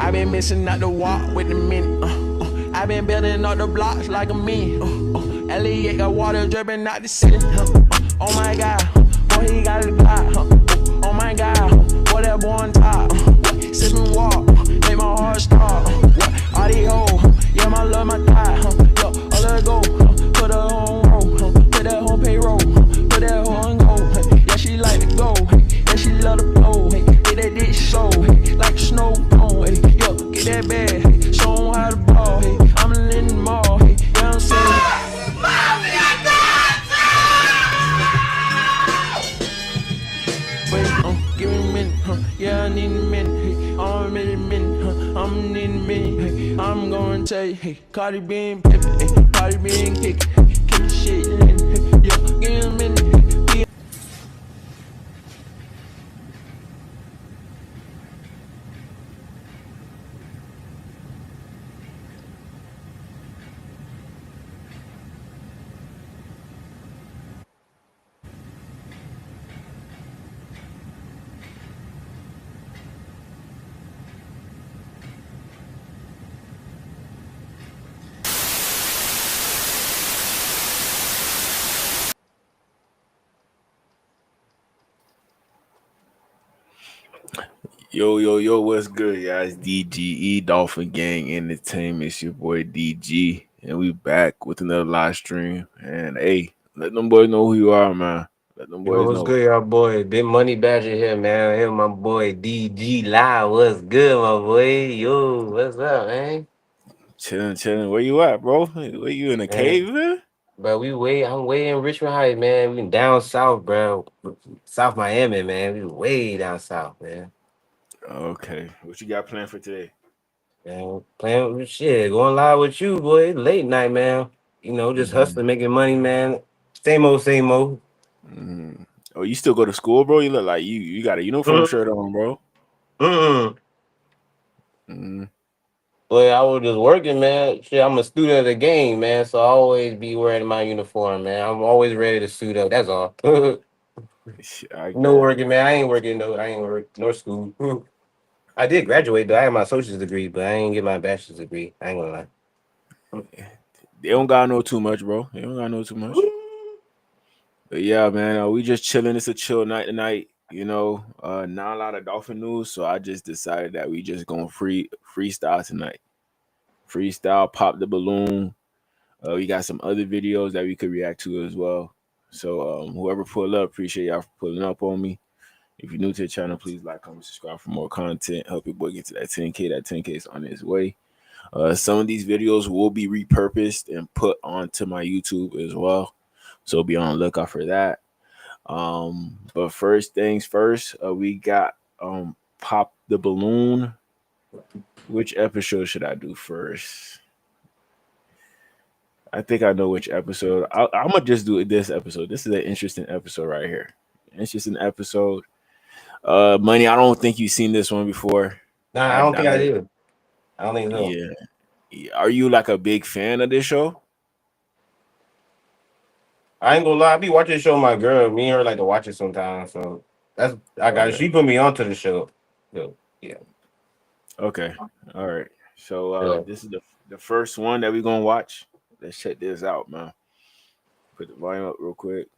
I been missing out the walk with the minute. I been building up the blocks like a million. Elliot got water dripping out the city. Oh my God, boy he got a God. Oh my God, boy that boy on top. Sipping walk, make my heart stop. All these hoes, yeah my love my thigh. Yo, oh let go, put her on roll, put that on payroll, put that on go. Yeah she like to go, yeah she love to blow. Get that dick slow, like a snow cone. Yo, get that bag, show 'em how to ball. I'm in the mall, yeah I'm saying. Give me a minute, yeah, I need a minute, I'm in a minute, I'm in a minute, I'm gonna tell you, hey, Cardi B and Pippin, Cardi B and kick the shit in, yeah, give me a minute, Yo, what's good, guys? DGE Dolphin Gang Entertainment. It's your boy DG, and we back with another live stream. And hey, let them boys know who you are, man. Let them Yo, boys what's know. good, y'all boy? Big Money Badger here, man. Here, my boy DG Live. What's good, my boy? Yo, what's up, man? Chilling. Where you at, bro? Where you in a Man, cave, man? bro, I'm way in Richmond Heights, man. We down south, bro. South Miami, man. We way down south, man. Okay, what you got planned for today? Man, playing with shit, going live with you, boy. Late night, man. You know, just hustling, making money, man. Same old, same old. Oh, you still go to school, bro? You look like you got a uniform Mm-mm. shirt on, bro. Mm-mm. Mm. But I was just working, man. Shit, I'm a student of the game, man. So I always be wearing my uniform, man. I'm always ready to suit up. That's all. I No got it. working, man. I ain't working. No, I ain't work nor school. I did graduate though. I have my associate's degree, but I ain't get my bachelor's degree. I ain't gonna lie. They don't gotta know too much, bro. They don't gotta know too much. But yeah, man, we just chilling. It's a chill night tonight. Not a lot of Dolphin news, so I just decided that we just gonna freestyle tonight. Freestyle, pop the balloon. We got some other videos that we could react to as well. So whoever pulled up, appreciate y'all for pulling up on me. If you're new to the channel, please like, comment, subscribe for more content. Help your boy get to that 10K. That 10K is on its way. Some of these videos will be repurposed and put onto my YouTube as well. So be on the lookout for that. But first things first, we got Pop the Balloon. Which episode should I do first? I think I know which episode. I'm gonna just do this episode. This is an interesting episode right here. Interesting episode. Money, I don't think you've seen this one before. Nah, I I don't think I don't. did. I don't think so. Yeah. Are you like a big fan of this show? I ain't gonna lie. I be watching the show with my girl. Me and her like to watch it sometimes. So I got Okay. she put me onto the show. So yeah. Okay. All right. So Yeah. this is the first one that we're gonna watch. Let's check this out, man. Put the volume up real quick.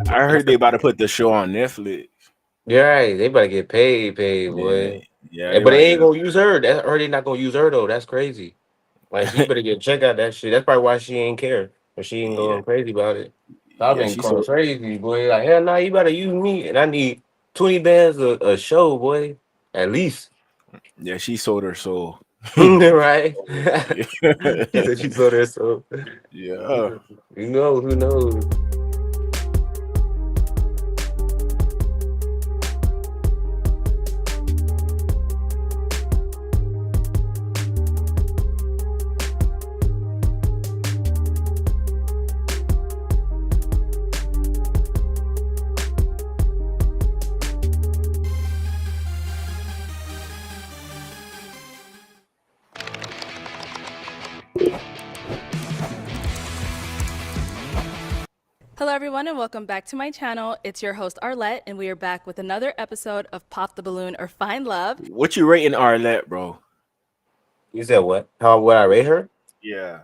I heard they about to put the show on Netflix. You're right. They better get paid, Yeah, boy. yeah, Yeah, they but about they to ain't get gonna use her. That or they not gonna use her though. That's crazy. Like she better get check out that shit. That's probably why she ain't care. But she ain't yeah, going crazy about it. So I've yeah. been She going so crazy, boy. Like hell nah, you better use me. And I need 20 bands a show, boy. At least. yeah, she sold her soul. Right? Yeah. She said she saw that so Yeah. who knows? Hello, everyone, and welcome back to my channel. It's your host, Arlette, and we are back with another episode of Pop the Balloon or Find Love. What you rating Arlette, bro? You said what? How would I rate her? Yeah.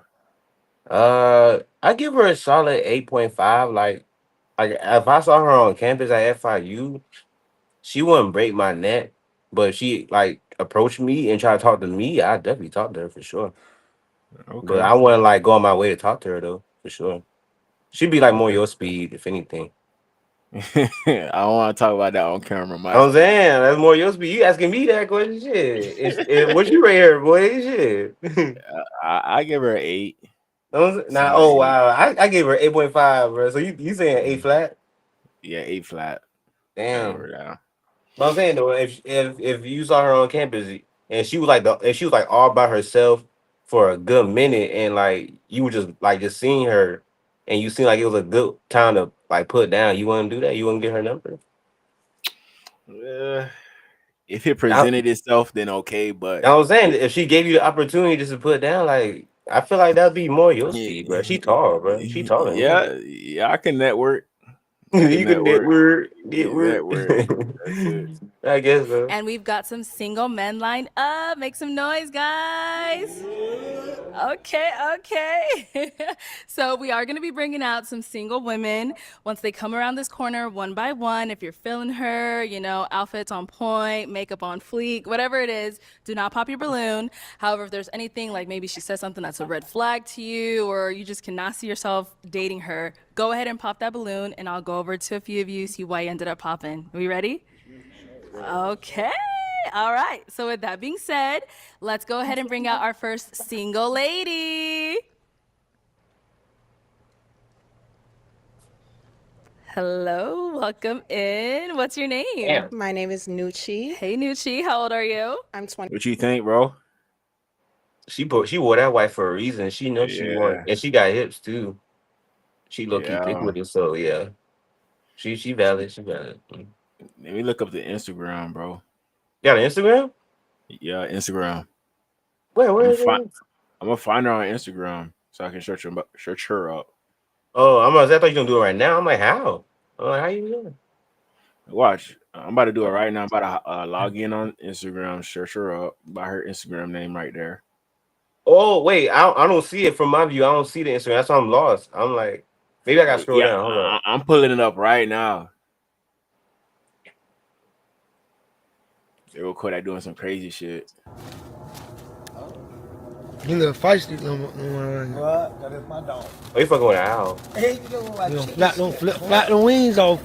I give her a solid 8.5. Like if I saw her on campus at FIU, she wouldn't break my neck, but if she like approached me and try to talk to me, I definitely talk to her for sure. But Okay. I wouldn't like go on my way to talk to her though, for sure. She'd be like more Okay. your speed, if anything. I don't want to talk about that on camera. My I'm speed. saying that's more your speed. You asking me that question, shit. What you rate her, boy? Shit. I give her an 8. Now, Solid oh 8. wow, I gave her 8.5, bro. So you saying eight Mhm. flat? Yeah, 8 flat. I give Damn. her that. But I'm saying though, if you saw her on campus and she was like all by herself for a good minute, and like you were just seeing her, and you seemed like it was a good time to like put down, you wouldn't do that? You wouldn't get her number? Uh, if it I, presented itself, then okay. But I was saying it, if she gave you the opportunity just to put down, like I feel like that'd be more your speed, bro. She tall, bro. She taller than you. yeah, I can network. I can You can network. get word. Network. That's it. I guess so. And we've got some single men lined up. Make some noise, guys. Okay, okay. So we are going to be bringing out some single women once they come around this corner one by one. If you're feeling her, outfits on point, makeup on fleek, whatever it is, do not pop your balloon. However, if there's anything like maybe she says something that's a red flag to you or you just cannot see yourself dating her, go ahead and pop that balloon and I'll go over to a few of you, see why you ended up popping. Are we ready? Okay. All right. So with that being said, let's go ahead and bring out our first single lady. Hello, welcome in. What's your name? Damn. My name is Nucci. Hey, Nucci. How old are you? I'm 20. What you think, bro? She wore that white for a reason. She knows she wore, Yeah, and she got hips too. She low key thick yeah. with it, so yeah. She valid. She valid. Let me look up the Instagram, bro. Got an Instagram? Yeah, Instagram. I'm Where gonna is find. it? I'm gonna find her on Instagram so I can search her up. Oh, I thought you gonna do it right now. I'm like, how? I'm like, how you doing? Watch. I'm about to do it right now. I'm about to log in on Instagram, search her up by her Instagram name right there. Oh wait, I don't see it from my view. I don't see the Instagram. That's why I'm lost. I'm like, maybe I gotta scroll Yeah, down. Hold on. I'm pulling it up right now. They were Kodak doing some crazy shit. You little feisty, no. What? That is my dog. Oh, you fucking with an owl. Hey, you know what? He gonna flap them wings off.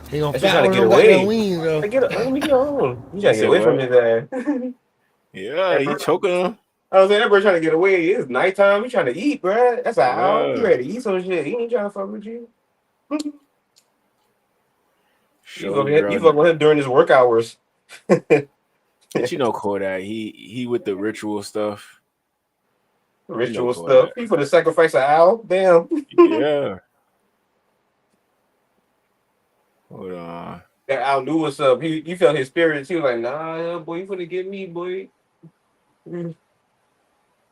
He gonna That's just flap trying all to get them goddamn away. wings off. Like, let me get on. You You trying to get said away from what? his ass. Yeah, That he bird- choking him. I was saying that bird trying to get away. It's nighttime. He trying to eat, bruh. That's an owl. He Yeah. ready to eat some shit. He ain't trying to fuck with you. Show You girl. fuck with him during his work hours. But you know Kodak. He with the ritual stuff. You know Ritual stuff. Kodak. He for the sacrifice an owl. Damn. Yeah. Hold on. That owl knew what's up. He felt his spirits. He was like, nah, boy, you finna get me, boy. And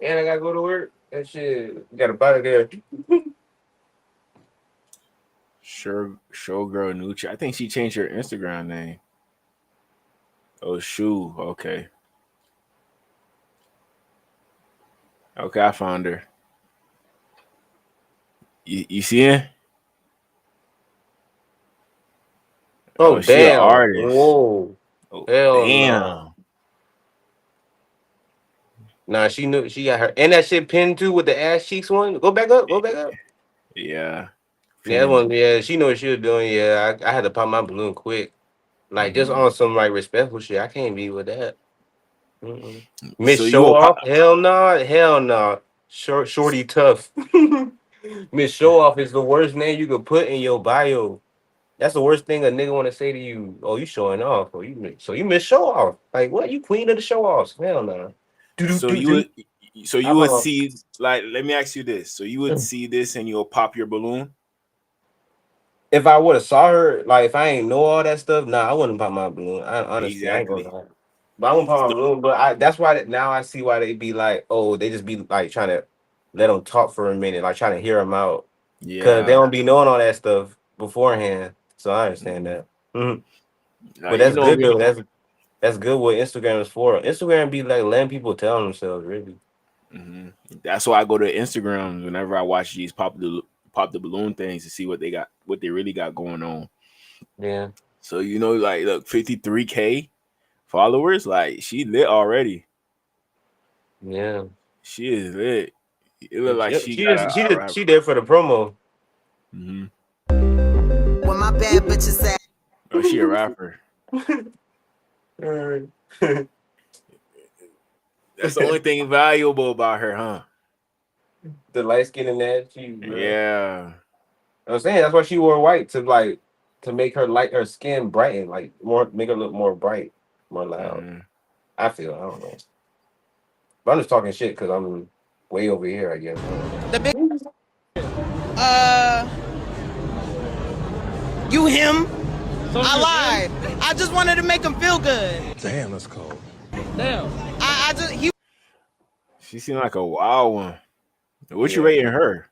I gotta go to work. That shit. Got a body there. Showgirl Nucci. I think she changed her Instagram name. Oh, Shoe. Okay. Okay, I found her. You see her? Oh, Oh, she an damn. artist. Whoa. Oh, Hell no. damn. Nah, she knew she got her. And that shit pinned too with the ass cheeks one. Go back up. Go back up. Yeah. Yeah, that Pinned. one, yeah, she knew what she was doing. Yeah, I had to pop my balloon quick. Like, just Hmm. on some, like, respectful shit. I can't be with that. Mm-mm. Miss So you Show will pop. Off? Hell no. Hell no. Shorty Tough. Miss Show Off is the worst name you could put in your bio. That's the worst thing a nigga want to say to you. Oh, you showing off. Or you miss Show Off. Like, what? You queen of the show offs. Hell no. Do do So do you do. would. So you would see. Like, let me ask you this. So you would see this and you'll pop your balloon. If I would have saw her, like if I ain't know all that stuff, nah, I wouldn't pop my balloon. Honestly, I ain't gonna Exactly. lie. But I wouldn't pop my balloon. But that's why now I see why they be like, oh, they just be like trying to let them talk for a minute, like trying to hear them out. because they Yeah. don't be knowing all that stuff beforehand. So I understand that. Mhm. But You that's know good me. though. That's good what Instagram is for. Instagram be like letting people tell themselves, really. hmm That's why I go to Instagram whenever I watch these pop the balloon things to see what they really got going on. Yeah. So like look, 53K followers, like she lit already. Yeah. She is lit. It look like Yep. she got a rap. She there for the promo. hmm When my bad bitches say Oh, she a rapper. the That's the only thing valuable about her, huh? light skin and that she, bro. Yeah. I'm saying that's why she wore white to make her light her skin brighten, like more make her look more bright, more loud. hmm I feel I don't know. But I'm just talking shit because I'm way over here, I guess. I don't know. the big uh you him. I lied. I just wanted to make him feel good. Damn, that's cold. I just he She seemed like a wild one. What you Yeah. rating her?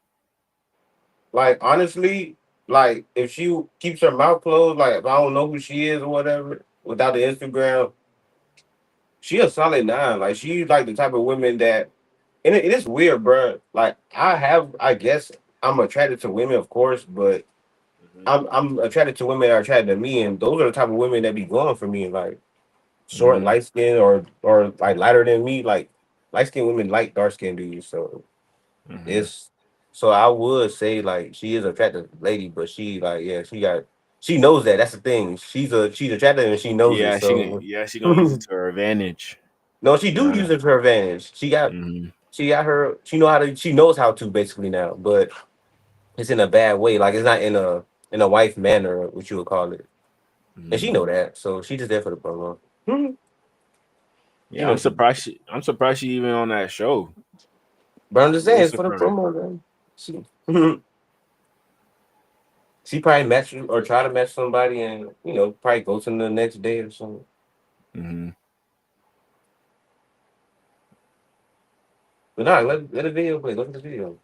Like honestly, like if she keeps her mouth closed, like if I don't know who she is or whatever, without the Instagram, she a solid 9. Like she's like the type of women that, and it is weird, bro. Like I guess I'm attracted to women, of course, but I'm attracted to women that are attracted to me, and those are the type of women that be going for me, like short, hmm light skin, or like lighter than me. Like light skinned women like dark skinned dudes, so hmm it's so I would say like she is an attractive lady, but she knows that. That's the thing. She's attractive and she knows it. So She gonna use it to her advantage. no, she do Yeah. use it to her advantage. hmm She got her she knows how to basically now, but it's in a bad way. Like it's not in a wife manner, what you would call it. And she hmm know that, so she just there for the promo. Mhm. You Yeah, know she. I'm surprised she even on that show. But I'm just saying Real it's for the surprised. promo, man. She, she probably match or try to match somebody, and probably go to the next day or something. hmm But nah, let the video play. Look at the video.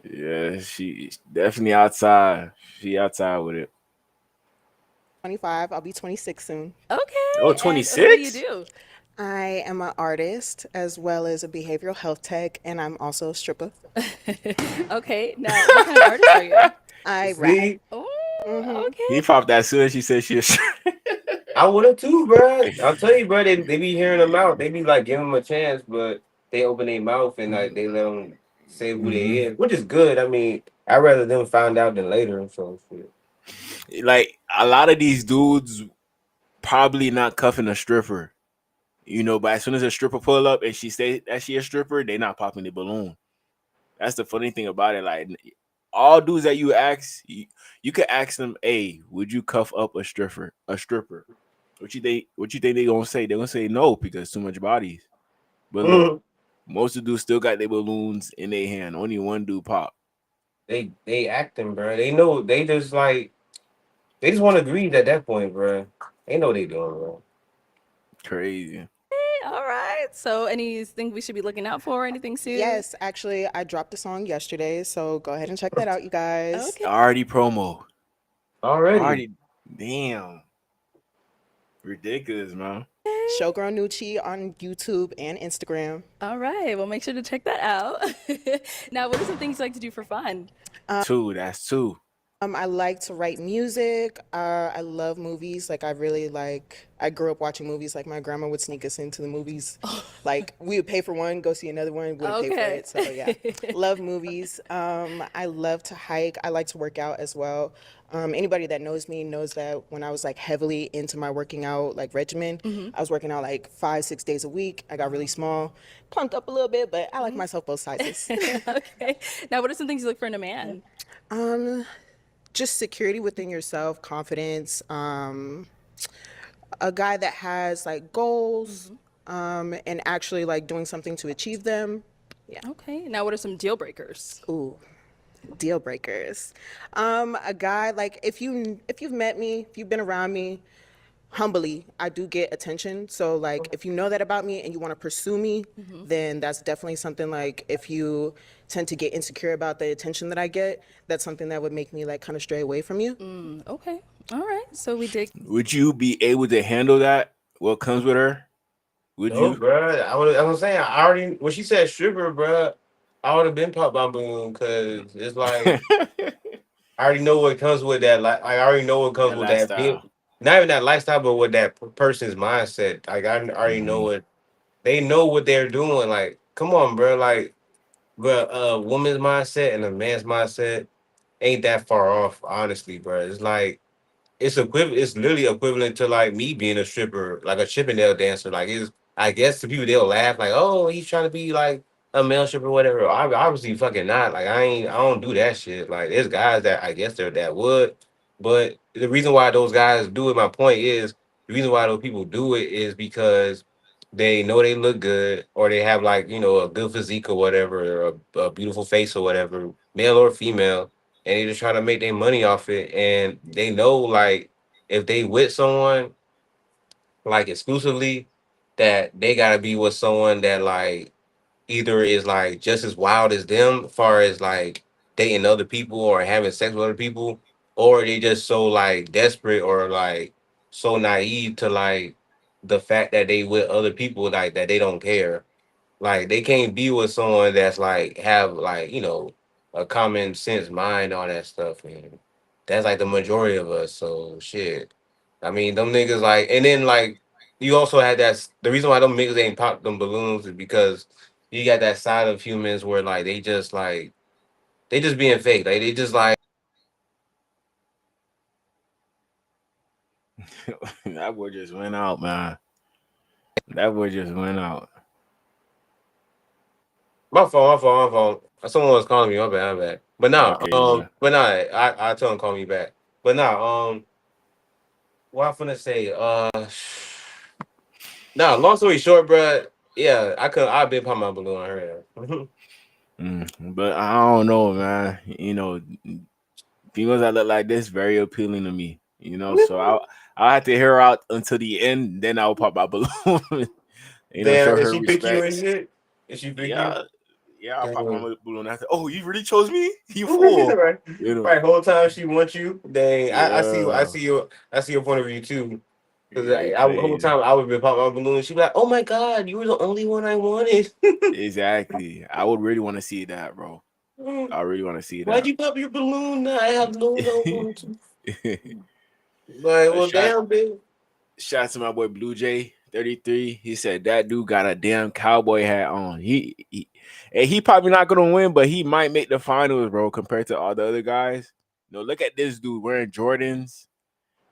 Yeah, she definitely outside. She outside with it. 25. I'll be 26 soon. Oh, Okay. And what do you 26? do? I am an artist as well as a behavioral health tech, and I'm also a stripper. Okay. Now, what kind of artist are you? I rap. See, Oh, He okay. popped that soon as she said she was. I would have too, bro. I'll tell you, bro. They be hearing them out. They be like giving them a chance, but they open their mouth and like they let them say who they Mhm. is, which is good. I mean, I'd rather them find out than later. So shit. Like a lot of these dudes probably not cuffing a stripper, but as soon as a stripper pull up and she say that she a stripper, they not popping the balloon. That's the funny thing about it. Like all dudes that you ask, you could ask them, "Hey, would you cuff up a stripper? A stripper?" What you think they gonna say? They're gonna say no because too much bodies. But look, Mhm. most of the dudes still got their balloons in their hand. Only one dude pop. They acting, bro. They know they just want to grieve at that point, bro. They know they doing, bro. Crazy. All right. So, anything we should be looking out for? Anything soon? Yes, actually, I dropped a song yesterday, so go ahead and check that out, you guys. Okay. Already promo. Already. Already. Damn. Ridiculous, man. Showgirl Nucci on YouTube and Instagram. All right. Well, make sure to check that out. Now, what are some things you like to do for fun? Two. That's two. I like to write music. I love movies. Like I grew up watching movies. Like my grandma would sneak us into the movies. Like we would pay for one, go see another one, wouldn't pay for Okay. it. So yeah, love movies. I love to hike. I like to work out as well. Anybody that knows me knows that when I was like heavily into my working out like regimen, I was working out like 5, 6 days a week. I got really small, plumped up a little bit, but I like myself both sizes. Okay. Now, what are some things you look for in a man? Just security within yourself, confidence, a guy that has like goals, and actually like doing something to achieve them. Okay. Now, what are some deal breakers? Ooh, deal breakers. A guy like if you've met me, if you've been around me, humbly, I do get attention. So like if you know that about me and you want to pursue me, then that's definitely something. Like if you tend to get insecure about the attention that I get, that's something that would make me like kind of stray away from you. Okay. All right. So we did. Would you be able to handle that? What comes with her? Would No, you? bro. I was saying, I already when she said stripper, bro, I would have been popped my balloon because it's like I already know what comes with that. Like I already know what comes That with that being, lifestyle. not even that lifestyle, but with that person's mindset. Like I already know Mhm. what they know what they're doing. Like, come on, bro. Like, bro, a woman's mindset and a man's mindset ain't that far off, honestly, bro. It's like it's equivalent. It's literally equivalent to like me being a stripper, like a Chippendale dancer. Like it's, I guess to people they'll laugh like, oh, he's trying to be like a male stripper, or whatever. I obviously fucking not. Like I don't do that shit. Like there's guys that I guess they're that would, but the reason why those guys do it, my point is, the reason why those people do it is because they know they look good or they have like a good physique or whatever, or a beautiful face or whatever, male or female, and they just trying to make their money off it. And they know like if they with someone like exclusively, that they gotta be with someone that like either is like just as wild as them, as far as like dating other people or having sex with other people, or they just so like desperate or like so naive to like the fact that they with other people like that they don't care. Like they can't be with someone that's like have like a common sense mind, all that stuff, and that's like the majority of us. So shit. I mean, them niggas like, and then like you also had the reason why them niggas ain't pop them balloons is because you got that side of humans where like they just being fake. Like they just like That boy just went out, man. That boy just went out. my phone. Someone was calling me. My bad. But nah, Okay, yeah. I tell them call me back. But nah, what I'm finna say, nah. Long story short, bruh, yeah, I've been popping my balloon on her. But I don't know, man. Females that look like this very appealing to me. So I'll have to hear her out until the end. Then I'll pop my balloon. Damn, Show did her she pick you and respects. shit? Did she pick you? Yeah, yeah. I'll pop my Damn. balloon after. Oh, you really chose me? You fool. Right, right. Whole time she wants you. Dang, Yeah. I see your point of view too. Cause Yeah, you whole crazy. time I would be popping my balloon. She'd be like, "Oh my god, you were the only one I wanted." Exactly. I would really want to see that, bro. I really want to see Why'd that. you pop your balloon? I have no one to. Like, A well, shot damn, bitch. Shout out to my boy Blue J 33. He said that dude got a damn cowboy hat on. And he probably not gonna win, but he might make the finals, bro, compared to all the other guys. Look at this dude wearing Jordans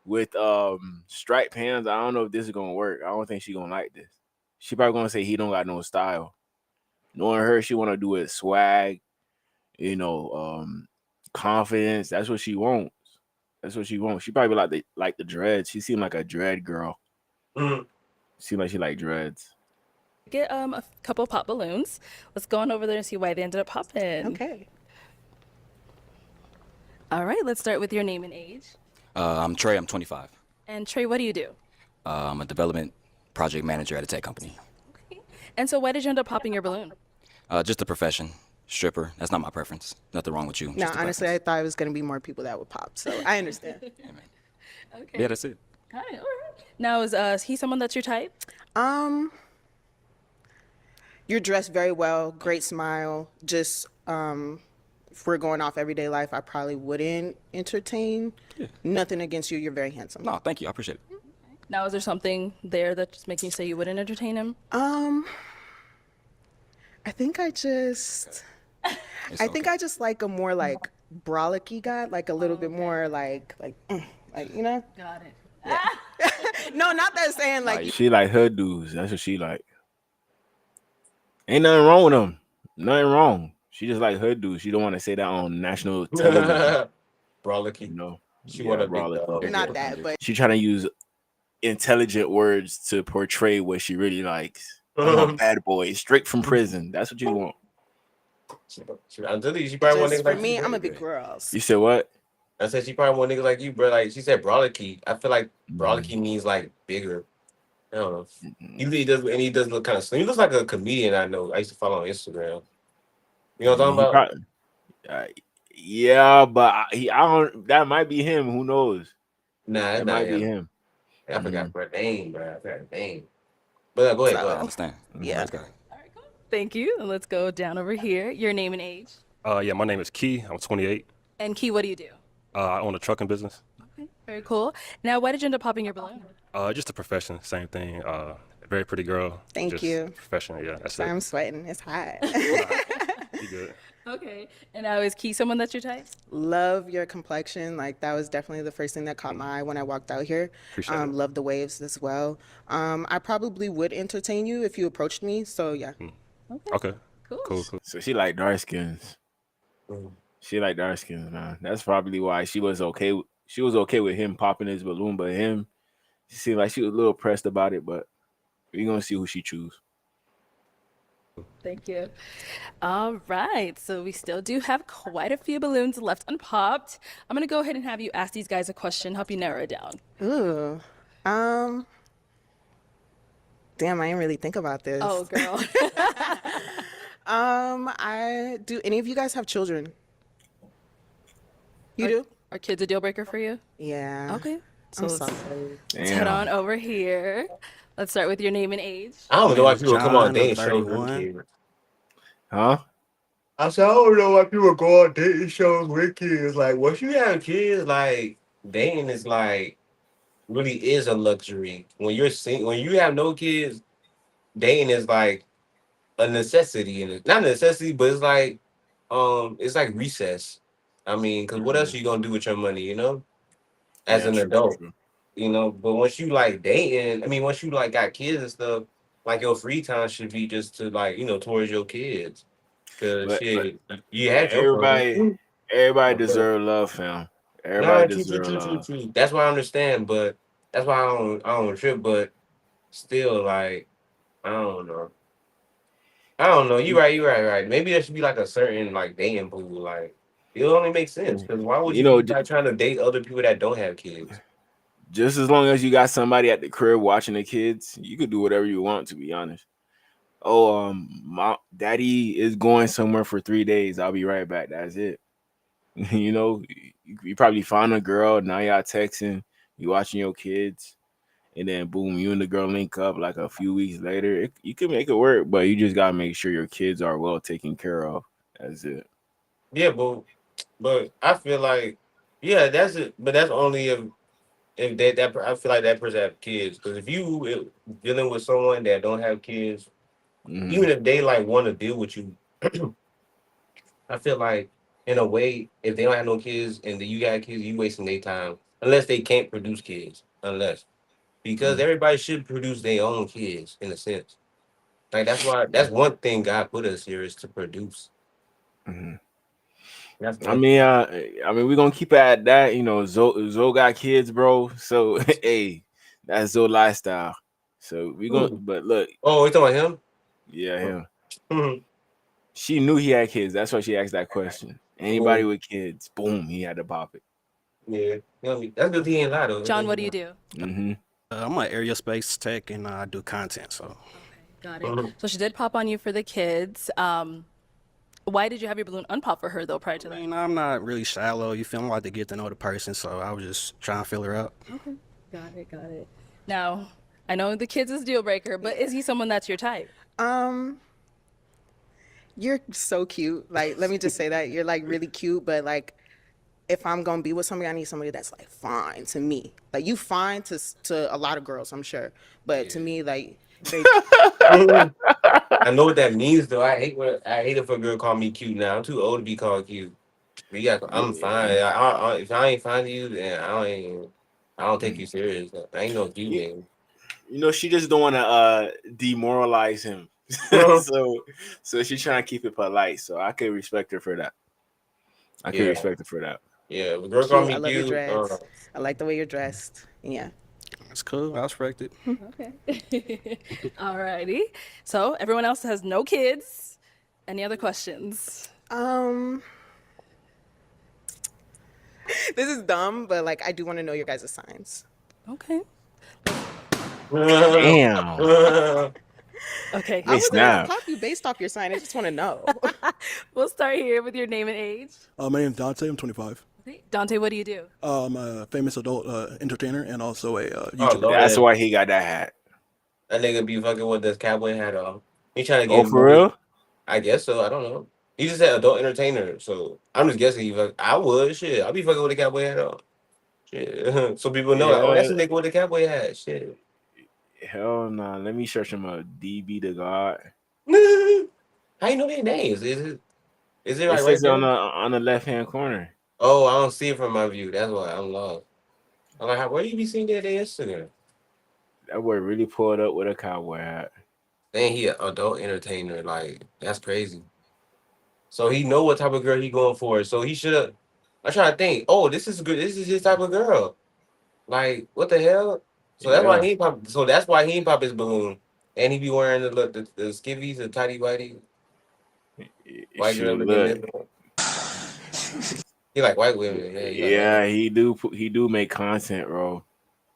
with striped pants. I don't know if this is gonna work. I don't think she gonna like this. She probably gonna say he don't got no style. Knowing her, she wanna do it swag, you know, confidence. That's what she wants. That's what she wants. She probably like the dreads. She seemed like a dread girl. Mm. Seemed like she like dreads. Get a couple pop balloons. Let's go on over there and see why they ended up popping. Okay. All right, let's start with your name and age. I'm Trey. I'm 25. And Trey, what do you do? I'm a development project manager at a tech company. Okay. And so why did you end up popping your balloon? Just a profession. Stripper. That's not my preference. Nothing wrong with you. No, just a honestly, I preference. thought it was gonna be more people that would pop, so I understand. Okay. Yeah, that's it. Got it. All right. Now, is he someone that's your type? You're dressed very well, great smile. Just if we're going off everyday life, I probably wouldn't entertain. Nothing against you. You're very handsome. No, thank you. I appreciate it. Now, is there something there that's making you say you wouldn't entertain him? I think I just like a more like brolicky guy, like a little bit more like Got it. No, not that saying like She like her dudes. That's what she like. Ain't nothing wrong with them. Nothing wrong. She just like her dudes. She don't want to say that on national television. Brolicky. She want a big dog. not that, but She trying to use intelligent words to portray what she really likes. I'm a bad boy, straight from prison. That's what you want. I'm telling you, she probably want just niggas for like me, you, I'm a baby. big girl. You said what? I said she probably want niggas like you, bro. Like she said, brolicky. I feel like brolicky means like bigger. I don't know. He does look kind of slim. He looks like a comedian I know. I used to follow on Instagram. You know what I'm talking He about? probably, uh, yeah, but I don't. That might be him. Who knows? Nah, it's That not might be him. him. I forgot Mm, her name, bro. I forgot her name. But go ahead, go I ahead. So, understand. yeah. Let's go. All right, cool. Thank you. And let's go down over here. Your name and age. Yeah, my name is Key. I'm 28. And Key, what do you do? I own a trucking business. Okay, very cool. Now, why did you end up popping your balloon? Just a profession, same thing. Very pretty girl. Thank just you. Profession, yeah, that's Sorry, it. I'm sweating. It's hot. You good? Okay. And now, is Key someone that's your type? Love your complexion. Like that was definitely the first thing that caught my eye when I walked out here. Appreciate it. Love the waves as well. I probably would entertain you if you approached me. So yeah. Okay. Cool. Cool. So she like dark skins. She like dark skins, man. That's probably why she was okay. She was okay with him popping his balloon, but him, she seemed like she was a little pressed about it. But we're gonna see who she choose. Thank you. All right. So we still do have quite a few balloons left unpopped. I'm going to go ahead and have you ask these guys a question, help you narrow it down. Ooh. Damn, I didn't really think about this. Oh, girl. I do. Any of you guys have children? You do? Are kids a deal breaker for you? Yeah. Okay. So I'm let's, sorry. let's head on over here. Let's start with your name and age. I don't know why people come on John, dating I'm shows with 31. kids. Huh? I said, I don't know why people go on dating shows with kids. Like, once you have kids, like, dating is like, really is a luxury. When you're when you have no kids, dating is like a necessity. And it's not a necessity, but it's like recess. I mean, because what else are you going to do with your money, you know? As Yeah, an true. adult, you know? But once you like dating, I mean, once you like got kids and stuff, like your free time should be just to like, towards your kids. Cause But shit, you had your everybody, fun. everybody Okay. deserve love, fam. Nah, Everybody deserve love. true. That's why I understand, but that's why I don't trip. But still, like, I don't know. I don't know. You right. Maybe there should be like a certain like dating pool. Like, it only makes sense. Cause why would You you know, be like trying to date other people that don't have kids? just as long as you got somebody at the crib watching the kids, you could do whatever you want. To be honest. Oh, my daddy is going somewhere for 3 days. I'll be right back. That's it. You know, you probably find a girl. Now y'all texting. You watching your kids, and then boom, you and the girl link up like a few weeks later. You can make it work, but you just gotta make sure your kids are well taken care of. That's it. Yeah, but I feel like that's it. But that's only if I feel like that person have kids. Because if you dealing with someone that don't have kids, Mhm. even if they like want to deal with you, I feel like in a way, if they don't have no kids and you got kids, you wasting their time. Unless they can't produce kids. Because Mhm. everybody should produce their own kids in a sense. Like that's one thing God put us here is to produce. Mhm. That's I one mean, thing. we're gonna keep it at that. You know, Zoe got kids, bro. So hey, that's Zoe lifestyle. So we gonna, Ooh. but look, Oh, we talking about yeah, him. him? She knew he had kids. That's why she asked that question. Anybody Oh, with kids, boom, he had to pop it. yeah. You know what I mean? That's good he ain't lie though. John, what do you do? Mm-hmm. I'm an aerospace tech and I do content. So Got it. So she did pop on you for the kids. Why did you have your balloon unpop for her though prior to I that? mean, I'm not really shallow. You feel me? I like to get to know the person. So I was just trying to fill her out. Okay. Got it. Now, I know the kids is deal breaker, but is he someone that's your type? You're so cute. Like, let me just say that you're like really cute, but like, if I'm gonna be with somebody, I need somebody that's like fine to me. Like you fine to a lot of girls, I'm sure, but to me, like, very. I know what that means though. I hate if a girl call me cute now. I'm too old to be called cute. I'm fine. Yeah. If I ain't find you, then I don't take you serious. I ain't no cute You, name. you know, she just don't want to demoralize him. So she's trying to keep it polite. So I could respect her for that. I could Yeah, respect her for that. yeah. If a girl call Cute. I me love your cute, dress. I like the way you're dressed. Yeah. That's cool. I respect it. Okay. Alrighty. So everyone else has no kids. Any other questions? This is dumb, but like I do want to know your guys' signs. Okay. Damn. Okay. I They wasn't gonna snap. pop you based off your sign. I just want to know. We'll start here with your name and age. My name's Dante. I'm 25. Okay. Dante, what do you do? I'm a famous adult entertainer and also a Oh, YouTuber. Lord. That's why he got that hat. That nigga be fucking with this cowboy hat on. He trying to Oh, get for real? I guess so. I don't know. He just said adult entertainer, so I'm just guessing. I would shit. I'll be fucking with a cowboy hat on. Shit. So people know. Like, oh, that's a nigga with a cowboy hat. Shit. Hell nah. Let me search him up. DB the God. How you know their names? Is it It like right says there? on the left hand corner. Oh, I don't see it from my view. That's why I'm lost. I'm like, where you be seeing that their Instagram? That boy really pulled up with a cowboy hat. Then he an adult entertainer. Like, that's crazy. So he know what type of girl he going for. So he should. I try to think. Oh, this is good. This is his type of girl. Like, what the hell? So that's why he ain't pop. So that's why he ain't pop his balloon. And he be wearing the skivvies, the tighty whitey. White girl looking. He like white women. Yeah, he do make content, bro.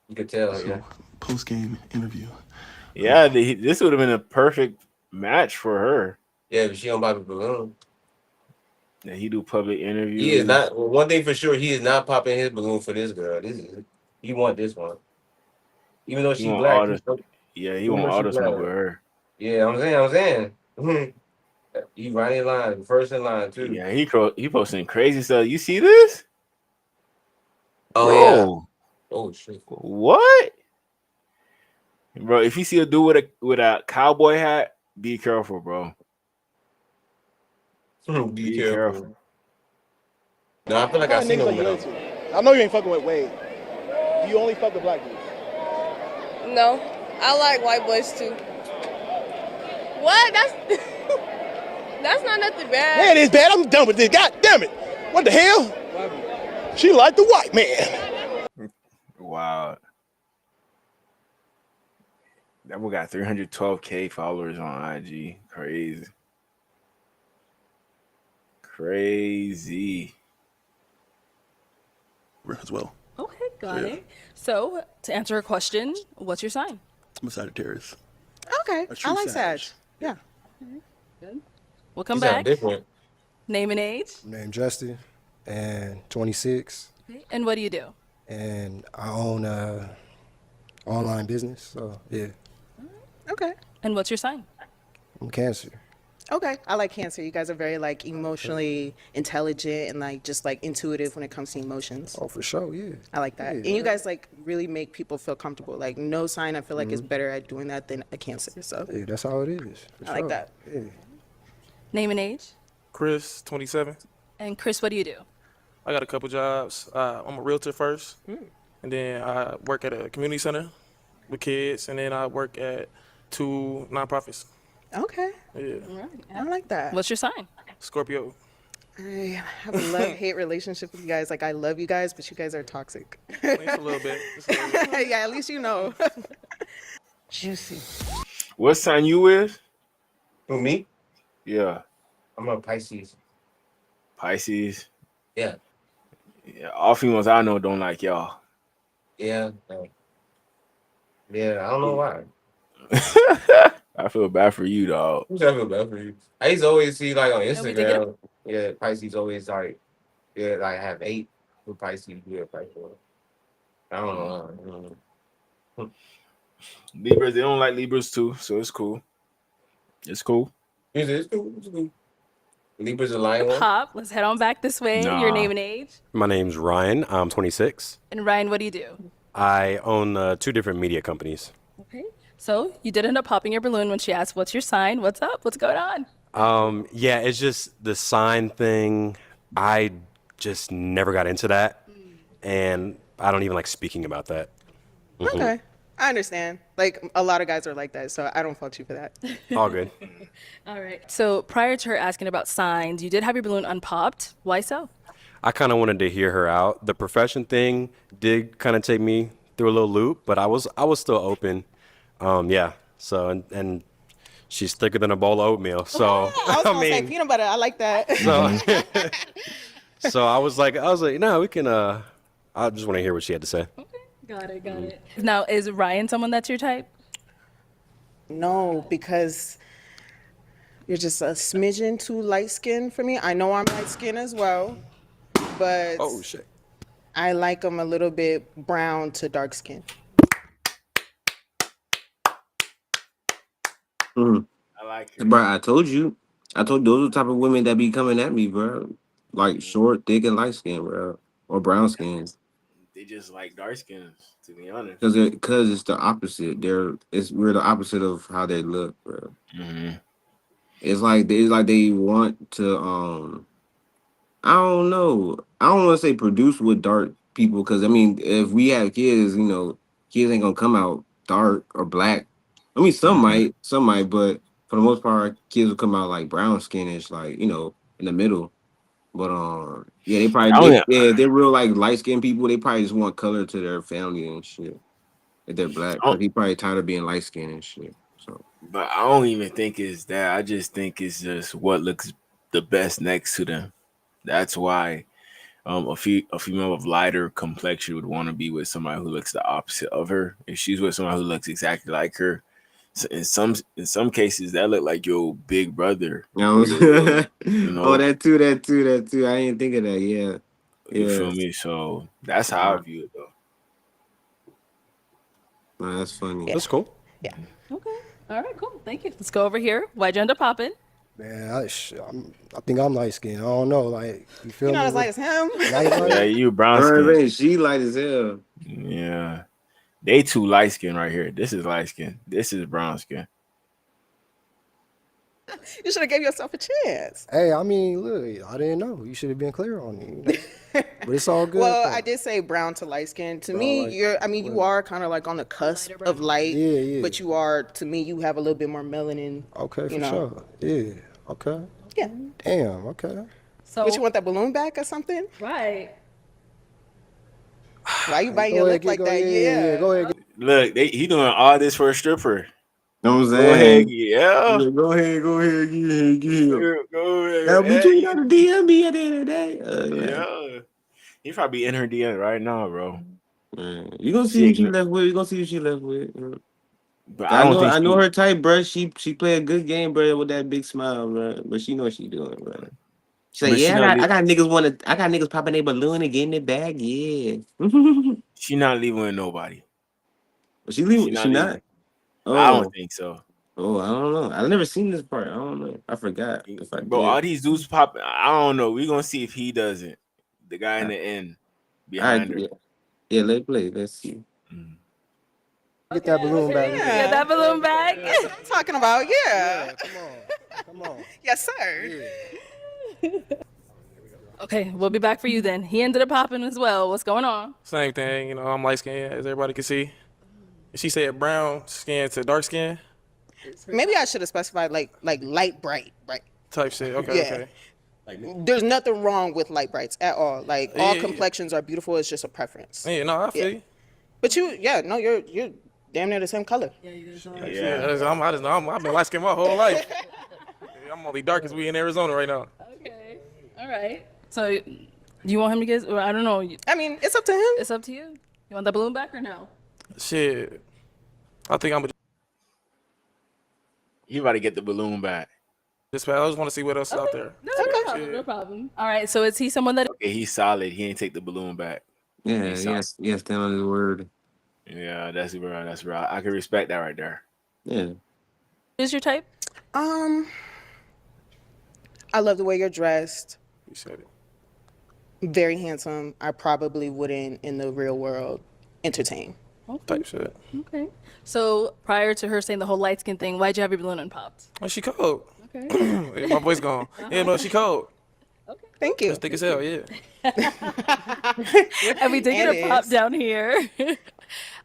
You could tell. So, Yeah. Post game interview. Yeah, this would have been a perfect match for her. Yeah, but she don't pop a balloon. Yeah, he do public interviews. He is not. Well, one thing for sure, he is not popping his balloon for this girl. He want this one. Even though she's black. He want all the smoke with her. Yeah, I'm saying. He right in line, first in line too. Yeah, he posting crazy stuff. You see this? Oh bro. Yeah. Oh shit. What? Bro, if you see a dude with a cowboy hat, be careful, bro. Be careful. No, I feel like What I kind seen of him. niggas are you into? I know you ain't fucking with Wade. Do you only fuck with black dudes? No, I like white boys too. What? That's not nothing bad. Man, it's bad. I'm done with this. God damn it. What the hell? She like the white man. Wow. That boy got 312K followers on IG. Crazy. As well. Okay, got it. So, to answer her question, what's your sign? I'm a Sagittarius. Okay, I like Sag. Yeah. Good. We'll come back. Different. Name and age. Name Justin, and 26. Okay. And what do you do? And I own a online business, so yeah. Okay. And what's your sign? I'm Cancer. Okay, I like Cancer. You guys are very like emotionally intelligent and like just like intuitive when it comes to emotions. Oh, for sure, yeah. I like that. Yeah. And you guys like really make people feel comfortable. Like no sign I feel like is better at doing that than a Cancer. So Yeah, that's how it is. I like that. Yeah. Name and age. Chris, 27. And Chris, what do you do? I got a couple jobs. I'm a realtor first, and then I work at a community center with kids, and then I work at 2 nonprofits. Okay. Yeah. I like that. What's your sign? Scorpio. I have a love-hate relationship with you guys. Like I love you guys, but you guys are toxic. It's a little bit. Yeah, at least you know. Juicy. What sign you with? Who, me? Yeah. I'm a Pisces. Pisces. Yeah. Yeah. All females I know don't like y'all. Yeah. Yeah, I don't know why. I feel bad for you, dog. I feel bad for you. I used to always see like on we did get Instagram, yeah, Pisces always like, yeah, like have 8 with Pisces. Yeah, Pisces. I don't know. Libras, they don't like Libras too, so it's cool. It's cool. It's cool. It's cool. Libras a lion one. Pop, let's head on back this way. Nah. Your name and age. My name's Ryan. I'm 26. And Ryan, what do you do? I own 2 different media companies. Okay. So you did end up popping your balloon when she asked, what's your sign? What's up? What's going on? Yeah, it's just the sign thing. I just never got into that, and I don't even like speaking about that. Okay. I understand. Like a lot of guys are like that, so I don't fault you for that. All good. All right. So prior to her asking about signs, you did have your balloon unpopped. Why so? I kind of wanted to hear her out. The profession thing did kind of take me through a little loop, but I was still open. Yeah. So and she's thicker than a bowl of oatmeal. So I was gonna say peanut butter. I like that. So So I was like, no, we can. I just want to hear what she had to say. Got it. Now, is Ryan someone that's your type? No, because you're just a smidgen too light skinned for me. I know I'm light skinned as well, but Oh shit. I like them a little bit brown to dark skin. I like it. Bro, I told you those are the type of women that be coming at me, bro. Like short, thick, and light skin, bro, or brown skins. They just like dark skins, to be honest. Because it's the opposite. We're the opposite of how they look, bro. Mm-hmm. It's like they want to I don't know. I don't want to say produce with dark people because I mean, if we have kids, kids ain't gonna come out dark or black. I mean, some might, but for the most part, kids will come out like brown skinish, like in the middle. But yeah, they probably they're real like light skinned people. They probably just want color to their family and shit. If they're black, but he probably tired of being light skinned and shit. So, but I don't even think it's that. I just think it's just what looks the best next to them. That's why a female of lighter complexion would want to be with somebody who looks the opposite of her. If she's with someone who looks exactly like her, so in some cases that look like your big brother. Oh, that too. I didn't think of that. Yeah. You feel me? So that's how I view it, though. No, that's funny. That's cool. Yeah. Okay. All right, cool. Thank you. Let's go over here. Why'd you end up popping? Man, I think I'm light skinned. I don't know. Like, you feel You're me? not as light as him. Yeah, you brown skin. She light as hell. Yeah. They too light skin right here. This is light skin. This is brown skin. You should have gave yourself a chance. Hey, I mean, look, I didn't know. You should have been clear on me. But it's all good. Well, I did say brown to light skin. To me, you are kind of like on the cusp of light. Yeah. But you are, to me, you have a little bit more melanin. Okay, for sure. Yeah. Okay. Yeah. Damn. Okay. So, but you want that balloon back or something? Right. Why you biting your lip like that? Yeah. Go ahead. Look, he doing all this for a stripper. Know what I'm Go saying? ahead, yeah. Go ahead. Get him. Go ahead. Now, but you gotta DM me at the end of the day. Yeah. He probably in her DM right now, bro. You gonna see what she left with. You gonna see what she left with. But I know her type, bro. She play a good game, bro, with that big smile, bro. But she know what she doing, bro. She like, yeah, I got niggas popping their balloon and getting it back. Yeah. She not leaving with nobody. She leaving? She not? Oh. I don't think so. Oh, I don't know. I've never seen this part. I don't know. I forgot. If I Bro, did. all these dudes popping. I don't know. We gonna see if he doesn't. The guy in the end behind her. Yeah, let's play. Let's see. Get that balloon back. Get that balloon back. That's what I'm talking about. Yeah. Come on. Yes, sir. Okay, we'll be back for you then. He ended up popping as well. What's going on? Same thing, I'm light skinned, as everybody can see. She said brown skin to dark skin. Maybe I should have specified like light bright, right? Type shit. Okay. There's nothing wrong with light brights at all. Like all complexions are beautiful. It's just a preference. Yeah, no, I feel you. But you're damn near the same color. I've been light skinned my whole life. I'm only dark as we in Arizona right now. Okay. All right. So, you want him to get? I don't know. I mean, it's up to him. It's up to you. You want that balloon back or no? Shit. I think I'm. He about to get the balloon back. I just want to see what else is out there. No problem. All right. So, is he someone that? Okay, he's solid. He ain't take the balloon back. Yeah, yes, stand on his word. Yeah, that's right. That's right. I can respect that right there. Yeah. Is your type? I love the way you're dressed. You said it. Very handsome. I probably wouldn't in the real world entertain. Okay. Type shit. Okay. So prior to her saying the whole light skin thing, why'd you have your balloon unpopped? Oh, she cold. Okay. My voice gone. Yeah, no, she cold. Thank you. Just thick as hell, yeah. And we did get a pop down here.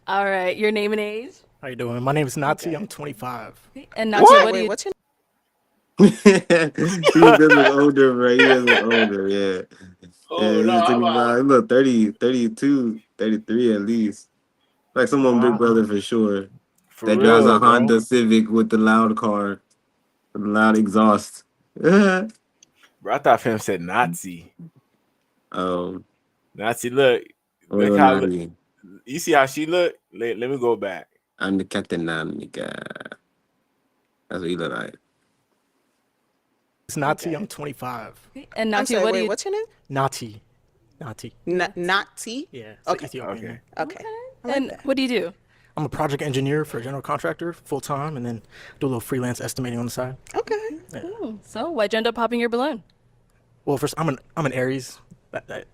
All right. Your name and age? How you doing? My name is Nazi. I'm 25. And Nazi, what do you? What's your He doesn't older, bro. He doesn't older, yeah. He's 25. He look 30, 32, 33 at least. Like someone big brother for sure. That drives a Honda Civic with the loud car, with the loud exhaust. Bro, I thought fam said Nazi. Nazi, look Oh, how look. Nani. You see how she look? Let me go back. I'm the captain now, nigga. That's what you look like. It's Nati. I'm 25. And I'm Nati, sorry, what do wait, you? what's your name? Nati. Not T? Yeah. It's Okay. Ethiopian. Okay. And what do you do? I'm a project engineer for a general contractor full time, and then do a little freelance estimating on the side. Okay. Ooh, so why'd you end up popping your balloon? Well, first I'm an Aries, but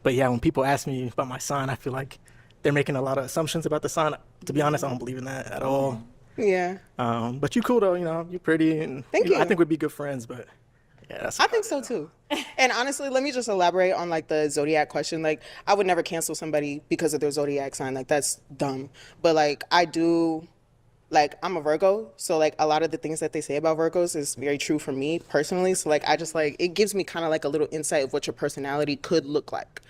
yeah, when people ask me about my sign, I feel like they're making a lot of assumptions about the sign. To be honest, I don't believe in that at all. Yeah. But you cool though, you're pretty, and Thank you. I think we'd be good friends. But yeah, that's. I think so too. And honestly, let me just elaborate on like the zodiac question. Like, I would never cancel somebody because of their zodiac sign. Like, that's dumb. But like, I do. Like, I'm a Virgo, so like a lot of the things that they say about Virgos is very true for me personally. So like, I just like it gives me kind of like a little insight of what your personality could look like.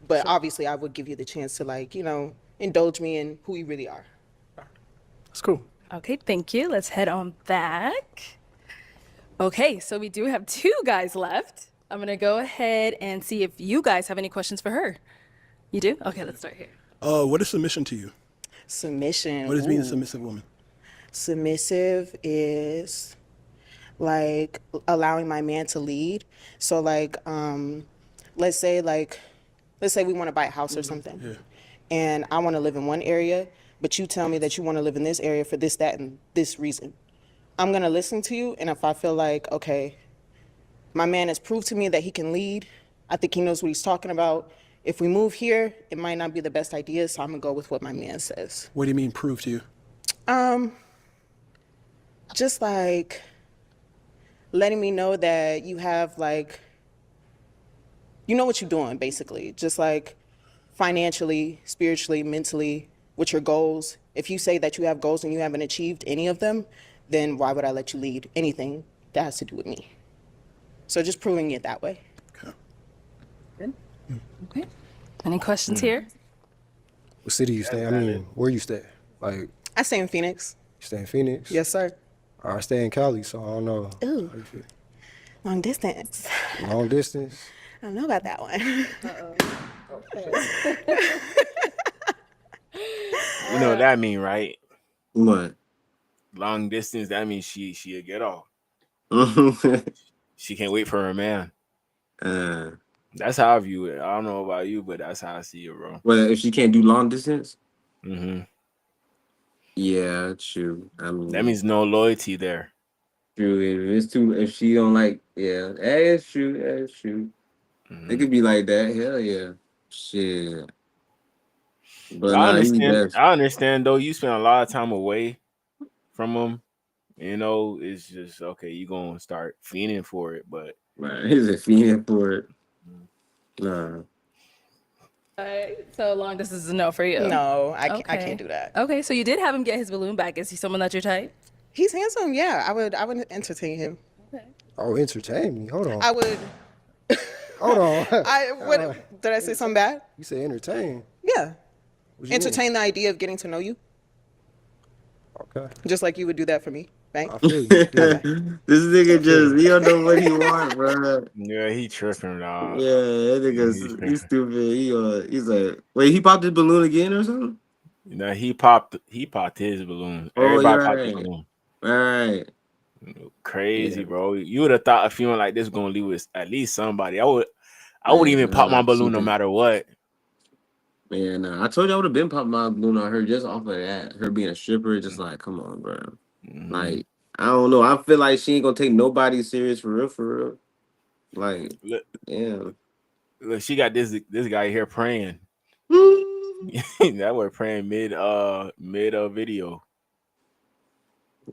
But obviously, I would give you the chance to like indulge me in who you really are. That's cool. Okay, thank you. Let's head on back. Okay, so we do have 2 guys left. I'm gonna go ahead and see if you guys have any questions for her. You do? Okay, let's start here. What is submission to you? Submission. What does being a ooh. submissive woman? Submissive is like allowing my man to lead. So like let's say we want to buy a house or something. Yeah. And I want to live in one area, but you tell me that you want to live in this area for this, that, and this reason. I'm going to listen to you, and if I feel like, okay, my man has proved to me that he can lead, I think he knows what he's talking about. If we move here, it might not be the best idea, so I'm going to go with what my man says. What do you mean prove to you? Just like letting me know that you have like, you know what you're doing, basically. Just like financially, spiritually, mentally, with your goals. If you say that you have goals and you haven't achieved any of them, then why would I let you lead anything that has to do with me? So just proving it that way. Good. Okay. Any questions here? What city you stay? I mean, where you stay? Like, I stay in Phoenix. you stay in Phoenix? Yes, sir. I stay in Cali, so I don't know. Ooh. How you feel? Long distance. Long distance? I don't know about that one. You know what that mean, right? What? Long distance. That means she'll get off. She can't wait for her man. That's how I view it. I don't know about you, but that's how I see it, bro. Well, if she can't do long distance? Mm-hmm. Yeah, true. I mean, That means no loyalty there. true. If she don't like, yeah, it's true. That's true. Mm-hmm. It could be like that. Hell yeah. Shit. But I nah, you understand. best. I understand though. You spend a lot of time away from them. It's just okay. You gonna start fiending for it, but Right, he's a fiend for it. Nah. So long distance is a no for you. No, I can't Okay. do that. Okay, so you did have him get his balloon back. Is he someone that you're type? He's handsome, yeah. I would entertain him. Oh, entertain me. Hold on. I would. Hold on. What did I say something bad? You say entertain. Yeah. What you Entertain the idea of getting to know you, Okay. just like you would do that for me, right? I feel you. This nigga just, he don't know what he want, bro. yeah, he tripping, dog. Yeah, that nigga, he's stupid. He's like, wait, he popped his balloon again or something? He popped his balloon. Oh, Everybody you're popped his right. balloon. Right. Crazy, Yeah. bro. You would have thought a feeling like this gonna leave with at least somebody. I would even pop my balloon no matter what. Man, I told you I would have been popping my balloon on her just off of that. Her being a stripper, just like, come on, bro. Mm-hmm. Like, I don't know. I feel like she ain't gonna take nobody serious for real, for real. Like, damn. Look, she got this guy here praying. That we're praying mid video.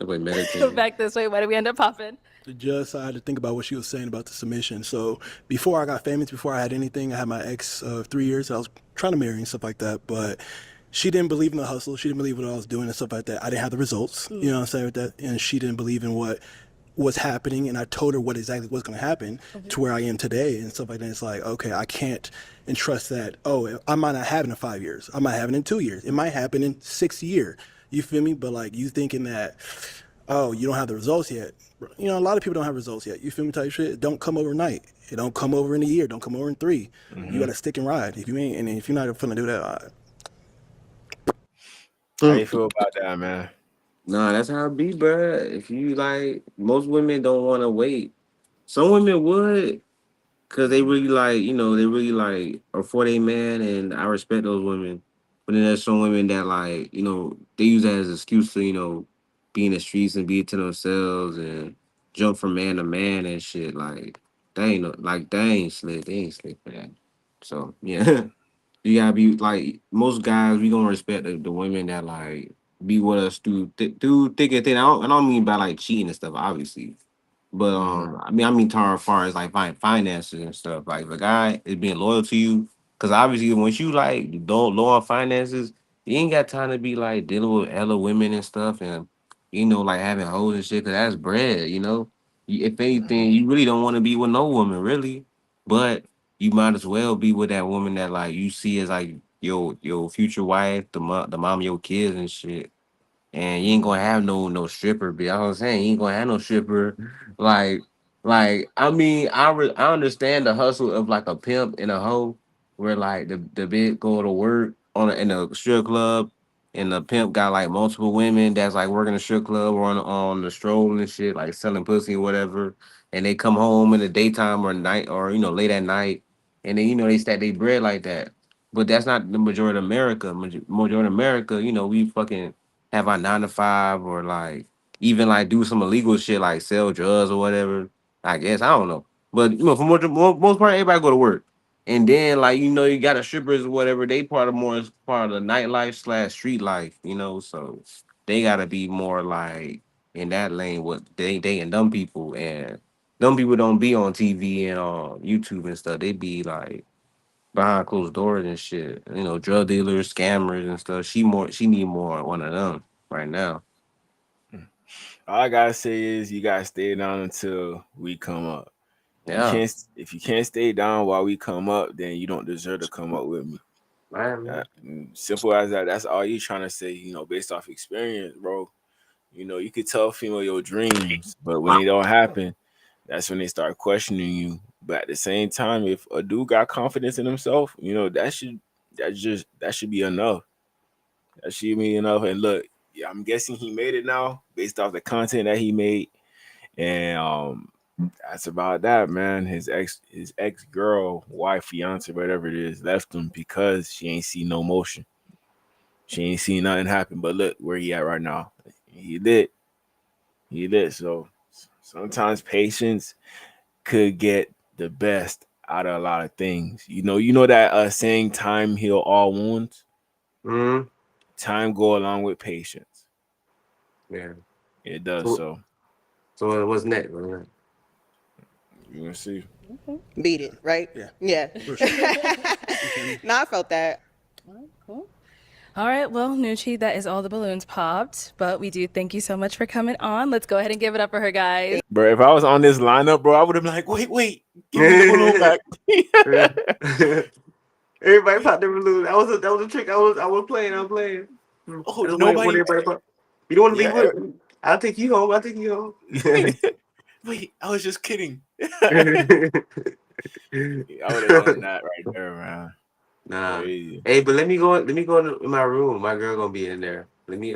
Nobody meditating. Back this way. Why did we end up popping? Just I had to think about what she was saying about the submission. So before I got famous, before I had anything, I had my ex of 3 years. I was trying to marry and stuff like that, but she didn't believe in the hustle. She didn't believe in what I was doing and stuff like that. I didn't have the results. You know what I'm saying with that? And she didn't believe in what was happening, and I told her what exactly was going to happen to where I am today and stuff like that. It's like, okay, I can't entrust that. Oh, I might not have it in 5 years. I might have it in 2 years. It might happen in 6 years. You feel me? But like you thinking that, oh, you don't have the results yet. You know, a lot of people don't have results yet. You feel me? Type shit. It don't come overnight. It don't come over in a year. Don't come over in 3. You got to stick and ride. If you ain't, and if you're not gonna do that, all right. How you feel about that, man? Nah, that's how it be, bruh. If you like, most women don't want to wait. Some women would, cause they really like, they really like are for their man, and I respect those women. But then there's some women that like, they use that as an excuse to, be in the streets and be to themselves and jump from man to man and shit. Like they ain't slick. They ain't slick for that. So yeah, you gotta be like most guys. We gonna respect the women that like be with us through thick and thin. I don't mean by like cheating and stuff, obviously. But I mean, as far as like finances and stuff. Like if a guy is being loyal to you, because obviously once you like don't low on finances, you ain't got time to be like dealing with hella women and stuff, and like having hoes and shit. Cause that's bread. If anything, you really don't want to be with no woman, really. But you might as well be with that woman that like you see as like your future wife, the mom of your kids and shit. And you ain't gonna have no stripper, but you know what I'm saying, you ain't gonna have no stripper. Like, I mean, I understand the hustle of like a pimp and a hoe, where like the bitch go to work in a strip club, and the pimp got like multiple women that's like working the strip club or on the stroll and shit, like selling pussy or whatever, and they come home in the daytime or night or late at night, and then they stack their bread like that. But that's not the majority of America. Majority of America, we fucking have our 9 to 5 or like even like do some illegal shit like sell drugs or whatever. I guess I don't know, but for most part, everybody go to work, and then like you got the strippers or whatever. They part of the nightlife slash street life, so they gotta be more like in that lane. What they and dumb people, and dumb people don't be on TV and on YouTube and stuff. They be like behind closed doors and shit. Drug dealers, scammers and stuff. She need more one of them right now. All I gotta say is you gotta stay down until we come up. Yeah. If you can't stay down while we come up, then you don't deserve to come up with me. Man. Simple as that. That's all you trying to say, based off experience, bro. You could tell female your dreams, but when they don't happen, that's when they start questioning you. But at the same time, if a dude got confidence in himself, that should be enough. That should be enough. And look, yeah, I'm guessing he made it now based off the content that he made. And that's about that, man. His ex girl, wife, fiance, whatever it is, left him because she ain't see no motion. She ain't seen nothing happen. But look where he at right now. He did. He did. So sometimes patience could get the best out of a lot of things. You know that saying, time heal all wounds. Mm-hmm. Time go along with patience. Yeah. It does. So what's next? Man? You gonna see. Beat it, right? Yeah. No, I felt that. Cool. All right, well, Nucci, that is all the balloons popped, but we do thank you so much for coming on. Let's go ahead and give it up for her, guys. Bro, if I was on this lineup, bro, I would have been like, wait, give me the balloon back. Everybody pop their balloon. That was a trick. I was playing. I'm playing. Oh, I just want nobody. everybody pop. You don't want to Yeah. leave? I'll take you home. I'll take you home. Wait, I was just kidding. I would have done that right there, man. Nah. Crazy. Hey, but let me go. Let me go in my room. My girl gonna be in there. Let me.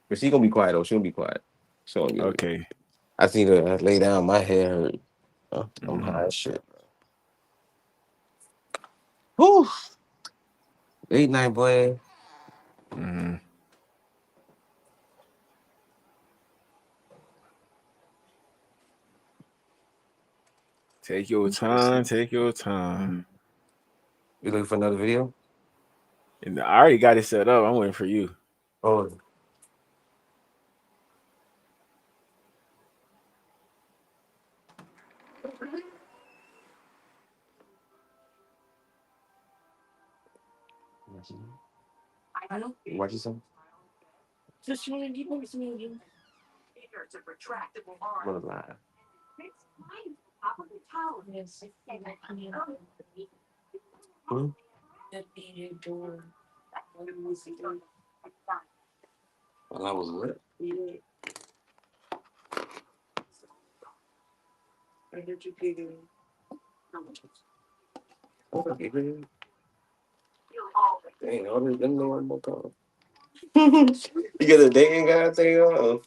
But she gonna be quiet though. She gonna be quiet. So Okay. I think I lay down. My head hurt. I'm high as shit. Whew. Late night, boy. Mm-hmm. Take your time. Take your time. You looking for another video? And I already got it set up. I'm waiting for you. Oh. Watch yourself. What a lie. Hmm? Well, I was what? I heard you giggling. Oh, giggling. Dang, all this been one more time. You get a dating guy thing on?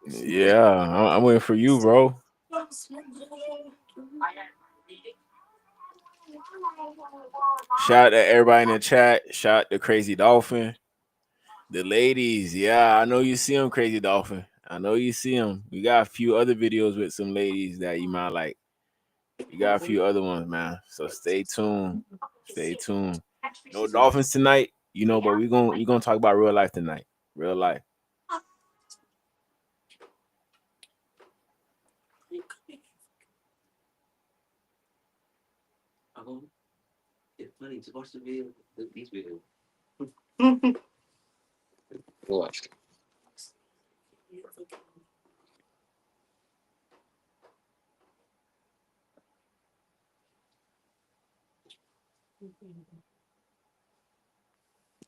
Yeah, I'm waiting for you, bro. Shout out to everybody in the chat. Shout out to Crazy Dolphin. The ladies, yeah, I know you see them, Crazy Dolphin. I know you see them. We got a few other videos with some ladies that you might like. We got a few other ones, man. So stay tuned. Stay tuned. No Dolphins tonight, but we gonna talk about real life tonight. Real life. It's funny to watch the video. These videos. Watch.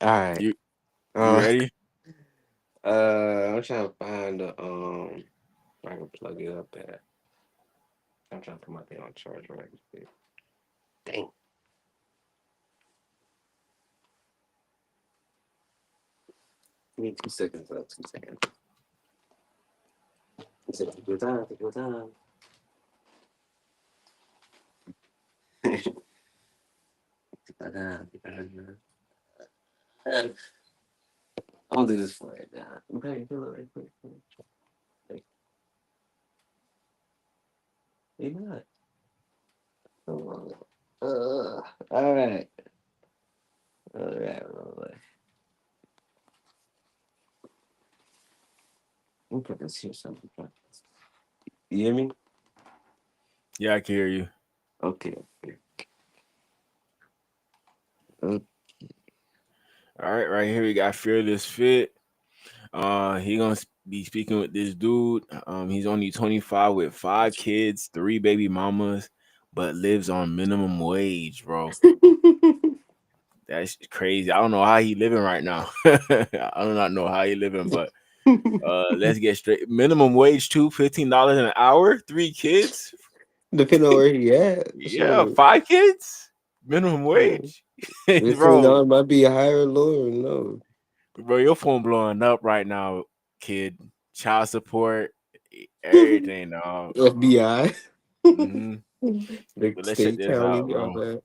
All right. You ready? I'm trying to find the where I can plug it up at. I'm trying to put my thing on charge right quick. Dang. Give me 2 seconds. 2 seconds. Take your time. Take your time. Take your time. Take your time. I'll do this for it now. Okay, feel it right quick. Maybe not. All right. All right. Let me put this here something. You hear me? Yeah, I can hear you. Okay. All right here we got Fearless Fit. He gonna be speaking with this dude. He's only 25 with 5 kids, 3 baby mamas, but lives on minimum wage, bro. That's crazy. I don't know how he living right now. I do not know how he living, but let's get straight. Minimum wage too, $15 an hour, 3 kids. Depending on where he at. Yeah, 5 kids, minimum wage. $15 might be higher or lower. No. Bro, your phone blowing up right now, kid. Child support, everything, dog. FBI. Mm-hmm. The But let's check state, this county, out, all bro. that.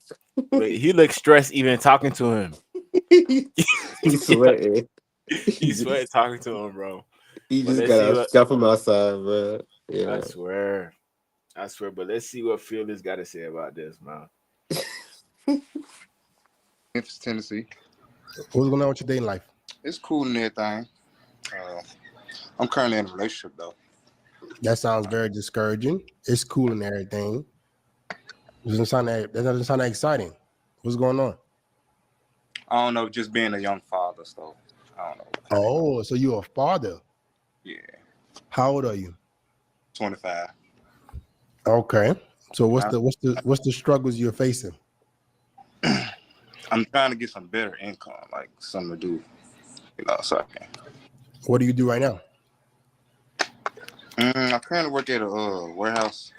But he looks stressed even talking to him. He's sweating. He sweat talking to him, bro. He But just let's see got what. stuff from outside, bro. I Yeah. swear. But let's see what Fearless got to say about this, man. Memphis, Tennessee. What's going on with your dating life? It's cool and everything. I'm currently in a relationship though. That sounds very discouraging. It's cool and everything. That doesn't sound that exciting. What's going on? I don't know, just being a young father, so I don't know. Oh, so you're a father. Yeah. How old are you? 25. Okay. So what's the struggles you're facing? I'm trying to get some better income, like something to do, so I can. What do you do right now? I currently work at a warehouse,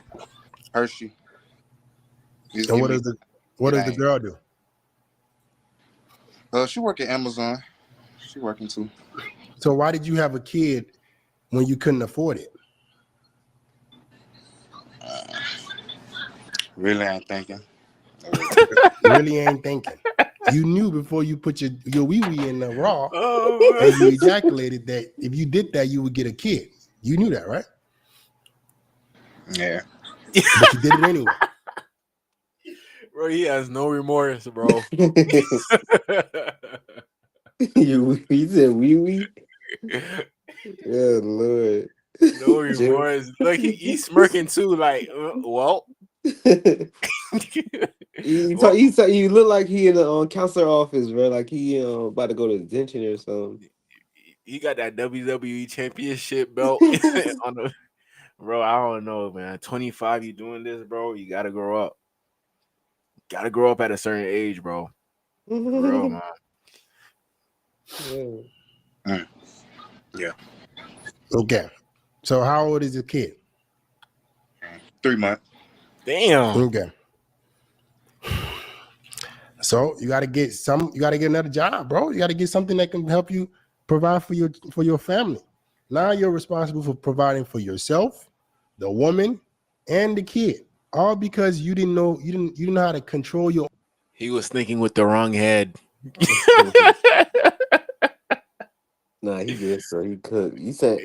Hershey. And what does the girl do? She work at Amazon. She working too. So why did you have a kid when you couldn't afford it? Really ain't thinking. Really ain't thinking. You knew before you put your wee-wee in the raw and you ejaculated that if you did that, you would get a kid. You knew that, right? Yeah. But you did it anyway. Bro, he has no remorse, bro. You said wee-wee? Yeah, Lord. No remorse. Look, he's smirking too, like, well. You look like he in the counselor office, bro. Like he about to go to detention or something. He got that WWE championship belt on the. Bro, I don't know, man. 25, you doing this, bro? You gotta grow up. Gotta grow up at a certain age, bro. For real, man. Yeah. Okay. So how old is your kid? 3 months. Damn. Okay. So you got to get another job, bro. You got to get something that can help you provide for your family. Now you're responsible for providing for yourself, the woman, and the kid. All because you didn't know how to control your. He was thinking with the wrong head. Nah, he good, so he could. You said,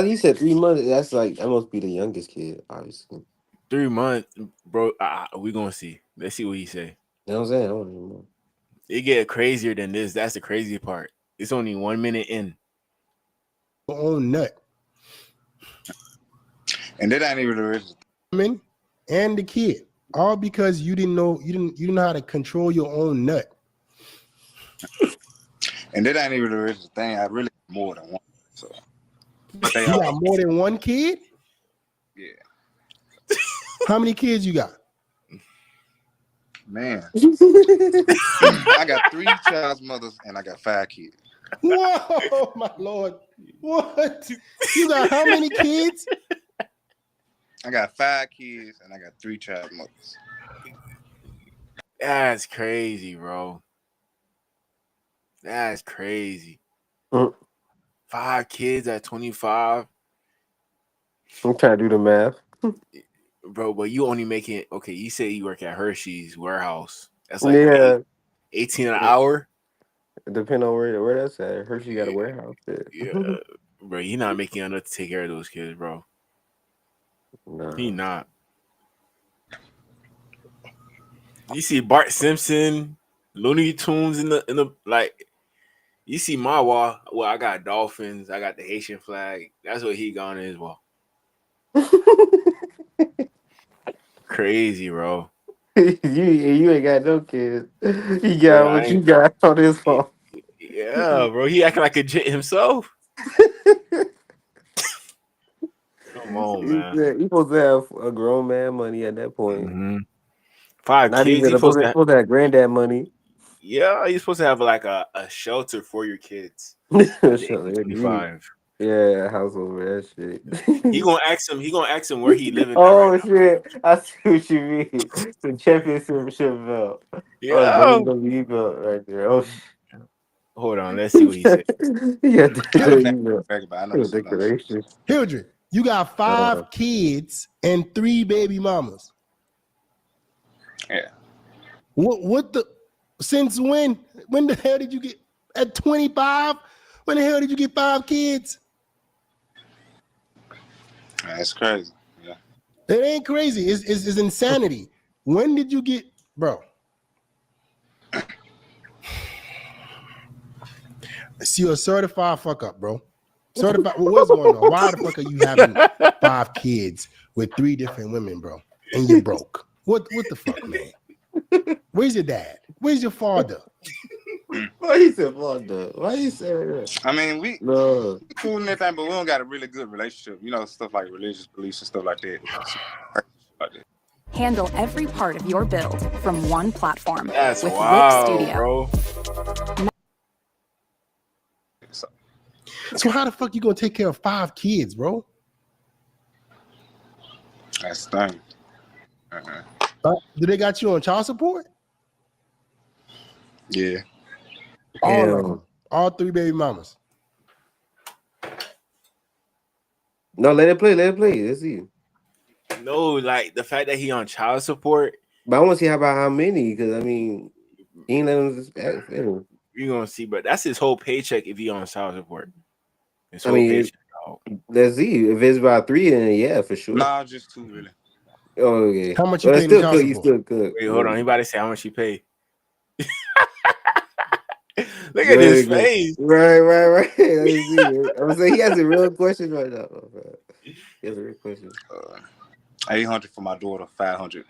he said 3 months. That's like, that must be the youngest kid, obviously. 3 months, bro. We gonna see. Let's see what he say. You know what I'm saying? I don't even know. It get crazier than this. That's the crazy part. It's only 1 minute in. Own nut. And that ain't even the original. Woman and the kid. All because you didn't know how to control your own nut. And that ain't even the original thing. I really got more than one. So but they You all, got more than one kid? Yeah. How many kids you got? Man. I got 3 child's mothers and I got 5 kids. Whoa, my Lord. What? You got how many kids? I got 5 kids and I got 3 child mothers. That's crazy, bro. That's crazy. 5 kids at 25. I'm trying to do the math. Bro, but you only making okay, you say you work at Hershey's warehouse. That's like Yeah. 18 an hour. Depending on where that's at. Hershey got a warehouse there. Yeah. Bro, you're not making enough to take care of those kids, bro. Nah. He not. You see Bart Simpson, Looney Tunes in the like. You see my wall. Well, I got dolphins. I got the Haitian flag. That's what he got on his wall. Crazy, bro. you ain't got no kids. You got Bro, what you got on his phone. Yeah, bro. He acting like a jit himself. Come on, man. You supposed to have a grown man money at that point. Mm-hmm. 5 Not kids. even He's supposed to have granddad money. Yeah, you're supposed to have like a shelter for your kids. At the age of 25. Yeah, household that shit. He gonna ask him where he living at Oh right now. shit! I see what you mean. The championship belt. Oh, the Yeah. WWE belt right there. Oh shit. Hold on, let's see what he said. Yeah, I know this decoration. Hildred, you got 5 kids and 3 baby mamas. Yeah. What the since when? When the hell did you get at 25? When the hell did you get 5 kids? That's crazy. Yeah. It ain't crazy. It's insanity. When did you get, bro? See, you're a certified fuck up, bro. Certified. What's going on? Why the fuck are you having 5 kids with 3 different women, bro? And you're broke. What the fuck, man? Where's your dad? Where's your father? Why you said father? Why you say that? I mean, we cool and everything, but we don't got a really good relationship. You know, stuff like religious beliefs and stuff like that. Handle every part of your build from one platform. That's with wild, Whip Studio. bro. So how the fuck you gonna take care of 5 kids, bro? That's the thing. Do they got you on child support? Yeah. All of them. All 3 baby mamas. No, let it play. Let's see. No, like the fact that he on child support. But I want to see how many, because I mean, he ain't let him. You gonna see, but that's his whole paycheck if he on child support. His I whole mean, paycheck. let's see. If it's about 3, then yeah, for sure. Nah, just 2 really. Oh, okay. How much you pay in child support? You still cook. Wait, hold on. He about to say how much he pay. Look at his face. Right. Let me see. I'm gonna say he has a real question right now. He has a real question. 800 for my daughter, 500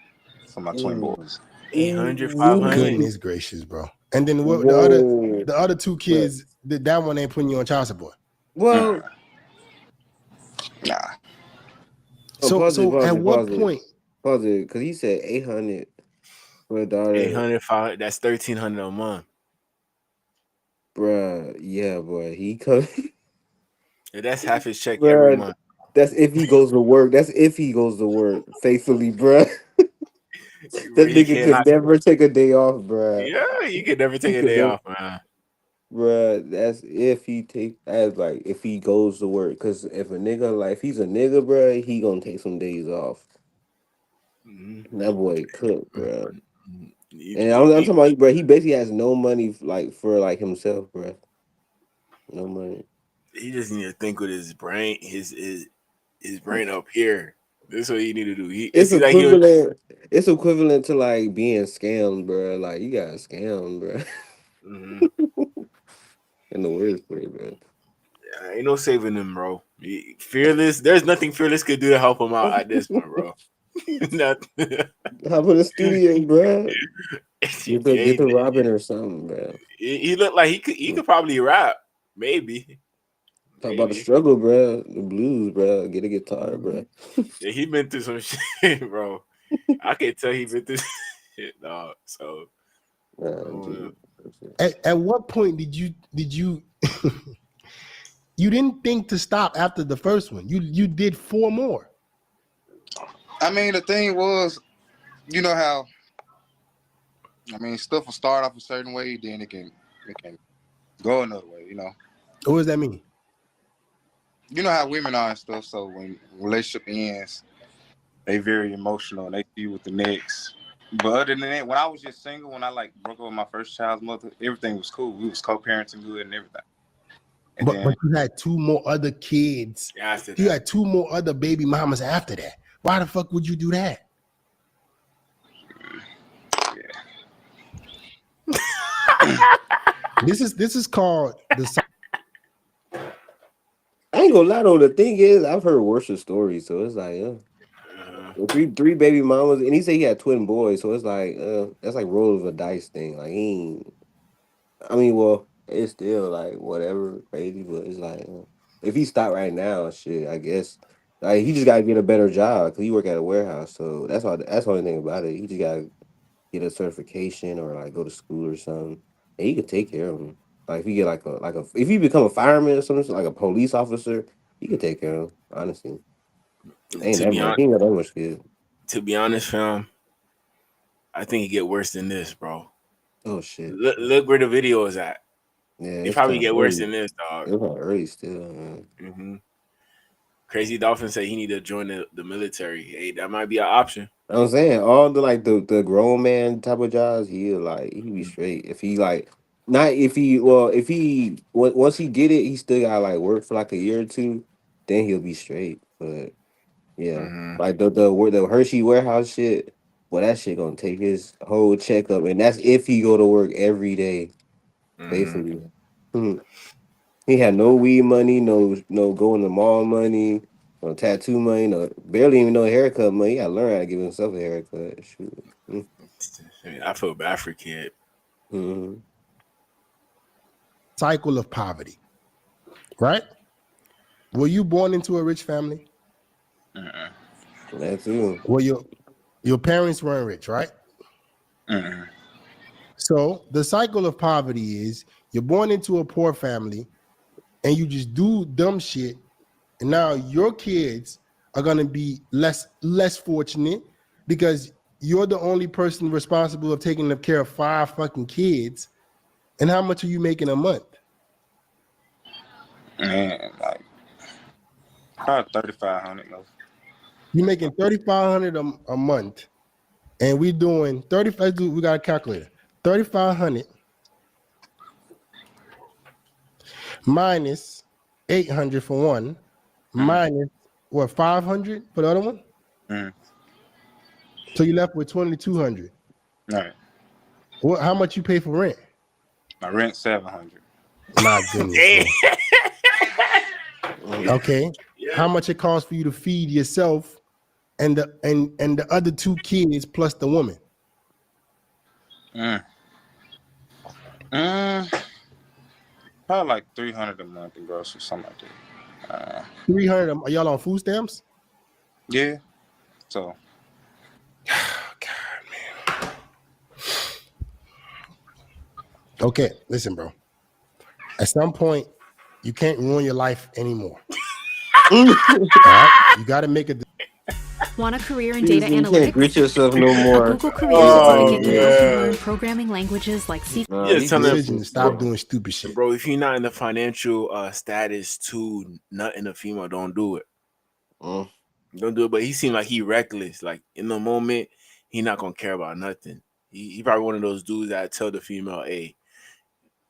for my twin boys. 800, 500. Goodness gracious, bro. And then what? The other 2 kids, that one ain't putting you on child support. Well, nah. So at what point? Pause it, because he said 800 for a daughter. 800, 500. That's 1,300 a month. Bruh, yeah, boy. He come. Yeah, that's half his check every month. That's if he goes to work. Faithfully, bruh. That He nigga could cannot. never take a day off, bruh. Yeah, you could never take He a could day never, off, man. bruh. That's if he take as like if he goes to work. Cause if a nigga like if he's a nigga, bruh, he gonna take some days off. That boy cook, bruh. And I'm talking about, bruh. He basically has no money like for like himself, bruh. No money. He just need to think with his brain, his brain up here. This is what he need to do. It It's seems like he was. equivalent. It's equivalent to like being scammed, bruh. Like you got scammed, bruh. Mhm. In the worst way, bruh. Ain't no saving him, bro. Fearless. There's nothing Fearless could do to help him out at this point, bro. Nothing. Hop in the studio, bruh. Get Hey, the Robin or something, bruh. he looked like he could probably rap, maybe. Talk about the struggle, bruh. The blues, bruh. Get a guitar, bruh. Yeah, he been through some shit, bro. I can tell he been through shit, dog. So, At what point did you you didn't think to stop after the first one? You did 4 more. I mean, the thing was, you know how, I mean, stuff will start off a certain way, then it can go another way, you know. What does that mean? You know how women are and stuff, so when relationship ends, they very emotional and they see you with the next. But other than that, when I was just single, when I like broke up with my first child's mother, everything was cool. We was co-parenting good and everything. And But you had 2 more other kids. after You had 2 more other baby mamas after that. Why the fuck would you do that? This is called the. I ain't gonna lie though. The thing is, I've heard worse stories, so it's like, three baby mamas, and he said he had twin boys, so it's like, that's like roll of a dice thing. Like he ain't. I mean, well, it's still like whatever crazy, but it's like if he stopped right now, shit, I guess like he just gotta get a better job because he work at a warehouse, so that's all. That's the only thing about it. He just gotta get a certification or like go to school or something, and he could take care of him. Like if you get like a if you become a fireman or something, like a police officer, you can take care of him. Honestly, ain't To that be much. honest, He ain't got that much kid. to be honest, fam, I think it get worse than this, bro. Oh shit. Look where the video is at. Yeah, They it's probably kind of get worse early. than this, dog. It's kind of early still, man. Mm-hmm. Crazy Dolphin said he need to join the military. Hey, that might be an option. I'm saying all the like the grown man type of jobs, he be straight. If he like not if he once he get it, he still gotta like work for like a year or two, then he'll be straight. But yeah, like the Hershey warehouse shit, well that shit gonna take his whole checkup, and that's if he go to work every day, basically. He had no weed money, no going to mall money, no tattoo money, no barely even no haircut money. He gotta learn how to give himself a haircut. Shoot. I feel bad for kid. Cycle of poverty, right? Were you born into a rich family? That too. Well, your parents weren't rich, right? So the cycle of poverty is you're born into a poor family and you just do dumb shit, and now your kids are gonna be less fortunate because you're the only person responsible of taking care of 5 fucking kids. And how much are you making a month? Man, like probably 3,500. You're making 3,500 a month, and we're doing 35. We got a calculator. 3,500 minus 800 for one, minus what 500 for the other one. So you left with 2,200. Right. What? How much you pay for rent? My rent 700. My goodness. Okay. Yeah. How much it costs for you to feed yourself and the other 2 kids plus the woman? Probably like 300 a month in groceries, something like that. 300. Are y'all on food stamps? Yeah. So. Okay, listen, bro. At some point, you can't ruin your life anymore. All right? You got to make a. Want a career in You data can't analytics? grit yourself no A more. Google Careers is where to get to help you man. learn programming languages like C. Yeah, He telling grits Decision to stop himself. doing stupid shit. bro, if you're not in the financial status to nut in a female, don't do it. Don't do it. But he seemed like he reckless. Like in the moment, he not gonna care about nothing. He probably one of those dudes that tell the female, "Hey,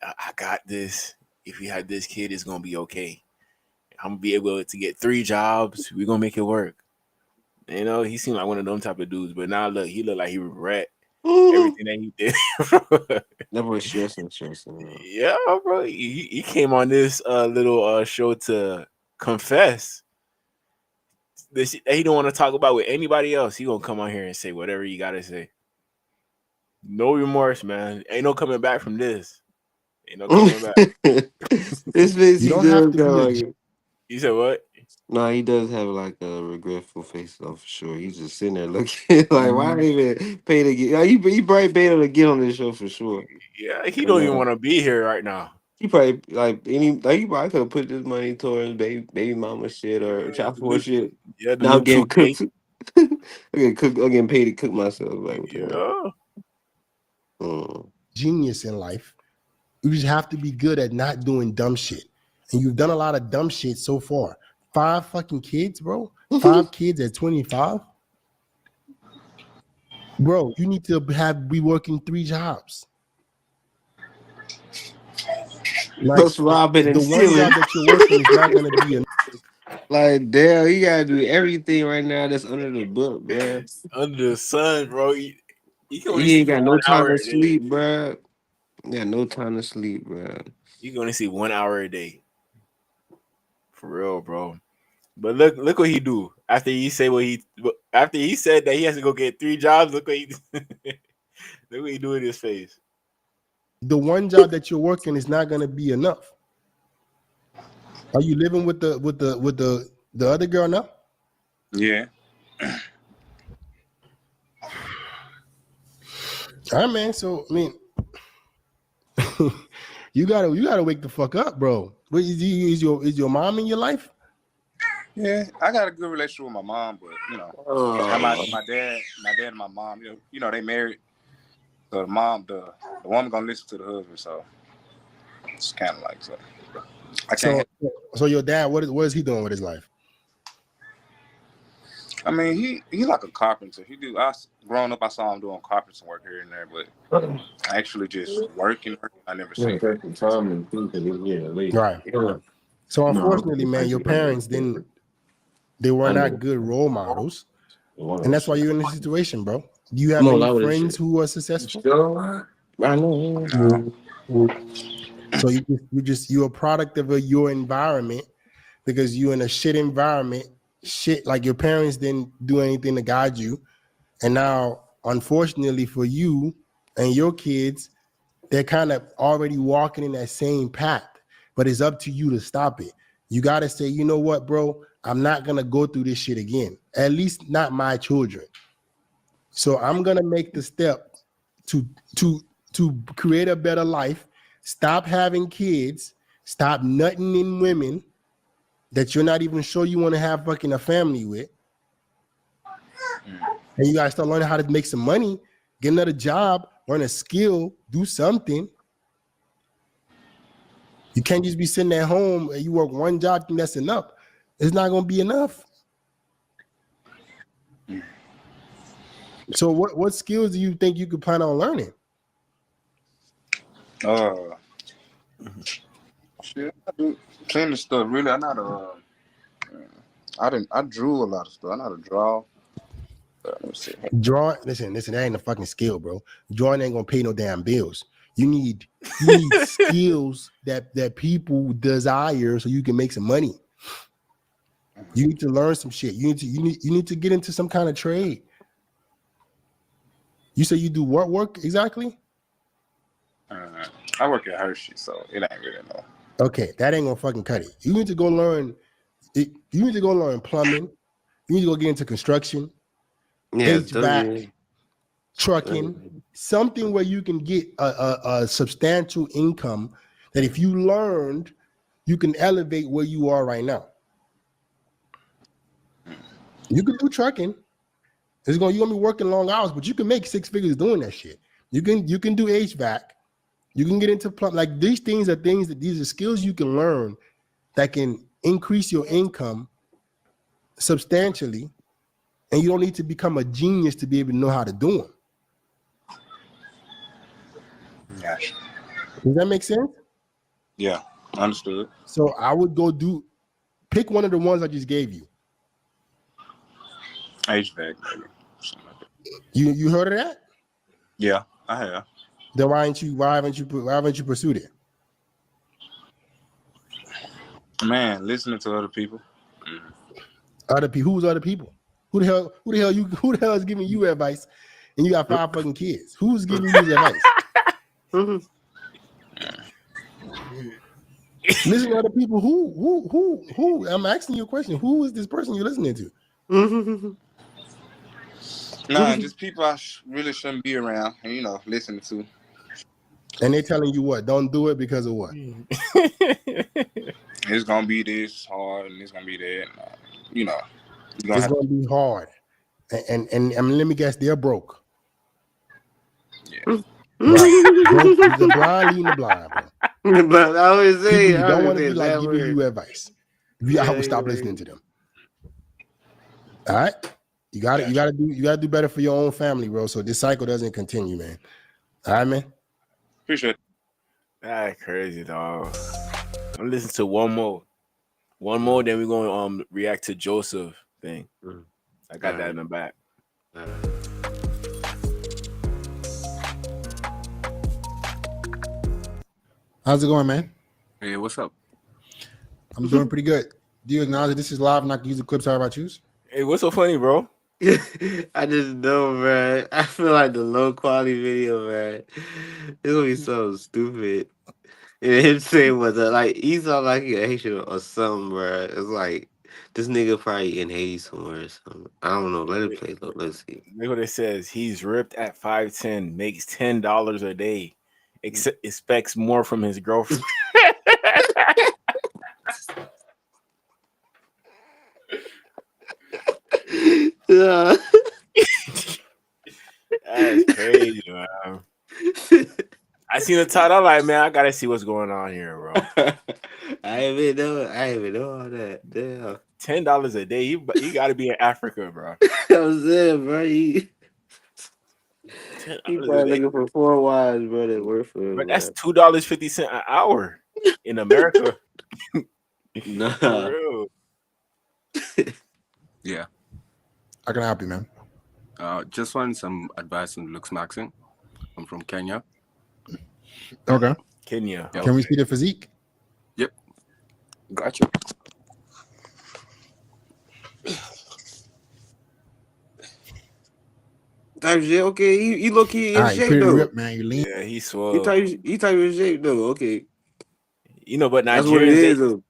I got this. If you had this kid, it's gonna be okay. I'm gonna be able to get 3 jobs. We're gonna make it work." You know, he seemed like one of them type of dudes. But now look, he looked like he regret everything that he did. That boy stressing. Yeah, bro. He came on this little show to confess the shit that he don't want to talk about with anybody else. He gonna come on here and say whatever you gotta say. No remorse, man. Ain't no coming back from this. Ain't no coming back. This face You he don't have does to got be a like G- it. You said what? No, he does have like a regretful face though for sure. He's just sitting there looking like, why even pay to get? He probably paid him to get on this show for sure. Yeah, he But don't even want to be here right now. he probably he probably could have put this money towards baby mama shit or child support shit. Yeah, the Now new I'm getting 2K. cooked. I'm getting paid to cook myself. Like, Yeah. genius in life. You just have to be good at not doing dumb shit. And you've done a lot of dumb shit so far. 5 fucking kids, bro. 5 kids at 25. Bro, you need to be working 3 jobs. Like Plus robbing the and one stealing. job that you're working is not gonna be enough. Like, damn, you gotta do everything right now that's under the book, bro. Under the sun, bro. He can only He ain't sleep got no 1 time hour to a day. sleep, bro. Yeah, no time to sleep, bro. You can only sleep 1 hour a day. For real, bro. But look what he do after he said that he has to go get 3 jobs. Look what he look what he do in his face. The one job that you're working is not gonna be enough. Are you living with the other girl now? Yeah. All right, man. So I mean, you gotta wake the fuck up, bro. Is your mom in your life? Yeah, I got a good relationship with my mom, but you know, my dad and my mom, you know, they married. So the woman gonna listen to the husband, so it's kind of like so. I can't. So your dad, what is he doing with his life? I mean, he like a carpenter. Growing up, I saw him doing carpenter work here and there, but actually just working, I never seen. Right. So unfortunately, man, your parents they were not good role models, and that's why you're in this situation, bro. Do you have any friends who are successful? I know. So you're a product of your environment because you're in a shit environment. Shit, like your parents didn't do anything to guide you, and now, unfortunately for you and your kids, they're kind of already walking in that same path. But it's up to you to stop it. You got to say, you know what, bro? I'm not gonna go through this shit again. At least not my children. So I'm gonna make the step to create a better life. Stop having kids. Stop nutting in women that you're not even sure you want to have fucking a family with. And you gotta start learning how to make some money, get another job, learn a skill, do something. You can't just be sitting at home and you work one job, think that's enough. It's not gonna be enough. So what skills do you think you could plan on learning? Shit, I do plenty of stuff. Really, I'm not I drew a lot of stuff. I know how to draw. Let me see. Drawing, listen, that ain't a fucking skill, bro. Drawing ain't gonna pay no damn bills. You need skills that people desire so you can make some money. You need to learn some shit. You need to get into some kind of trade. You say you do what work exactly? I work at Hershey, so it ain't really no. Okay, that ain't gonna fucking cut it. You need to go learn. You need to go learn plumbing. You need to go get into construction, HVAC, trucking, something where you can get a substantial income that if you learned, you can elevate where you are right now. You can do trucking. You're gonna be working long hours, but you can make 6 figures doing that shit. You can do HVAC. You can get into like these things are these are skills you can learn that can increase your income substantially, and you don't need to become a genius to be able to know how to do them. Gosh. Does that make sense? Yeah, understood. So I would go pick one of the ones I just gave you. HVAC. You heard of that? Yeah, I have. Then why haven't you pursued it? Man, listening to other people. Other people? Who's other people? Who the hell is giving you advice? And you got 5 fucking kids. Who's giving you his advice? Listen to other people. Who? I'm asking you a question. Who is this person you're listening to? Nah, just people I really shouldn't be around and, listening to. And they telling you what? Don't do it because of what? It's going to be this hard and it's going to be that. It's going to be hard. And I mean, let me guess, they're broke. Yeah. Right. Broke is the blind leading the blind, bro. But I always say, you don't want to be like giving you advice. I would stop listening to them. All right? You gotta do better for your own family, bro. So this cycle doesn't continue, man. All right, man. Appreciate it. That's crazy, dog. I'm listening to one more, then we're gonna react to Joseph thing. I got that in the back. How's it going, man? Hey, what's up? I'm doing pretty good. Do you acknowledge that this is live and I can use the clips however I choose? Hey, what's so funny, bro? I just know, man. I feel like the low quality video, man. It's gonna be so stupid. And him saying was like he sound like he a Haitian or something, bro. It's like this nigga probably in Haiti somewhere or something. I don't know. Let it play though. Let's see. Look what it says. He's ripped at 5'10", makes $10 a day. Expects more from his girlfriend. That's crazy, man. I seen the title. I'm like, man, I gotta see what's going on here, bro. I ain't even know all that. Damn. $10 a day. He gotta be in Africa, bro. I'm saying, bro. He probably looking for 4 wives, bro. That work for him. But that's $2.50 an hour in America. Nah. For real. Yeah. How can I help you, man? Just want some advice on looks maxing. I'm from Kenya. Okay. Kenya. Can we see the physique? Yep. Gotcha. Type shit. Okay, you look key in shape pretty though. ripped, man. You lean. Yeah, he's swole. He type in shape though. Okay. But That's what it is, Nigerians, though.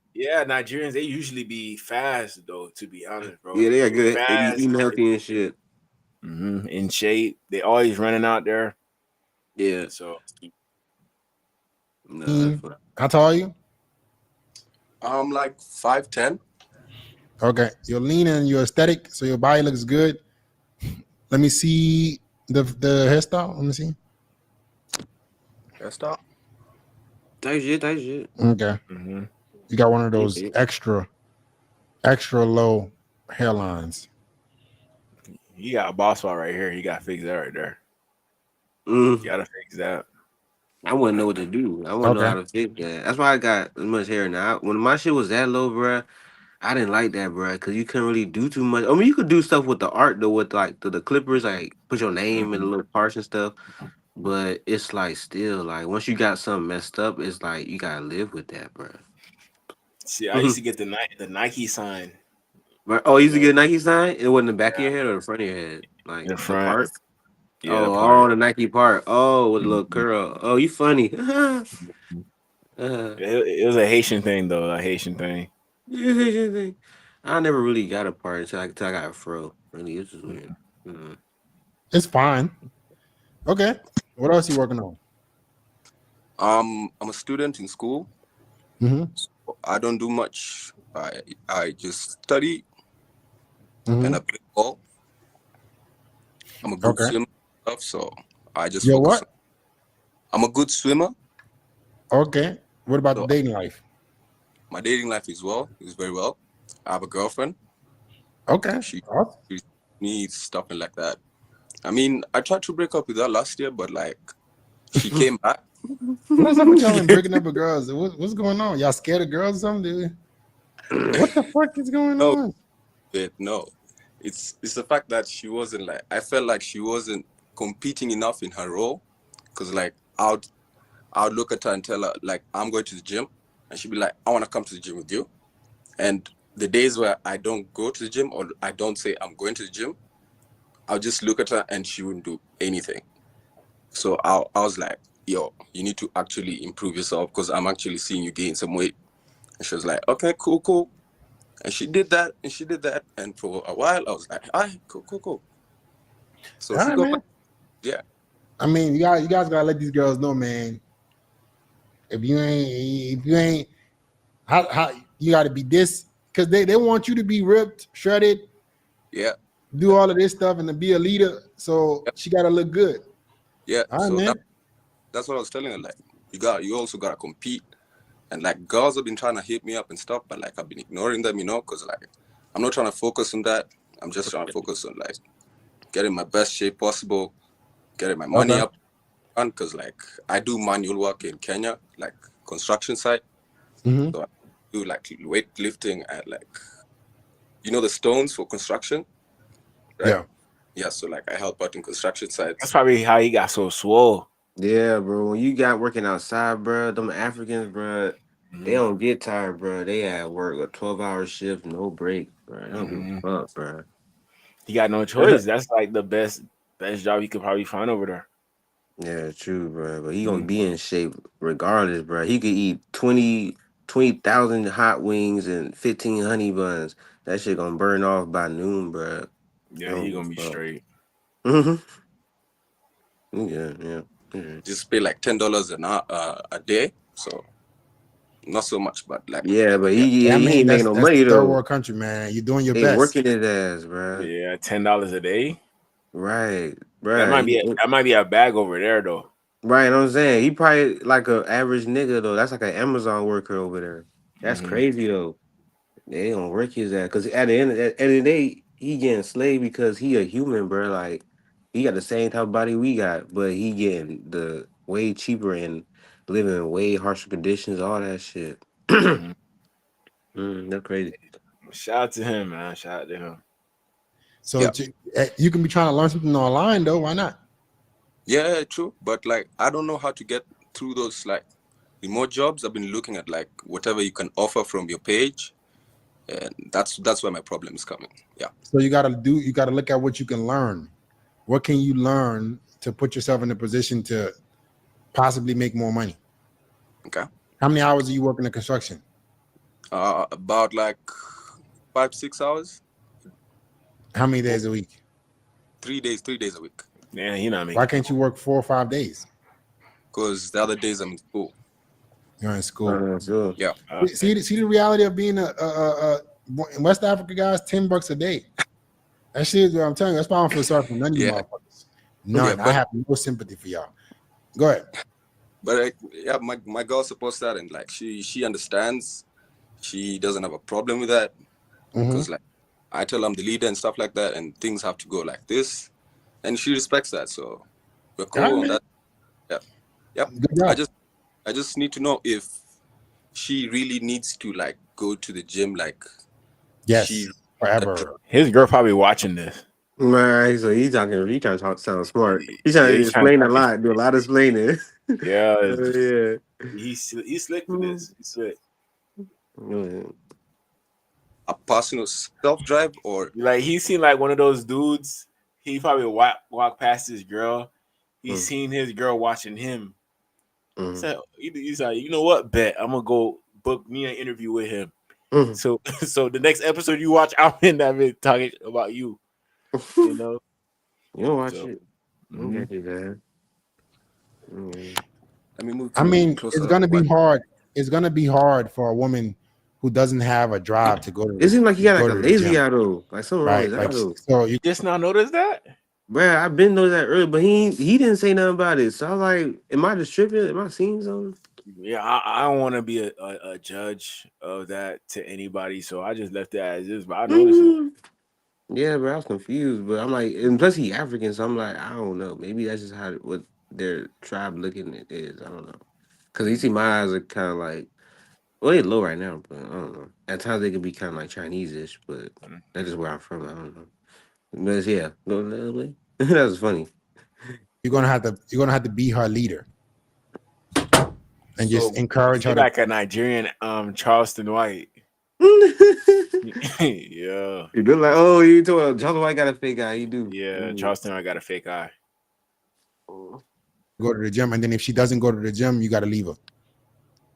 Nigerians, they usually be fast though. To be honest, bro. Yeah, they are good. They Fast, be eating healthy and shit. In shape. They always running out there. Yeah. So. How tall are you? I'm like 5'10". Okay. You're lean and you're aesthetic, so your body looks good. Let me see the hairstyle. Let me see. Hairstyle? Type shit. Okay. Mm-hmm. You got one of those extra low hairlines. You got a boss spot right here. You gotta fix that right there. You gotta fix that. I wouldn't know what to do. I wouldn't know how to fix that. That's why I got as much hair now. When my shit was that low, bruh, I didn't like that, bruh, because you couldn't really do too much. I mean, you could do stuff with the art, though, with like the clippers, like put your name in the little parts and stuff. But it's like still, like once you got something messed up, it's like you gotta live with that, bruh. See, I used to get the Nike sign. Oh, you used to get a Nike sign? It wasn't the back of your head or the front of your head? Like the front. part? Yeah, the part. The Nike part. Oh, with a little curl. Oh, you funny. It was a Haitian thing, though. A Haitian thing. I never really got a part until I got a fro. Really, it's just weird. It's fine. Okay. What else are you working on? I'm a student in school. Mm-hmm. So I don't do much. I just study and I play ball. I'm a good Okay. swimmer and stuff, so I just You're focus. what? I'm a good swimmer. Okay. What about the So dating life? my dating life is very well. I have a girlfriend. Okay. She Awesome. needs stuff and like that. I mean, I tried to break up with her last year, but like she came back. What's up with y'all and breaking up with girls? What's going on? Y'all scared of girls or something? Dude? What the fuck is going No, on? no. It's the fact that she wasn't like, I felt like she wasn't competing enough in her role. Cause like I would look at her and tell her like I'm going to the gym, and she'd be like, I want to come to the gym with you. And the days where I don't go to the gym or I don't say I'm going to the gym, I'll just look at her and she wouldn't do anything. So I was like, yo, you need to actually improve yourself because I'm actually seeing you gain some weight. And she was like, okay, cool. And she did that and she did that. And for a while, I was like, all right, cool. So All she right, got man. back. Yeah. I mean, you guys gotta let these girls know, man. If you ain't, how you gotta be this, because they want you to be ripped, shredded, Yeah. do all of this stuff, and to be a leader. So she gotta look good. Yeah. All right, So man. that's what I was telling her. Like, you also gotta compete. And like girls have been trying to hit me up and stuff, but like I've been ignoring them, because like I'm not trying to focus on that. I'm just trying to focus on like getting my best shape possible, getting my money Okay. up, and because like I do manual work in Kenya, like construction site. Mm-hmm. So I do like weightlifting and like the stones for construction, right? Yeah. Yeah, so like I help out in construction That's sites. probably how he got so swole. Yeah, bro. When you got working outside, bro, them Africans, bro, they don't get tired, bro. They at work a 12-hour shift, no break, bro. They don't give a fuck, bro. He got no choice. That's like the best job he could probably find over there. Yeah, true, bro. But he gonna be in shape regardless, bro. He could eat 20,000 hot wings and 15 honey buns. That shit gonna burn off by noon, bro. Yeah, he gonna be straight. Mm-hmm. Yeah. Just pay like $10 a day, so not so much, but like Yeah, but yeah. he I mean, ain't making that's no the money third though. world country, man. You're doing your They best. working his ass, bro. Yeah, $10 a day. Right, That bro. might be a bag over there though. Right, I'm saying he probably like an average nigga though. That's like an Amazon worker over there. That's crazy though. They don't work his ass because at the day, he getting slaved because he a human, bro. Like he got the same type of body we got, but he getting the way cheaper and living in way harsher conditions, all that shit. That's crazy. Shout out to him, man. Shout out to him. So you can be trying to learn something online though. Why not? Yeah, true. But like I don't know how to get through those like remote jobs. I've been looking at like whatever you can offer from your page. And that's where my problem is coming. Yeah. So you gotta look at what you can learn. What can you learn to put yourself in a position to possibly make more money? Okay. How many hours are you working in construction? About like 5-6 hours. How many days a week? 3 days a week. Yeah, you know me. Why can't you work 4 or 5 days? Because the other days I'm in school. You're in school. Yeah. See the reality of being a in West Africa, guys. $10 a day. That shit is what I'm telling you. That's why I don't feel sorry for none of you motherfuckers. None. Yeah, I have no sympathy for y'all. Go ahead. But my girl supports that, and like she understands. She doesn't have a problem with that because like I tell her I'm the leader and stuff like that, and things have to go like this, and she respects that. So we're cool on that. Yeah. Yep. I just need to know if she really needs to like go to the gym, like forever. His girl probably watching this. Right, so he trying to sound smart. He's trying to He's trying explain a lot, do a lot of explaining. Yeah, Yeah. He's slick for this. He's slick. A personal self-drive or like he seen like one of those dudes. He probably walk past his girl. He's seen his girl watching him. So he's like, you know what? Bet I'm gonna go book me an interview with him. So the next episode you watch, I'm in that bit talking about you. You know, you don't watch it. Get you, man. Let me move. I mean, it's gonna be hard. It's gonna be hard for a woman who doesn't have a drive to go to. It seems like you got like a lazy gym. eye though. Like something wrong with that though. So you just now noticed that. Bruh, I've been know that earlier, but he didn't say nothing about it. So I was like, am I just tripping? Am I seeing something? Yeah, I don't want to be a judge of that to anybody, so I just left it as is. But I noticed it. Yeah, bro, I was confused, but I'm like, and plus he African, so I'm like, I don't know. Maybe that's just how what their tribe looking at is. I don't know. Cause you see, my eyes are kind of like, well, they're low right now, but I don't know. At times they can be kind of like Chinese-ish, but that's just where I'm from. I don't know. But yeah, that was funny. You're gonna have to be her leader and just So encourage he her to. like a Nigerian Charleston White. Yeah. You look like, oh, you told Charles White got a fake eye. He do. Yeah, Charleston White got a fake eye. Go to the gym, and then if she doesn't go to the gym, you got to leave her.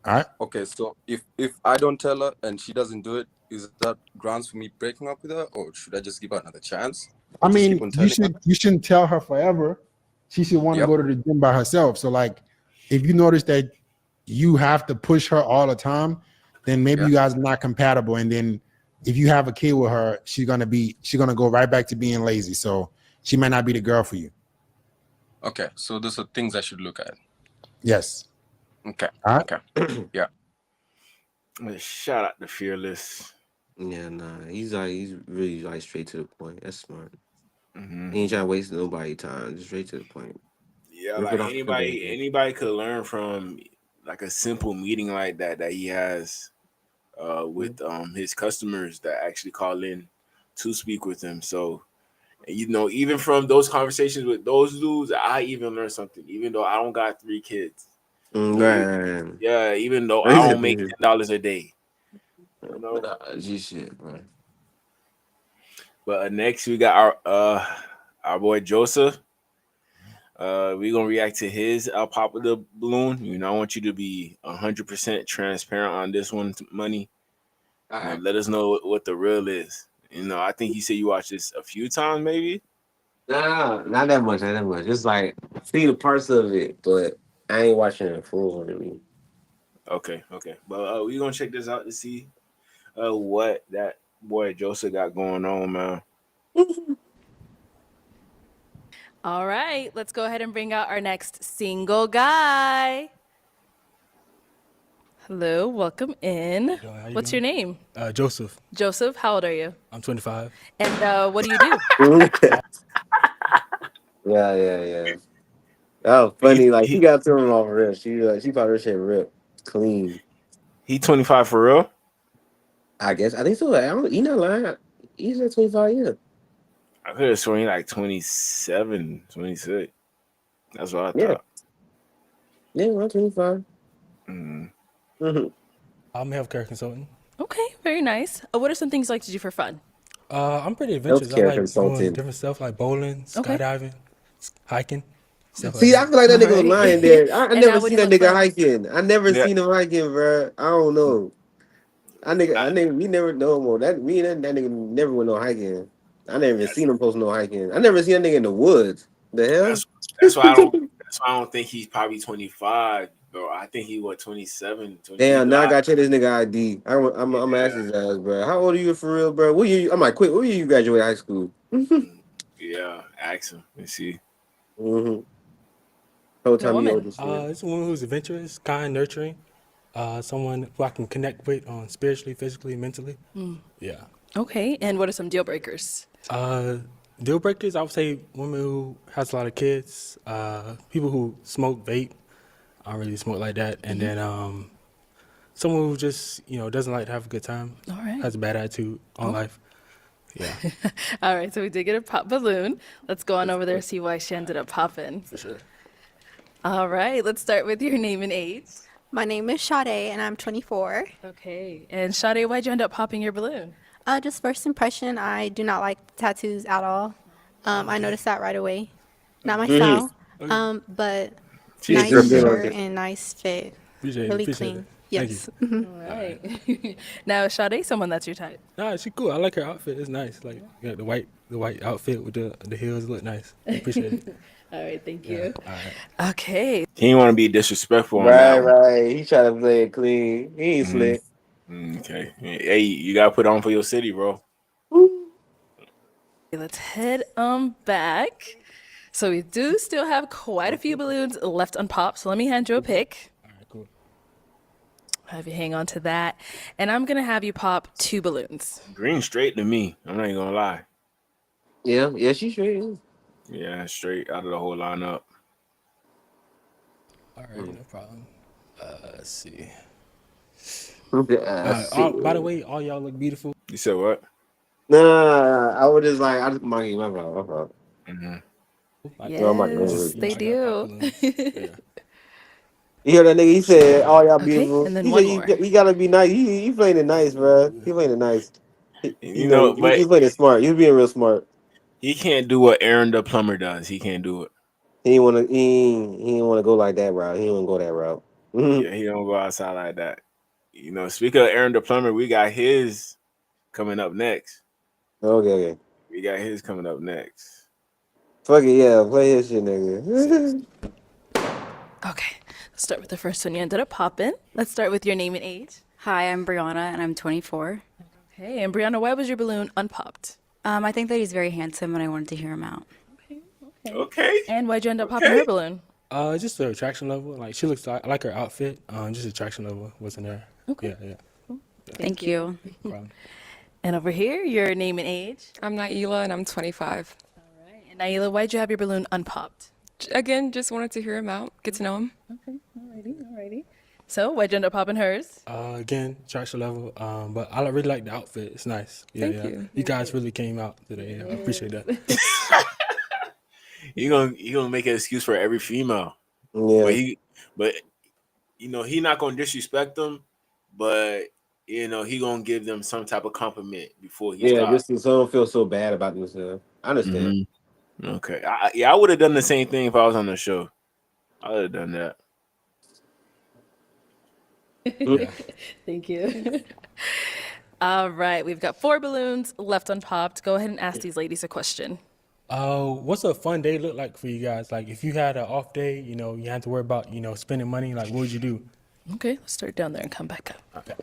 All right. Okay, so if I don't tell her and she doesn't do it, is that grounds for me breaking up with her, or should I just give her another chance? I Or just keep mean, on telling her? you shouldn't tell her forever. She should want to go to the gym by herself. So like, if you notice that you have to push her all the time, then maybe you guys are not compatible. And then if you have a kid with her, she's gonna go right back to being lazy. So she might not be the girl for you. Okay, so those are things I should look at. Yes. Okay. All right. Okay. Yeah. Shout out to Fearless. Yeah, nah, he's really like straight to the point. That's smart. Mm-hmm. He ain't trying to waste nobody's time. Just straight to the point. Yeah, like anybody could learn from like a simple meeting like that he has with his customers that actually call in to speak with him. So even from those conversations with those dudes, I even learned something, even though I don't got 3 kids. Right. Yeah, even though I don't make $10 a day. Shit, bro. But next we got our boy Joseph. We're gonna react to his pop of the balloon. I want you to be 100% transparent on this one, money. Let us know what the real is. I think you said you watched this a few times, maybe. Nah, not that much. Just like see the parts of it, but I ain't watching it full. I mean. Okay. But we're gonna check this out to see what that boy Joseph got going on, man. All right, let's go ahead and bring out our next single guy. Hello, welcome in. What's your name? Joseph. Joseph, how old are you? I'm 25. And what do you do? Yeah. Oh, funny. Like he got thrown off rip. She thought her shit ripped clean. He 25 for real? I guess. I think so. He not lying. He's at 25. Yeah. I could have sworn he like 27, 26. That's what I thought. Yeah, I'm 25. I'm a healthcare consultant. Okay, very nice. What are some things you like to do for fun? I'm pretty adventurous. I like doing different stuff like bowling, Okay. skydiving, hiking. See, I feel like that nigga was lying there. I And never now what seen do you that look nigga for? hiking. I never seen him hiking, bro. I don't know. I we never know more. That nigga never went no hiking. I never even seen him post no hiking. I never seen that nigga in the woods. The hell? That's why I don't think he's probably 25, bro. I think he was 27, 28. Damn, now I gotta check this nigga ID. I'm gonna ask his ass, bro. How old are you for real, bro? What year? I'm like, quick. What year you graduate high school? Yeah, ask him. Let's see. Whole time you old as shit. It's a woman who's adventurous, kind, nurturing. Someone who I can connect with on spiritually, physically, mentally. Yeah. Okay, and what are some deal breakers? Deal breakers, I would say women who has a lot of kids, people who smoke, vape. I don't really smoke like that. And then someone who just, doesn't like to have a good time. All right. Has a bad attitude on life. Yeah. All right, so we did get a pop balloon. Let's go on over there and see why she ended up popping. For sure. All right, let's start with your name and age. My name is Sade, and I'm 24. Okay, and Sade, why'd you end up popping your balloon? Just first impression, I do not like tattoos at all. I noticed that right away. Not my style, but nice shirt and nice fit. Really clean. It. Yes. Thank you. All right. Now, Sade, someone that's your type. Nah, she cool. I like her outfit. It's nice. Like the white outfit with the heels look nice. I appreciate it. All right, thank you. All right. Okay. He didn't want to be disrespectful on that one. Right. He trying to play it clean. He ain't slick. Okay. Hey, you gotta put on for your city, bro. Let's head back. So we do still have quite a few balloons left unpopped. So let me hand you a pick. All right, cool. Have you hang on to that. And I'm going to have you pop 2 balloons. Green straight to me. I'm not even gonna lie. Yeah, she's straight. Yeah, straight out of the whole lineup. All right, no problem. Let's see. By the way, all y'all look beautiful. You said what? Nah, I was just like, I just monkey my fault. Mm-hmm. No, I'm not Yes, gonna they do. You hear that nigga? He said, "All y'all Okay, beautiful." and then He one said, more. "You gotta be nice." He playing it nice, bro. He playing it nice. You know, but He playing it smart. He was being real smart. he can't do what Aaron the plumber does. He can't do it. He ain't wanna. He ain't wanna go like that route. He ain't wanna go that route. Yeah, he don't go outside like that. You know, speaking of Aaron the plumber, we got his coming up next. Okay. We got his coming up next. Fuck it, yeah. Play his shit, nigga. Okay, let's start with the first one you ended up popping. Let's start with your name and age. Hi, I'm Brianna, and I'm 24. Okay, and Brianna, why was your balloon unpopped? I think that he's very handsome, and I wanted to hear him out. Okay. And why'd you end up popping her balloon? Just the attraction level. Like she looks, I like her outfit. Just attraction level wasn't there. Okay. Yeah. Thank you. No problem. And over here, your name and age. I'm Naila, and I'm 25. And Naila, why'd you have your balloon unpopped? Again, just wanted to hear him out, get to know him. Okay, alrighty. So, why'd you end up popping hers? Again, attraction level. But I really like the outfit. It's nice. Yeah, Thank you. You guys really came out today. Yeah, I appreciate that. You gonna make an excuse for every female. Yeah. But you know, he not gonna disrespect them, but you know, he gonna give them some type of compliment before he Yeah, starts. just so I don't feel so bad about themselves. I understand. Okay. I would have done the same thing if I was on the show. I would have done that. Thank you. All right, we've got 4 balloons left unpopped. Go ahead and ask these ladies a question. What's a fun day look like for you guys? Like if you had an off day, you know, you had to worry about, you know, spending money, like what would you do? Okay, let's start down there and come back up. Okay.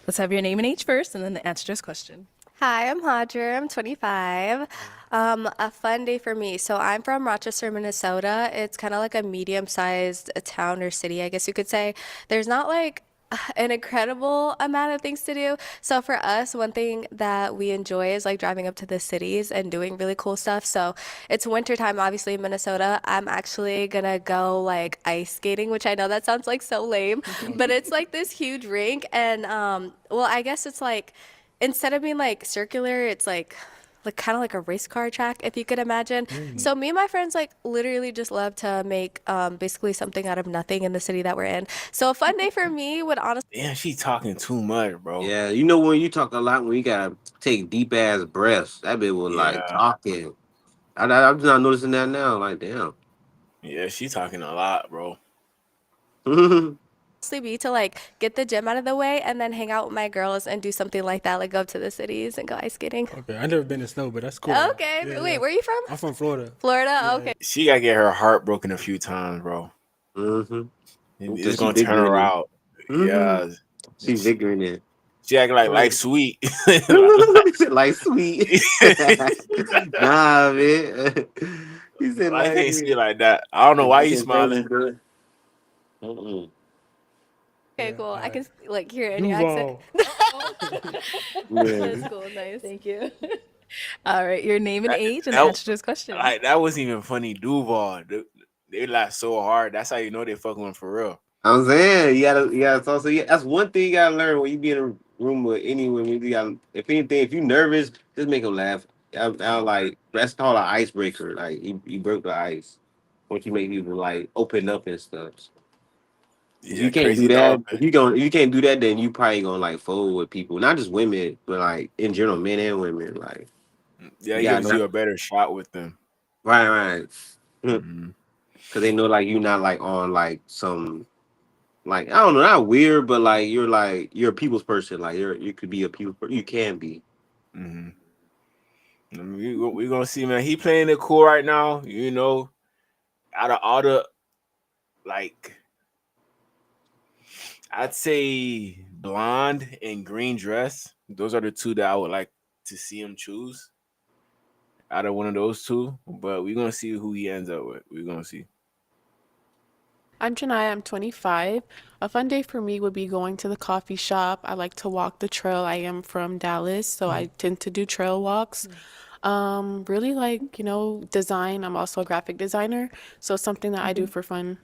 Let's have your name and age first, and then the answer to this question. Hi, I'm Hadra. I'm 25. A fun day for me. So I'm from Rochester, Minnesota. It's kind of like a medium-sized town or city, I guess you could say. There's not like an incredible amount of things to do. So for us, one thing that we enjoy is like driving up to the cities and doing really cool stuff. So it's wintertime, obviously in Minnesota. I'm actually gonna go like ice skating, which I know that sounds like so lame, but it's like this huge rink and well, I guess it's like instead of being like circular, it's like kind of like a race car track, if you could imagine. So me and my friends like literally just love to make basically something out of nothing in the city that we're in. So a fun day for me would honestly. Damn, she talking too much, bro. Yeah, you know when you talk a lot, when you gotta take deep ass breaths, that bitch was like talking. I'm just not noticing that now. Like, damn. Yeah, she talking a lot, bro. Be to like get the gym out of the way and then hang out with my girls and do something like that, like go up to the cities and go ice skating. Okay, I never been in snow, but that's cool. Okay, Yeah, wait, yeah. where are you from? I'm from Florida. Florida, okay. She gotta get her heart broken a few times, bro. It's gonna turn her out. Yeah. She's ignorant it. She acting like life sweet. Life sweet. Nah, man. He said Life life ain't sweet like that. I don't know why you smiling. Okay, cool. I can like hear it in your accent. That's cool, nice. Thank you. All right, your name and age and answer to this question. Like that wasn't even funny. Duval, they laugh so hard. That's how you know they fucking with for real. I'm saying you gotta talk. So yeah, that's one thing you gotta learn when you be in a room with anyone. You gotta, if anything, if you nervous, just make them laugh. I like that's called an icebreaker. Like you broke the ice once you make people like open up and stuff. If Yeah, you can't crazy do that, dog. if you can't do that, then you probably gonna like fold with people, not just women, but like in general, men and women. Like Yeah, it gives you a better shot with them. right. Because they know like you're not like on like some. Like I don't know, not weird, but like you're a people's person. Like you could be a people. You can be. We gonna see, man. He playing it cool right now. You know, out of all the like, I'd say blonde and green dress. Those are the two that I would like to see him choose out of one of those two, but we're gonna see who he ends up with. We're gonna see. I'm Janaya, I'm 25. A fun day for me would be going to the coffee shop. I like to walk the trail. I am from Dallas, so I tend to do trail walks. Really like, design. I'm also a graphic designer, so it's something that I do for fun.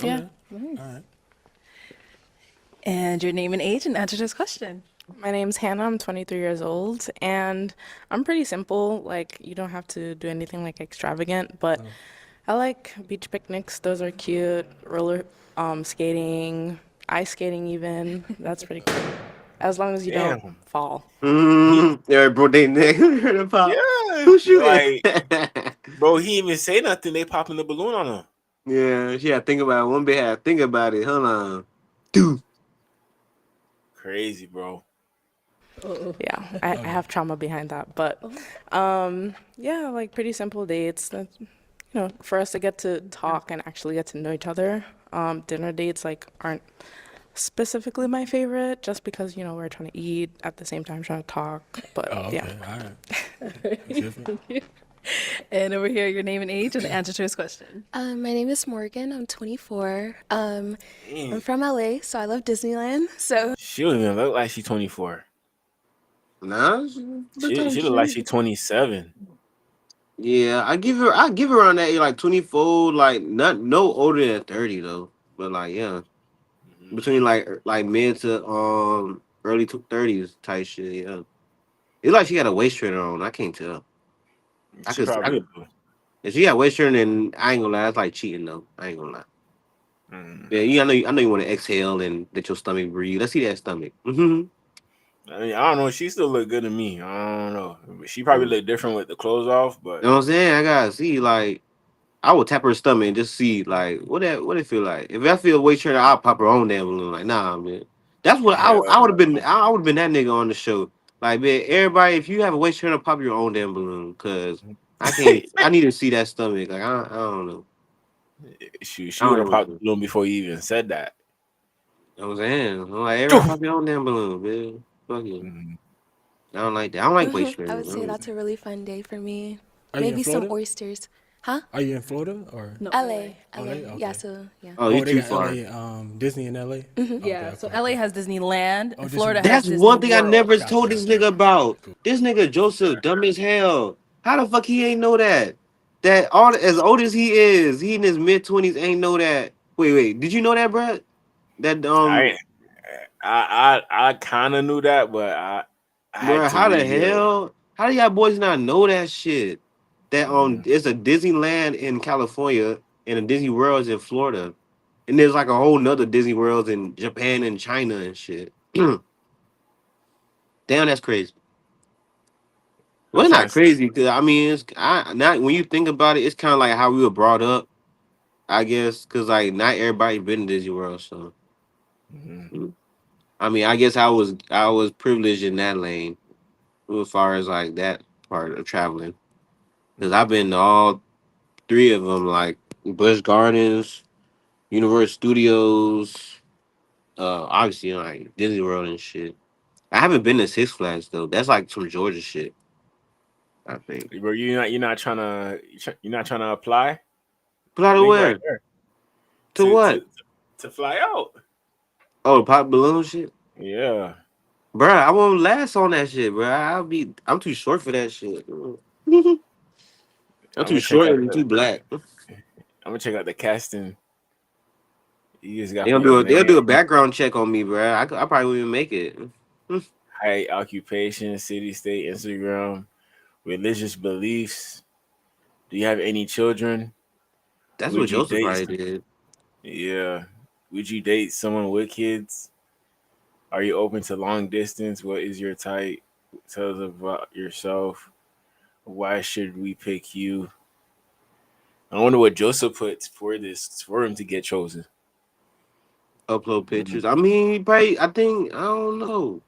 Yeah. Nice. All right. And your name and age and answer this question. My name's Hannah. I'm 23 years old, and I'm pretty simple. Like, you don't have to do anything like extravagant, but I like beach picnics. Those are cute. Roller skating, ice skating even. That's pretty cool. As long as you don't Damn. fall. Yeah, bro, they nigga pop. Yeah, Who shooting? like, bro, he even say nothing. They popping the balloon on him. Yeah, she had to think about it. One bit had to think about it. Hold on. Dude. Crazy, bro. Yeah, I have trauma behind that, but yeah, like pretty simple dates. For us to get to talk and actually get to know each other. Dinner dates aren't specifically my favorite, just because we're trying to eat at the same time trying to talk. But yeah. All right. And over here, your name and age and the answer to his question. My name is Morgan. I'm 24. I'm from LA, so I love Disneyland. So She don't even look like she's 24. Nah, She look like she's 27. Yeah, I give her around that age, like 24, like no older than 30 though. But like yeah. Between like mid to early 30s type shit, yeah. It's like she got a waist trainer on. I can't tell. I She could probably do. if she got waist trainer, then I ain't gonna lie, that's like cheating though. I ain't gonna lie. Yeah, I know you want to exhale and let your stomach breathe. Let's see that stomach. I mean, I don't know. She still look good to me. I don't know. She probably look different with the clothes off, but You know what I'm saying? I gotta see, like, I would tap her stomach and just see, like, what it feel like. If I feel weight trainer, I'll pop her own damn balloon. Like, nah, man. That's what I would have been. I would have been that nigga on the show. Like, man, everybody, if you have a waist trainer, pop your own damn balloon, cause I can't. I need to see that stomach. Like, I don't know. she I don't would have know popped the balloon before you even said that. You know what I'm saying? I'm like, everybody pop your own damn balloon, man. Fuck you. I don't like that. I don't like waist trainers. I would say that's a really fun day for me. Are you in Maybe some Florida? oysters. Huh? Are you in Florida or? No, LA. Okay. Yeah, so yeah. Oh, you they too got far. LA, Disney in LA. Yeah, so LA has Disneyland, and Disney. Florida has That's Disney one thing I World. never told this nigga about. This nigga Joseph, dumb as hell. How the fuck he ain't know that? That all as old as he is, he in his mid-20s ain't know that. Wait, did you know that, Brad? That I kind of knew that, but I had bro, to how the rehear it. hell? How do y'all boys not know that shit? That it's a Disneyland in California and a Disney World's in Florida, and there's like a whole nother Disney Worlds in Japan and China and shit. Damn, that's crazy. Well, it's not crazy because I mean, not when you think about it, it's kind of like how we were brought up, I guess, because like not everybody been to Disney World, so. I mean, I guess I was privileged in that lane, as far as like that part of traveling, because I've been to all three of them, like Busch Gardens, Universal Studios, obviously like Disney World and shit. I haven't been to Six Flags though. That's like some Georgia shit, I think. Bro, you're not trying to apply. Apply to Link where? right there. To what? To fly out. Oh, pop balloon shit. Yeah. Bruh, I won't last on that shit, bruh. I'm too short for that shit. I'm too short and too black. I'm gonna check out the casting. You just got They'll do a background check on me, bruh. I probably wouldn't even make it. height, occupation, city, state, Instagram, religious beliefs. Do you have any children? That's Would what you Joseph date probably did. Yeah. Would you date someone with kids? Are you open to long distance? What is your type? Tell us about yourself. Why should we pick you? I wonder what Joseph puts for him to get chosen. Upload pictures. I mean, I don't know.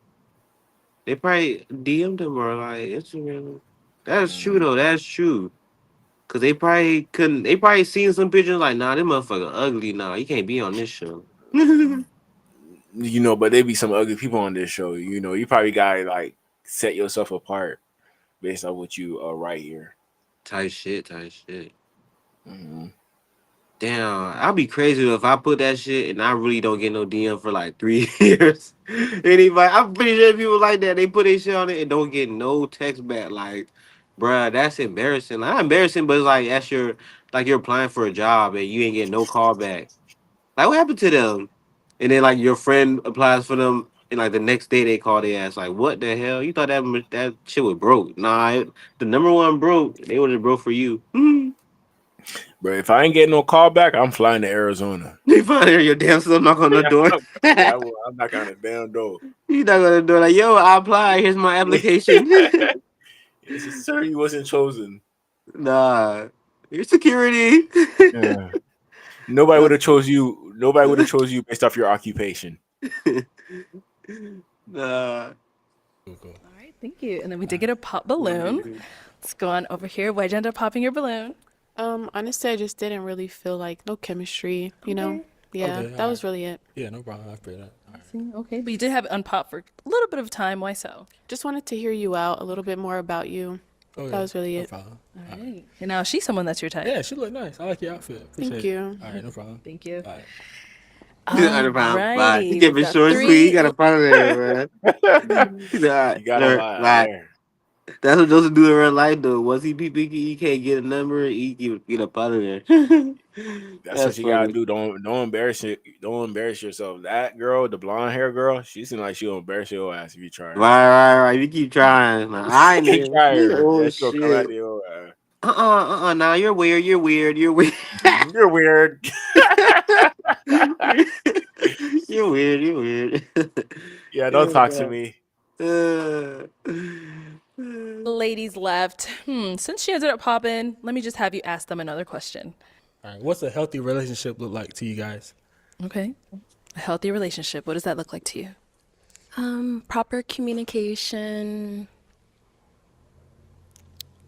They probably DM'd him or like Instagram. That's true though. That's true. Cause they probably couldn't. They probably seen some pictures like, nah, this motherfucker ugly. Nah, he can't be on this show. But there be some ugly people on this show. You probably got like set yourself apart based on what you write here. Tight shit, tight shit. Mm-hmm. Damn, I'll be crazy though if I put that shit and I really don't get no DM for like 3 years. Anybody, I'm pretty sure people like that. They put their shit on it and don't get no text back. Like, bruh, that's embarrassing. Like, not embarrassing, but it's like that's your like you're applying for a job and you ain't getting no call back. Like, what happened to them? And then like your friend applies for them and like the next day they call their ass. Like, what the hell? You thought that shit was broke? Nah, the number one broke. They would have broke for you. But if I ain't getting no call back, I'm flying to Arizona. You find your damn self knock on the door. Yeah, I'm knocking on the damn door. You not gonna do it like, yo, I applied. Here's my application. Yes, sir, you wasn't chosen. Nah, your security. Yeah. Nobody would have chose you. Nobody would have chose you based off your occupation. Nah. All right, thank you. And then we did get a pop balloon. Let's go on over here. Why'd you end up popping your balloon? Honestly, I just didn't really feel like no chemistry, you know? Yeah, Okay, that was really it. Yeah, no problem. I feel that. All right. See, okay, but you did have it unpop for a little bit of time. Why so? Just wanted to hear you out, a little bit more about you. Oh, That yeah, was really no it. problem. All right. And now she's someone that's your type. Yeah, she look nice. I like your outfit. Appreciate Thank it. you. All right, no problem. Thank you. All right. Bye. You Alrighty, kept we it got short and sweet. three. You gotta find it there, man. You got a lot there. That's what Joseph do in real life, though. Once he be picky, he can't get a number. He get up out of there. That's what you gotta do. Don't embarrass it. Don't embarrass yourself. That girl, the blonde hair girl, she seems like she'll embarrass your ass if you try. Right. You keep trying. Like, I Keep know. trying. Oh That's gonna come out shit. your ass. Nah, you're weird. You're weird. You're weird. You're weird. You're weird. You're weird. Yeah, don't talk to me. Ladies left. Since she ended up popping, let me just have you ask them another question. All right. What's a healthy relationship look like to you guys? Okay. A healthy relationship. What does that look like to you? Proper communication.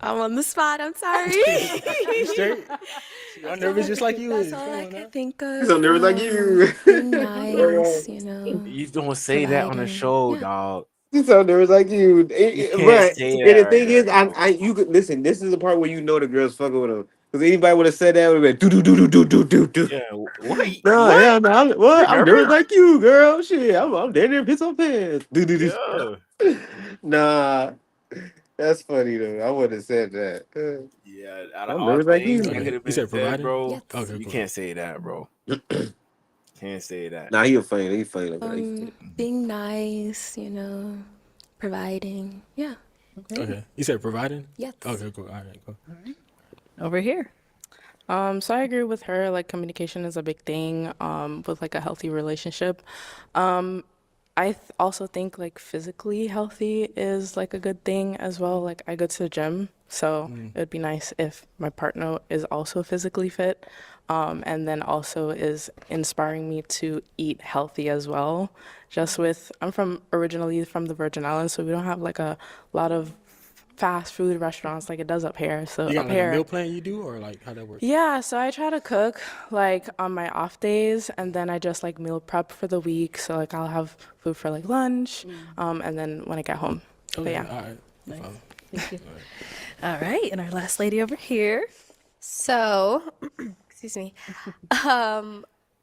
I'm on the spot. I'm sorry. You straight? I'm nervous just like you That's is. all Come I on can now. think of. He's so nervous like you. Being nice, you know. You don't say that on the providing. show, Yeah. dog. He's so nervous like you. You can't But say and that the right thing is, now. you could listen. This is the part where you know the girl's fucking with him. Because anybody would have said that would have been do. Yeah, what? No, What? hell no. You're I'm nervous? nervous like you, girl. Shit, I'm dead there, piss on pants. Yeah. Nah, that's funny though. I wouldn't have said that. Yeah, out of I'm all nervous like things you. that could have You been said said, providing? bro, Yes. Okay, you cool. can't say that, bro. Can't say that. Nah, he's funny. He's funny. Like that. Being nice, you know, providing. Yeah. Okay. You said providing? Yes. Okay, cool. All right, cool. Over here. So I agree with her. Like communication is a big thing. With like a healthy relationship. Also think like physically healthy is like a good thing as well. Like I go to the gym, so it would be nice if my partner is also physically fit, and then also is inspiring me to eat healthy as well. I'm originally from the Virgin Islands, so we don't have like a lot of fast food restaurants like it does up here. So You got up like a here, meal plan you do, or like how that works? yeah, so I try to cook like on my off days, and then I just like meal prep for the week. So like I'll have food for like lunch, and then when I get home. But Okay, yeah. all right. No Nice. problem. Thank you. All right, and our last lady over here. So, excuse me.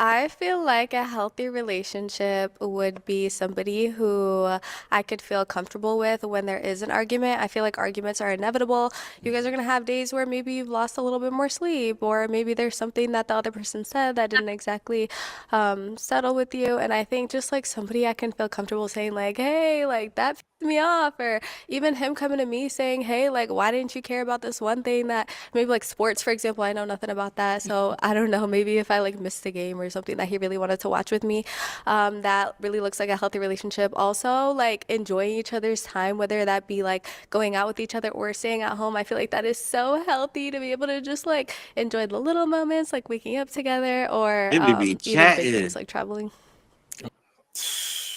I feel like a healthy relationship would be somebody who I could feel comfortable with when there is an argument. I feel like arguments are inevitable. You guys are going to have days where maybe you've lost a little bit more sleep, or maybe there's something that the other person said that didn't exactly settle with you. And I think just like somebody I can feel comfortable saying, like, hey, like that pissed me off, or even him coming to me saying, hey, like, why didn't you care about this one thing that maybe like sports, for example, I know nothing about that. So I don't know, maybe if I like missed a game or something that he really wanted to watch with me, that really looks like a healthy relationship. Also, like enjoying each other's time, whether that be like going out with each other or staying at home. I feel like that is so healthy to be able to just like enjoy the little moments, like waking up together, or They be even big chatting. things like traveling.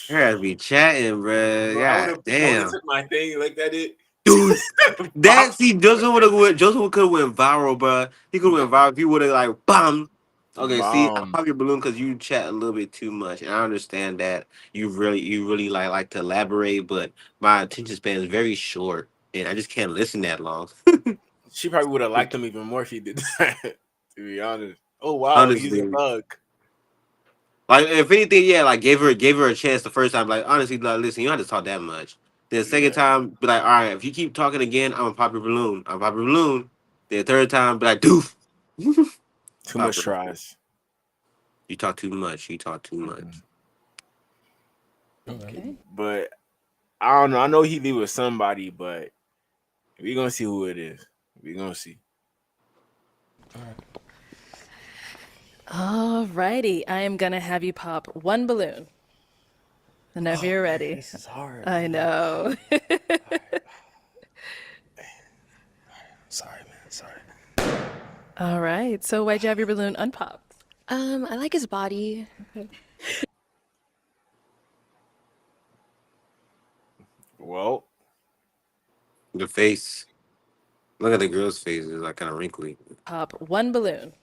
Her ass be chatting, bruh. Bro, I God would have damn. took my thing like that. Dude, Joseph could have went viral, bruh. He could have went viral if he would have like bam. Okay, see, I Um, pop your balloon because you chat a little bit too much, and I understand that you really like to elaborate, but my attention span is very short, and I just can't listen that long. she probably would have liked him even more if he did that. To be honest. Oh wow, he's a Honestly, thug. like if anything, yeah, like gave her a chance the first time. Like honestly, like listen, you don't have to talk that much. Then the second Yeah, time, be like, all right, if you keep talking again, I'm gonna pop your balloon. I'm pop your balloon. Then the third time, be like, doof. too Pop much her. tries. You talk too much. You talk too much. Okay. But I don't know. I know he leave with somebody, but we gonna see who it is. We gonna see. Alrighty, I am gonna have you pop one balloon. Whenever you're ready. This is hard. I know. Sorry, man. Sorry. All right. So why'd you have your balloon unpopped? I like his body. Well, The face. Look at the girl's face. It's like kind of wrinkly. Pop one balloon.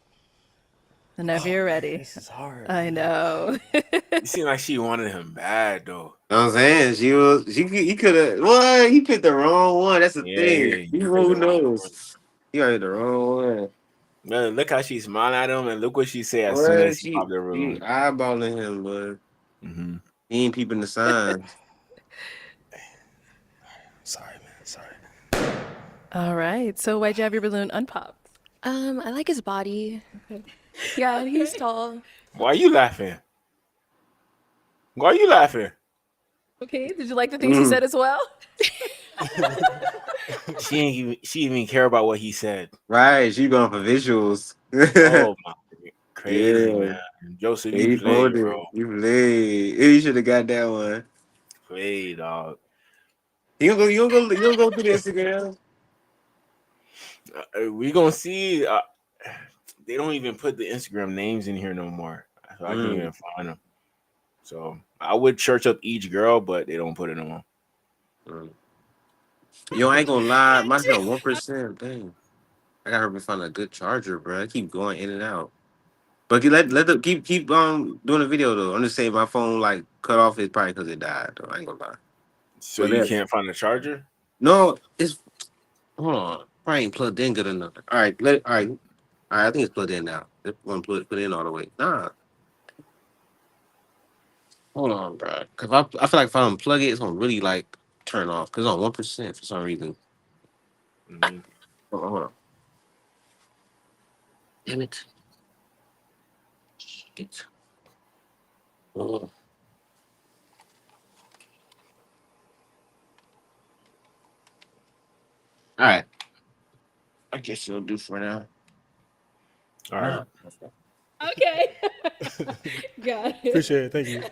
Whenever you're ready. This is hard. I know. it seemed like she wanted him bad though. You know what I'm saying? He could have, what? He picked the wrong one. That's the Yeah, thing. he Who picked the wrong one. knows? He got the wrong one. Man, look how she smiled at him, and look what she said as soon What? as he popped the She balloon. eyeballing him, but he ain't peeping the signs. Sorry, man. Sorry. All right. So why'd you have your balloon unpopped? I like his body. Yeah, he's tall. Why are you laughing? Why are you laughing? Okay. Did you like the things he said as well? She didn't even care about what he said. Right, she going for visuals. Oh my, crazy Yeah. man, Joseph, Yeah, you he play, pulled bro. it. You played. He should have got that one. Play, dog. You don't go through the Instagram. We gonna see. They don't even put the Instagram names in here no more, so I can't even find them. So I would search up each girl, but they don't put it no more. Yo, I ain't gonna lie. My shit on 1%. Dang. I got her to find a good charger, bro. I keep going in and out. But let them keep doing the video though. I'm just saying my phone like cut off. It's probably because it died. Though I ain't gonna lie. So But you can't find a charger? no, it's hold on. Probably ain't plugged in good enough. All right, all right. I think it's plugged in now. It won't put in all the way. Nah, hold on, bro. Cause I feel like if I unplug it, it's gonna really like turn off. Cause it's on 1% for some reason. Hold on. Damn it. Shit. Oh. All right. I guess it'll do for now. All right. Okay. Got it. Appreciate it. Thank you.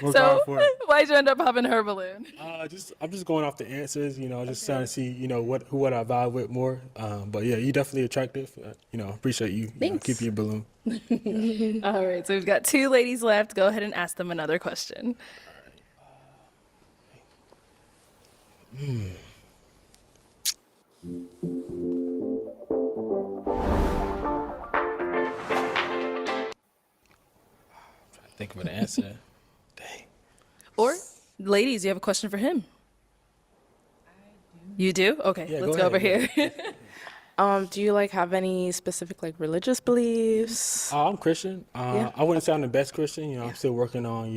Worked So hard for it. why'd you end up popping her balloon? I'm just going off the answers, just trying to see, who would I vibe with more. But yeah, you definitely attractive. Appreciate you. Thanks. Keeping your balloon. All right. So we've got two ladies left. Go ahead and ask them another question. Think of an answer. Dang. Or, ladies, you have a question for him? You do? Okay, Yeah, let's go go over ahead, here. Do you have any specific religious beliefs? I'm Christian. Yeah. I wouldn't say I'm the best Christian. I'm still working on,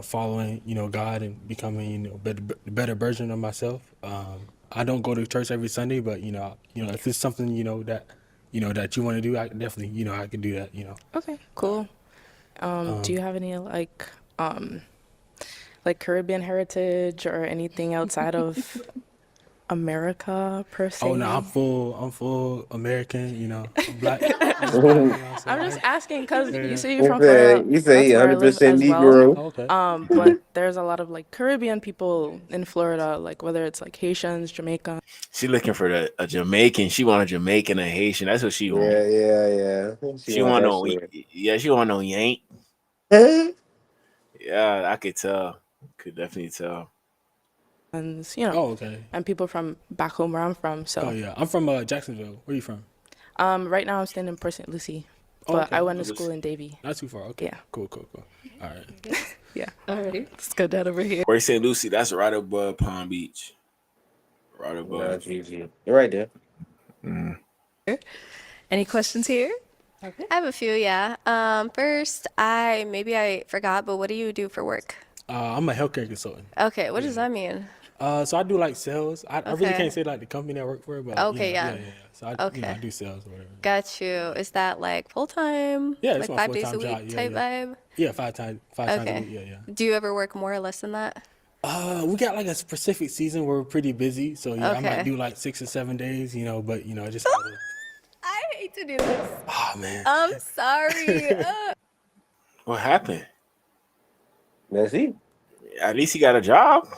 following, God and becoming, better version of myself. I don't go to church every Sunday, but if it's something, that you want to do, I definitely, I can do that. Okay, cool. Do you have any Caribbean heritage or anything outside of America per se? Oh no, I'm full American. I'm black. I'm just asking because you say you're from You Florida. say That's where I live 100% as well. Negro. Okay. But there's a lot of Caribbean people in Florida, whether it's Haitians, Jamaica. She looking for a Jamaican. She want a Jamaican, a Haitian. That's what she want. Yeah. She want want that no. shit. Yeah, she want no yank. Yeah, I could tell. Could definitely tell. And Oh, okay. and people from back home where I'm from. So Oh yeah, I'm from Jacksonville. Where you from? right now I'm staying in Port St. Lucie. but okay. I went to school in Davie. Not too far. Okay. Yeah. Cool. All right. Yeah. All right, let's go down over here. Where's St. Lucie? That's right above Palm Beach. Right Nah, above. it's easy. You're right there. Mm. Any questions here? I have a few, yeah. First, maybe I forgot, but what do you do for work? I'm a healthcare consultant. Okay, what does that mean? So I do like sales. I really Okay. can't say like the company I work for, but Okay, yeah. yeah. So I Okay. do sales or whatever. Got you. Is that like full time? Yeah, it's Like my 5 days a full-time week job. type Yeah. vibe? Yeah, five times a Okay. week. Yeah. Do you ever work more or less than that? We got like a specific season where we're pretty busy, so yeah, I might Okay. do like 6 or 7 days, but it just. I hate to do this. Oh man. I'm sorry. What happened? That's it. At least he got a job.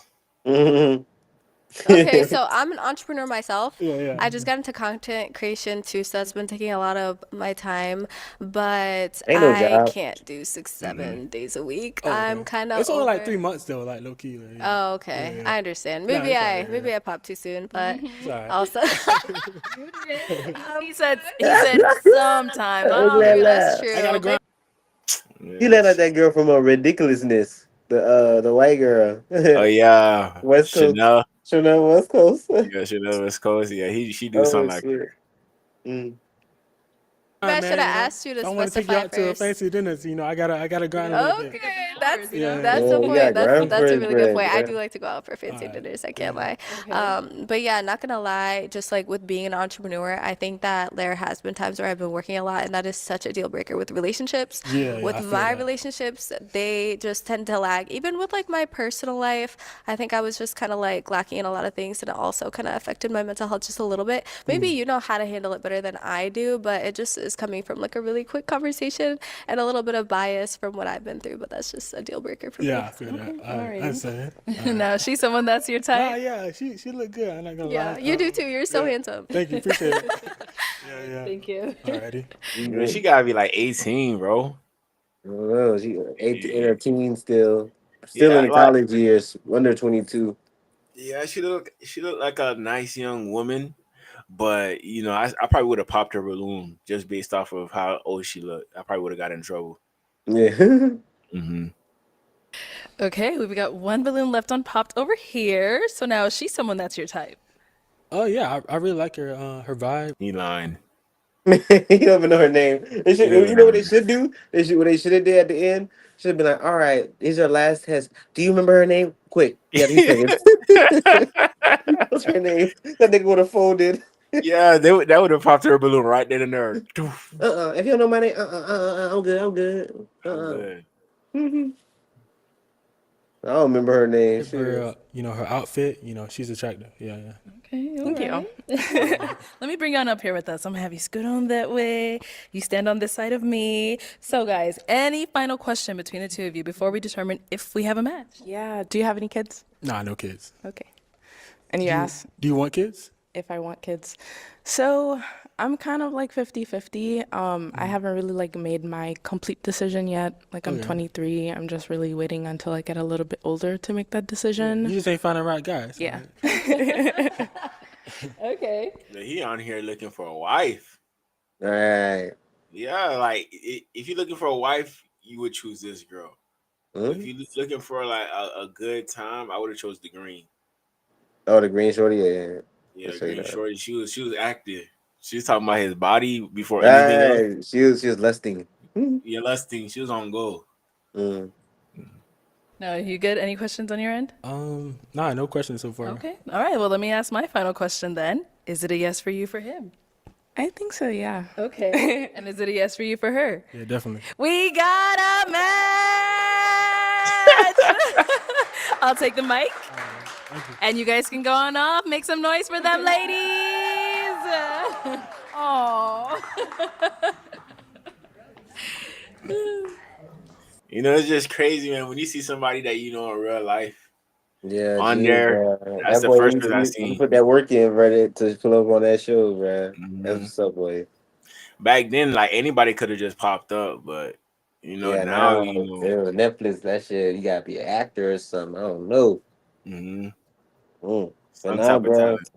Okay, so I'm an entrepreneur myself. Yeah. I just got into content creation too, so that's been taking a lot of my time. But Ain't no I job. can't do 6, 7 days a week. Oh, okay. I'm kind of It's only like over. 3 months though, like low key. Like, yeah. Oh, okay. Yeah. I understand. No, Maybe it's all right, maybe yeah. I popped too soon, but It's all right. also He said sometime. I'm oh, glad maybe that's laugh. true. I gotta grind. You let like that girl from a ridiculousness. The white girl. Oh yeah, West Coast. Chanel. West Coast. Yeah, Chanel West Coast. Yeah, she do Oh something like shit. that. Mm. Maybe I should have asked you to If I want to take you specify out to a first. fancy dinner, I gotta grind a little bit. Okay, that's Yeah. that's Yeah, a you point. got That's ground a for really good bread, point. I yeah. do like to go out for fancy Alright. dinners. I can't lie. But yeah, not gonna lie. Just like with being an entrepreneur, I think that there has been times where I've been working a lot, and that is such a deal breaker with relationships. Yeah, With I feel my that. relationships, they just tend to lag. Even with like my personal life, I think I was just kind of like lacking in a lot of things, and it also kind of affected my mental health just a little bit. Maybe you know how to handle it better than I do, but it just is coming from like a really quick conversation and a little bit of bias from what I've been through. But that's just a deal breaker for Yeah, me. I feel that. alrighty. I understand. Now she's someone that's your Nah, type. yeah, she look good. I'm not gonna Yeah, lie. you do too. You're so handsome. Thank you, appreciate it. Yeah. Thank you. Alrighty. Man, she gotta be like 18, bro. Oh, she 18 in her teens still Yeah, in the like college years, under 22. yeah, she look like a nice young woman. But I probably would have popped her balloon just based off of how old she looked. I probably would have got in trouble. Yeah. Mm-hmm. Okay, we've got one balloon left unpopped over here. So now she's someone that's your type. Oh yeah, I really like her vibe. He lying. You don't even know her name. They should, He don't you know what know. they should do? What they should have did at the end? Should have been like, all right, these are last tests. Do you remember her name? Quick. You got 3 seconds. What's her name? That nigga would have folded. Yeah, that would have popped her balloon right then and there. If you don't know my name, I'm good. I'm good. I'm good. I don't remember her name. Her, her outfit. She's attractive. Yeah. Okay, Thank you. Let me bring you on up here with us. I'm gonna have you scoot on that way. You stand on this side of me. So, guys, any final question between the two of you before we determine if we have a match? Yeah. Do you have any kids? Nah, no kids. Okay. And you asked Do you want kids? if I want kids. So I'm kind of like 50-50. I haven't really like made my complete decision yet. Like I'm Okay. 23. I'm just really waiting until I get a little bit older to make that decision. You just ain't finding the right guys. Yeah. Okay. He on here looking for a wife. All right. Yeah, like if you're looking for a wife, you would choose this girl. If you're looking for like a good time, I would have chose the green. Oh, the green shorty? Yeah. Yeah, I'll show you green that. shorty. She was active. She was talking about his body before anything else. Right. She was lusting. Yeah, lusting. She was on go. Mm. No, you good? Any questions on your end? Nah, no questions so far. Okay. All right. Well, let me ask my final question then. Is it a yes for you for him? I think so, yeah. Okay. And is it a yes for you for her? Yeah, definitely. We got a match! I'll take the mic. And you guys can go on off. Make some noise for them, ladies. Aww. It's just crazy, man. When you see somebody that you know in real life, Yeah. on geez, there, bro. that's That the boy first needs person I to seen. put that work in, bro, to pull up on that show, bro. That's what's up, boy. Back then, like anybody could have just popped up, but Yeah, now ew, Netflix, that shit, you gotta be an actor or something. I don't know. Mm-hmm. But Some nah, type of bro. talent.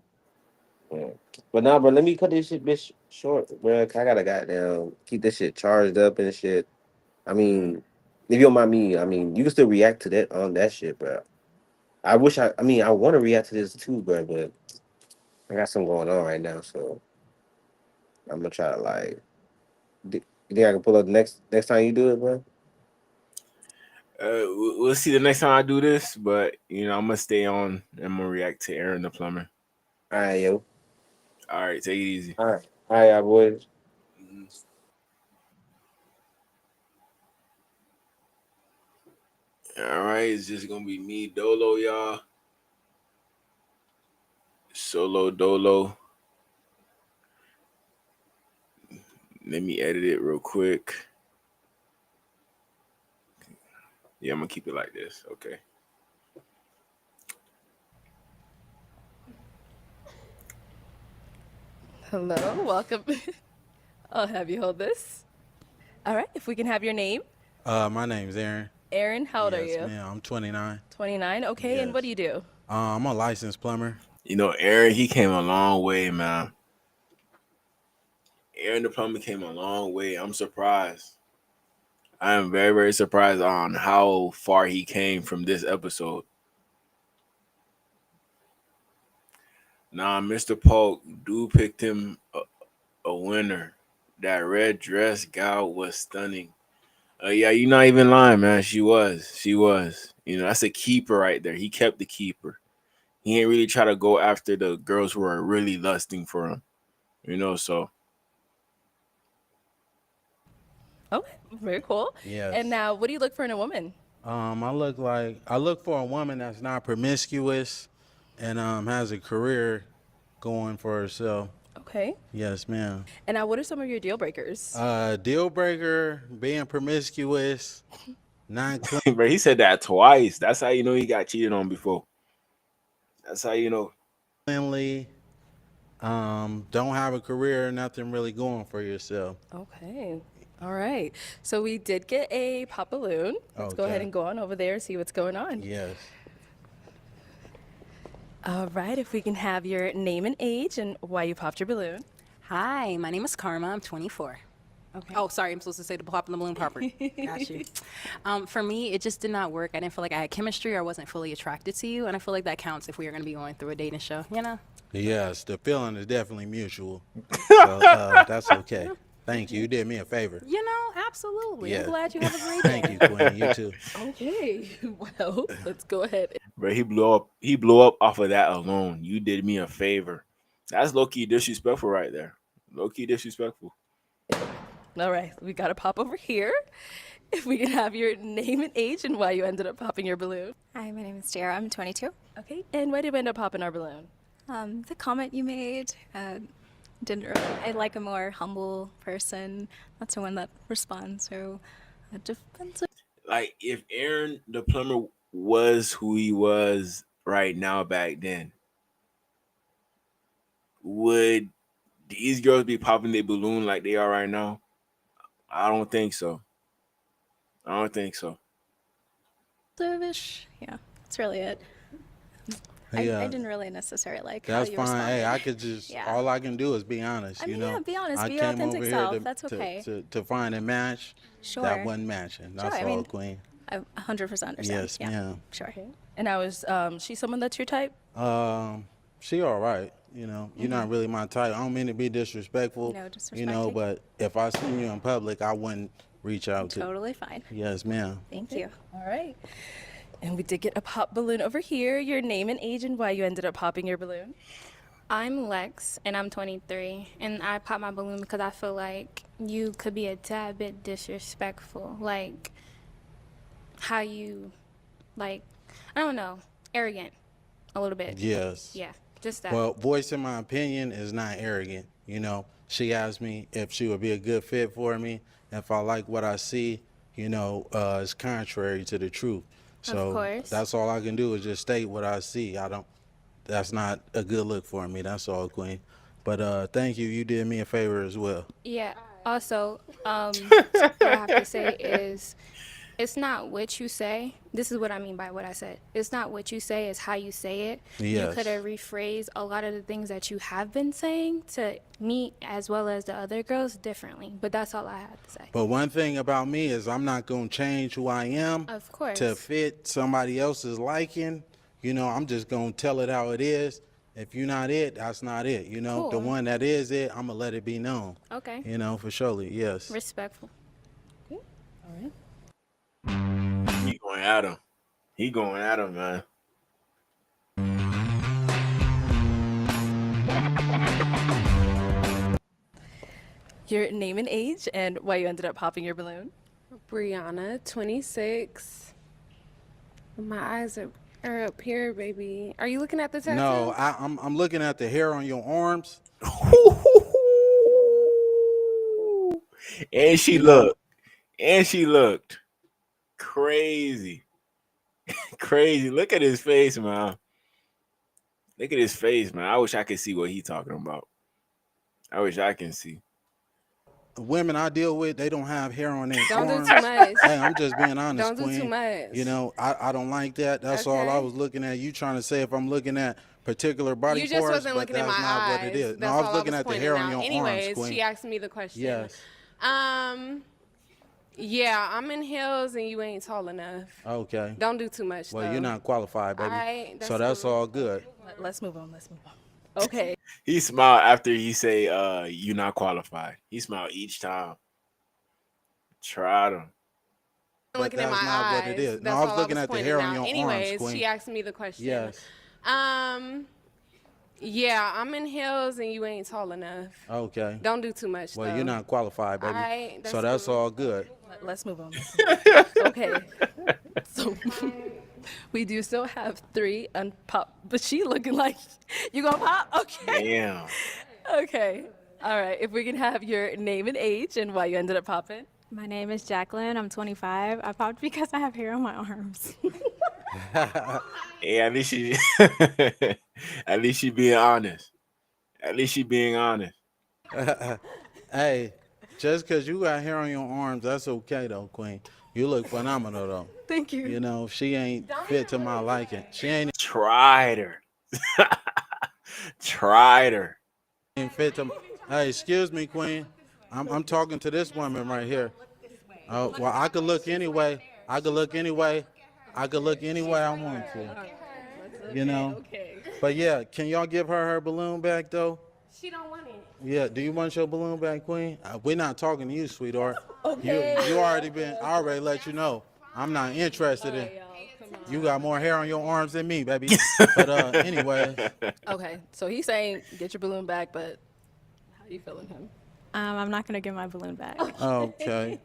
Yeah. But nah, bro, let me cut this shit bitch short, bro. 'Cause I gotta goddamn keep this shit charged up and shit. I mean, if you don't mind me, I mean, you can still react to that on that shit, bro. I mean, I want to react to this too, bro, but I got something going on right now, so I'm gonna try to like. You think I can pull up next time you do it, bro? We'll see the next time I do this, but I'm gonna stay on and I'm gonna react to Aaron the plumber. All right, yo. All right, take it easy. All right, y'all boys. All right, it's just gonna be me, Dolo, y'all. Solo Dolo. Let me edit it real quick. Yeah, I'm gonna keep it like this. Okay. Hello, welcome. I'll have you hold this. All right, if we can have your name. My name's Aaron. Aaron, how old are Yes, you? ma'am. I'm 29. 29, okay, and what do you do? I'm a licensed plumber. Aaron, he came a long way, man. Aaron the plumber came a long way. I'm surprised. I am very, very surprised on how far he came from this episode. Nah, Mr. Polk, dude picked him a winner. That red dress gal was stunning. Yeah, you're not even lying, man. She was. She was. That's a keeper right there. He kept the keeper. He ain't really try to go after the girls who are really lusting for him. So. Okay, very cool. Yes. And now, what do you look for in a woman? I look for a woman that's not promiscuous and has a career going for herself. Okay. Yes, ma'am. And now, what are some of your deal breakers? Deal breaker, being promiscuous, not clean. Bro, he said that twice. That's how you know he got cheated on before. That's how you know. Cleanly, don't have a career, nothing really going for yourself. Okay. All right. So we did get a pop balloon. Let's go ahead and go on over there and see what's going on. Yes. All right. If we can have your name and age and why you popped your balloon. Hi, my name is Karma. I'm 24. Okay. Oh, sorry, I'm supposed to say the pop in the balloon proper. Got you. For me, it just did not work. I didn't feel like I had chemistry or I wasn't fully attracted to you, and I feel like that counts if we are going to be going through a dating show, Yes, the feeling is definitely mutual. So that's okay. Thank you. You did me a favor. Absolutely. Yeah. I'm glad you have a great Thank day. you, Queen. You too. Okay. Well, let's go ahead. Bro, he blew up. He blew up off of that alone. You did me a favor. That's low-key disrespectful right there. Low-key disrespectful. All right. We got to pop over here. If we can have your name and age and why you ended up popping your balloon. Hi, my name is Jara. I'm 22. Okay. And why did we end up popping our balloon? The comment you made didn't really. I like a more humble person, not someone that responds so defensive. Like, if Aaron the plumber was who he was right now back then, would these girls be popping their balloon like they are right now? I don't think so. I don't think so. Service. Yeah, that's really it. I didn't really necessarily like That's how you fine. responded. Hey, I could just all I can do is be honest. I mean, you know, yeah, be honest, I be your came authentic over self. here That's okay. to find a match Sure. that wasn't matching. That's Sure, I all, mean, Queen. I 100% understand. Yes, yeah. ma'am. Sure. And now, is she someone that's your type? She all right. You're not really my type. I don't mean to be disrespectful. No disrespecting. But if I seen you in public, I wouldn't reach out to. Totally fine. Yes, ma'am. Thank you. All right. And we did get a pop balloon over here. Your name and age and why you ended up popping your balloon. I'm Lex, and I'm 23, and I popped my balloon because I feel like you could be a tad bit disrespectful, like how you, I don't know, arrogant, a little bit. Yes. Yeah, just that. Well, voicing my opinion is not arrogant. She asked me if she would be a good fit for me. If I like what I see, it's contrary to the truth. So Of course. that's all I can do is just state what I see. That's not a good look for me. That's all, Queen. But thank you. You did me a favor as well. Yeah. Also, what I have to say is it's not what you say. This is what I mean by what I said. It's not what you say, it's how you say it. You Yes. could have rephrased a lot of the things that you have been saying to me as well as the other girls differently. But that's all I have to say. But one thing about me is I'm not going to change who I am Of course. to fit somebody else's liking. You know, I'm just going to tell it how it is. If you're not it, that's not it. You know, the Cool. one that is it, I'm going to let it be known. Okay. You know, for surely, yes. Respectful. All right. He going at him. He going at him, man. Your name and age and why you ended up popping your balloon. Brianna, 26. My eyes are up here, baby. Are you looking at the tattoo? No, I'm looking at the hair on your arms. And she looked. And she looked. Crazy. Crazy. Look at his face, man. Look at his face, man. I wish I could see what he talking about. I wish I can see. The women I deal with, they don't have hair on their Don't do arms. too much. Hey, I'm just being honest, Don't do Queen. too much. You know, I don't like that. That's all I was looking at. You trying to say if I'm looking at particular body You just parts, wasn't but looking at that's my not eyes. what it is. That's No, I was all looking at the pointing hair on out. your Anyways, arms, Queen. she asked me the question. Yes. Yeah, I'm in heels and you ain't tall enough. Okay. Don't do too much, Well, though. you're not qualified, baby. Alright, So that's cool. all good. Let's move on. Let's move on. Okay. He smiled after he say, you not qualified. He smiled each time. Tried him. But Looking at that's my not eyes. what it is. No, That's I was all looking at the hair on your Anyways, arms, Queen. she asked me the question. Yes. Yeah, I'm in heels and you ain't tall enough. Okay. Don't do too much, Well, though. you're not qualified, baby. Alright, So that's all good. Let's move on. Okay. So we do still have 3 unpop, but she looking like you gonna pop? Okay. Damn. Okay. All right. If we can have your name and age and why you ended up popping. My name is Jacqueline. I'm 25. I popped because I have hair on my arms. Yeah, at least she at least she being honest. At least she being honest. Hey, just because you got hair on your arms, that's okay, though, Queen. You look phenomenal, though. Thank you. You know, she ain't fit to my liking. She ain't Tried her. Tried her. even fit to. Hey, excuse me, Queen. I'm talking to this woman right here. Oh, well, I could look anyway. I could look anyway. I could look any way I want to. You know? But yeah, can y'all give her balloon back, though? She don't want it. Yeah, do you want your balloon back, Queen? We're not talking to you, sweetheart. Okay. You already been, I already let you know. I'm not interested in. You got more hair on your arms than me, baby. But anyway. Okay. So he's saying get your balloon back, but how you feeling him? I'm not gonna get my balloon back. Okay.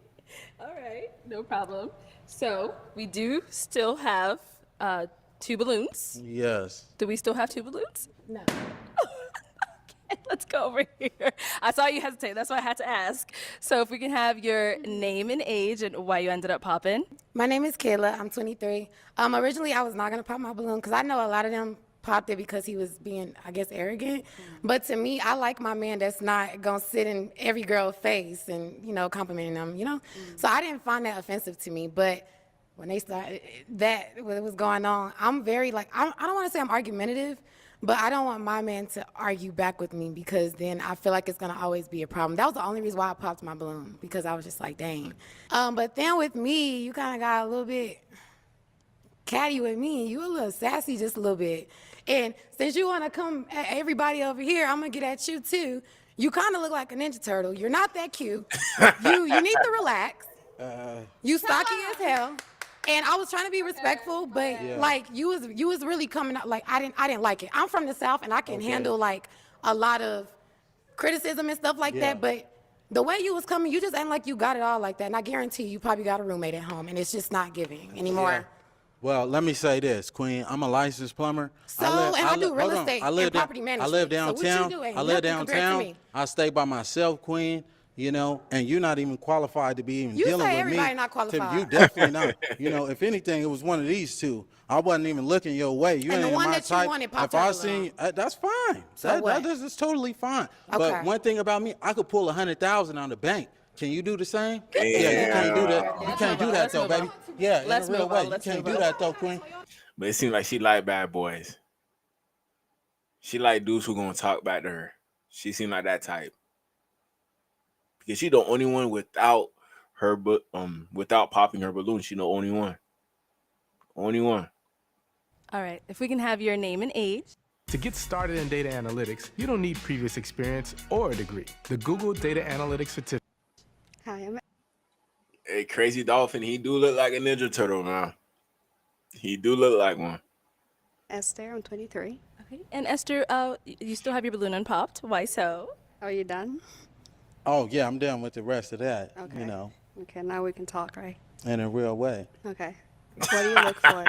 All right. No problem. So we do still have 2 balloons. Yes. Do we still have 2 balloons? No. Okay, let's go over here. I saw you hesitate. That's why I had to ask. So if we can have your name and age and why you ended up popping. My name is Kayla. I'm 23. Originally, I was not gonna pop my balloon because I know a lot of them popped it because he was being, I guess, arrogant. But to me, I like my man that's not gonna sit in every girl's face and, you know, complimenting them, you know? So I didn't find that offensive to me. But when they started, what was going on, I'm very, like, I don't wanna say I'm argumentative, but I don't want my man to argue back with me because then I feel like it's gonna always be a problem. That was the only reason why I popped my balloon, because I was just like, dang. But then with me, you kinda got a little bit catty with me. You a little sassy just a little bit. And since you want to come at everybody over here, I'm going to get at you too. You kind of look like a Ninja Turtle. You're not that cute. You need to relax. You stocky as hell. And I was trying to be respectful, but like you was really coming out like I didn't like it. I'm from the South and I can handle like a lot of criticism and stuff like that, but the way you was coming, you just ain't like you got it all like that. And I guarantee you probably got a roommate at home and it's just not giving anymore. Yeah. Well, let me say this, Queen. I'm a licensed plumber. So, and I do real estate and property management. I live So what you downtown. do ain't I live nothing compared to downtown. me. I stay by myself, Queen. You know, and you're not even qualified to be even You dealing say with everybody me. not qualified. You definitely not. You know, if anything, it was one of these two. I wasn't even looking your way. You And ain't the one my that you type. wanted popped if I up seen, that's fine. So what? That is totally fine. Okay. But one thing about me, I could pull 100,000 on the bank. Can you do the same? Yeah, you can't do that. You can't do that though, baby. Yeah, in Let's a real move way. on. You Let's can't move do on. that though, Queen. But it seems like she like bad boys. She like dudes who gonna talk back to her. She seem like that type. Because she the only one without her without popping her balloon. She the only one. Only one. All right. If we can have your name and age. To get started in data analytics, you don't need previous experience or a degree. The Google Data Analytics Certificate. Hi, I'm Hey, Crazy Dolphin, he do look like a Ninja Turtle, man. He do look like one. Esther. I'm 23. Okay. And Esther, you still have your balloon unpopped. Why so? Are you done? Oh yeah, I'm done with the rest of that. Okay. You know, Okay, now we can talk, right? in a real way. Okay. What do you look for?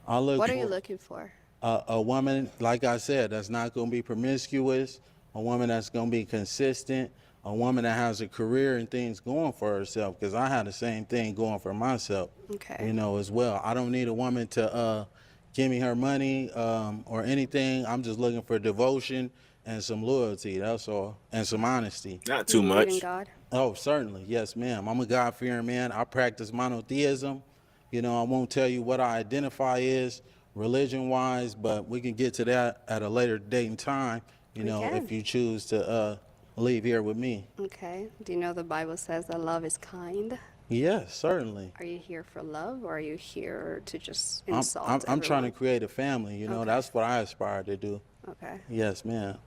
I look What are for you looking for? a woman, like I said, that's not going to be promiscuous, a woman that's going to be consistent, a woman that has a career and things going for herself, because I had the same thing going for myself, Okay. you know, as well. I don't need a woman to give me her money or anything. I'm just looking for devotion and some loyalty, that's all, and some honesty. Not too much. Believe in God? Oh, certainly. Yes, ma'am. I'm a God-fearing man. I practice monotheism. You know, I won't tell you what I identify as religion-wise, but we can get to that at a later date and time, you We know, can. if you choose to leave here with me. Okay. Do you know the Bible says that love is kind? Yes, certainly. Are you here for love or are you here to just I'm, insult I'm trying to everyone? create a family, you know, Okay. that's what I aspire to do. Okay. Yes, ma'am.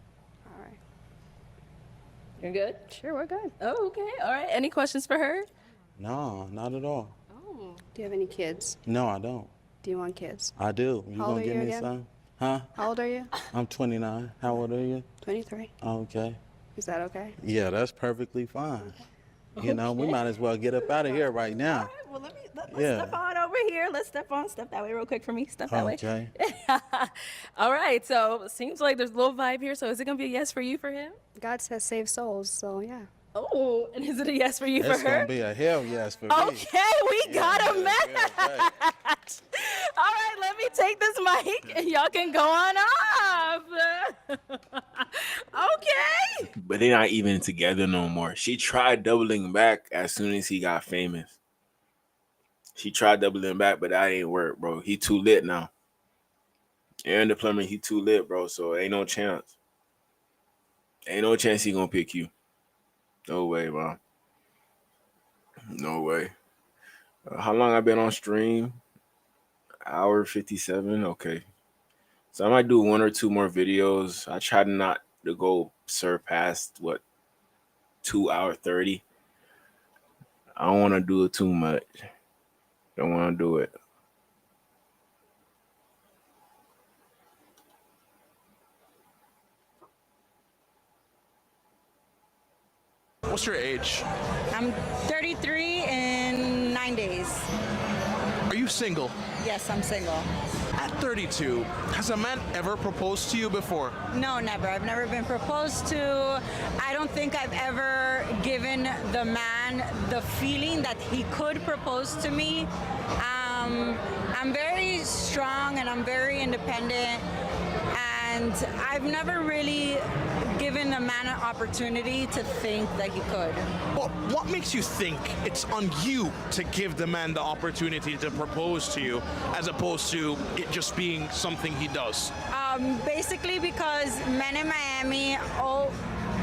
All right. You're good? Sure, we're good. Oh, okay. All right. Any questions for her? No, not at all. Oh. Do you have any kids? No, I don't. Do you want kids? I do. You How old gonna are give you me again? some? Huh? How old are you? I'm 29. How old are you? 23. Okay. Is that okay? Yeah, that's perfectly fine. You know, we might as well get up out of here right now. Well, let's Yeah. step on over here. Let's step that way real quick for me. Step that way. Okay. All right. So it seems like there's a little vibe here. So is it going to be a yes for you for him? God says save souls, so yeah. Oh, and is it a yes for you It's for her? gonna be a hell yes for me. Okay, we got a match. All right, let me take this mic and y'all can go on off. Okay. But they're not even together no more. She tried doubling back as soon as he got famous. She tried doubling back, but that ain't work, bro. He too lit now. Aaron the plumber, he too lit, bro. So ain't no chance. Ain't no chance he gonna pick you. No way, bro. No way. How long I been on stream? Hour 57. Okay. So I might do one or two more videos. I try not to go surpass 2 hour 30. I don't want to do it too much. Don't want to do it. What's your age? I'm 33 in 9 days. Are you single? Yes, I'm single. At 32, has a man ever proposed to you before? No, never. I've never been proposed to. I don't think I've ever given the man the feeling that he could propose to me. I'm very strong and I'm very independent, and I've never really given a man an opportunity to think that he could. Well, what makes you think it's on you to give the man the opportunity to propose to you, as opposed to it just being something he does? Basically because men in Miami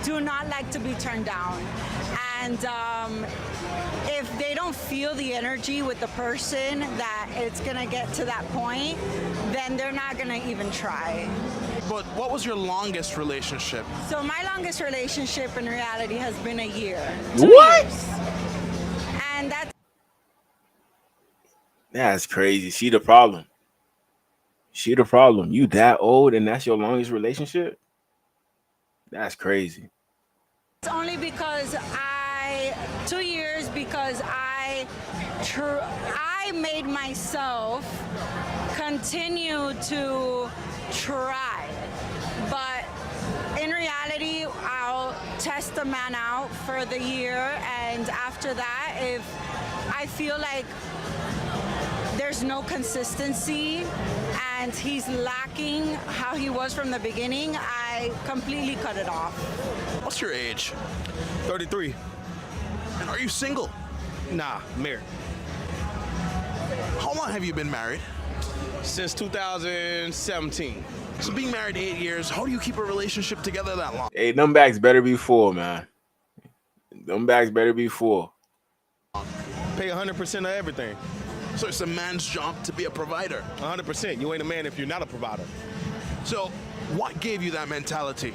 do not like to be turned down. And if they don't feel the energy with the person that it's gonna get to that point, then they're not gonna even try. But what was your longest relationship? So my longest relationship in reality has been a year. What? And that's That's crazy. She the problem. She the problem. You that old and that's your longest relationship? That's crazy. only because 2 years because I made myself continue to try. But in reality, I'll test the man out for the year, and after that, if I feel like there's no consistency and he's lacking how he was from the beginning, I completely cut it off. What's your age? 33. And are you single? Nah, married. How long have you been married? Since 2017. So being married 8 years, how do you keep a relationship together that long? Hey, them bags better be full, man. Them bags better be full. Pay 100% of everything. So it's a man's job to be a provider. 100%. You ain't a man if you're not a provider. So what gave you that mentality?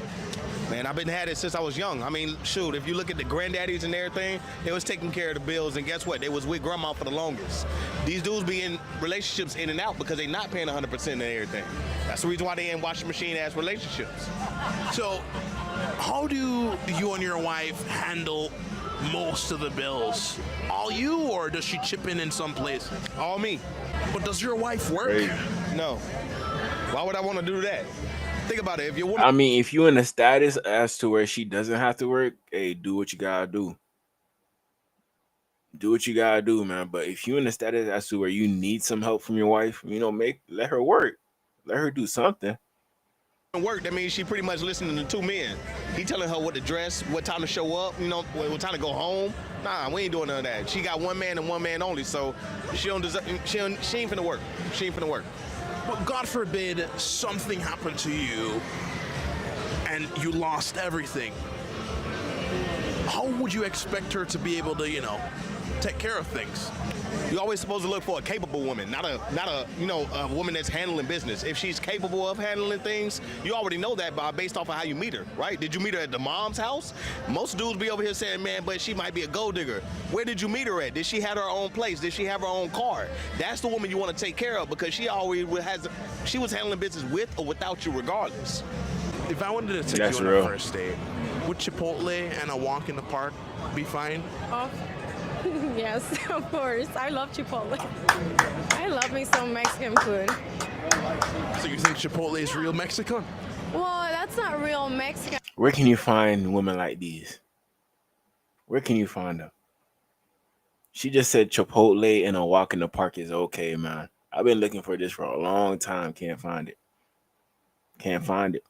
Man, I've been had it since I was young. I mean, shoot, if you look at the granddaddies and everything, they was taking care of the bills, and guess what? They was with grandma for the longest. These dudes be in relationships in and out because they not paying 100% of everything. That's the reason why they in washing machine ass relationships. So how do you and your wife handle most of the bills? All you, or does she chip in some places? All me. But does your wife work? Hey. No. Why would I want to do that? Think about it. If you're I mean, if you're in a status as to where she doesn't have to work, hey, do what you gotta do. Do what you gotta do, man. But if you're in a status as to where you need some help from your wife, let her work. Let her do something. work, that means she pretty much listening to two men. He telling her what to dress, what time to show up, what time to go home. Nah, we ain't doing none of that. She got one man and one man only, so she ain't finna work. She ain't finna work. But God forbid something happened to you and you lost everything. How would you expect her to be able to, take care of things? You're always supposed to look for a capable woman, not a woman that's handling business. If she's capable of handling things, you already know that based off of how you meet her, right? Did you meet her at the mom's house? Most dudes be over here saying, man, but she might be a gold digger. Where did you meet her at? Did she have her own place? Did she have her own car? That's the woman you want to take care of, because she was handling business with or without you regardless. If I wanted to take you on a first date, would Chipotle and a walk in the park be fine? Yes, of course. I love Chipotle. I love me some Mexican food. So you think Chipotle is real Mexican? Well, that's not real Mexican. Where can you find women like these? Where can you find them? She just said Chipotle and a walk in the park is okay, man. I've been looking for this for a long time. Can't find it. Can't find it.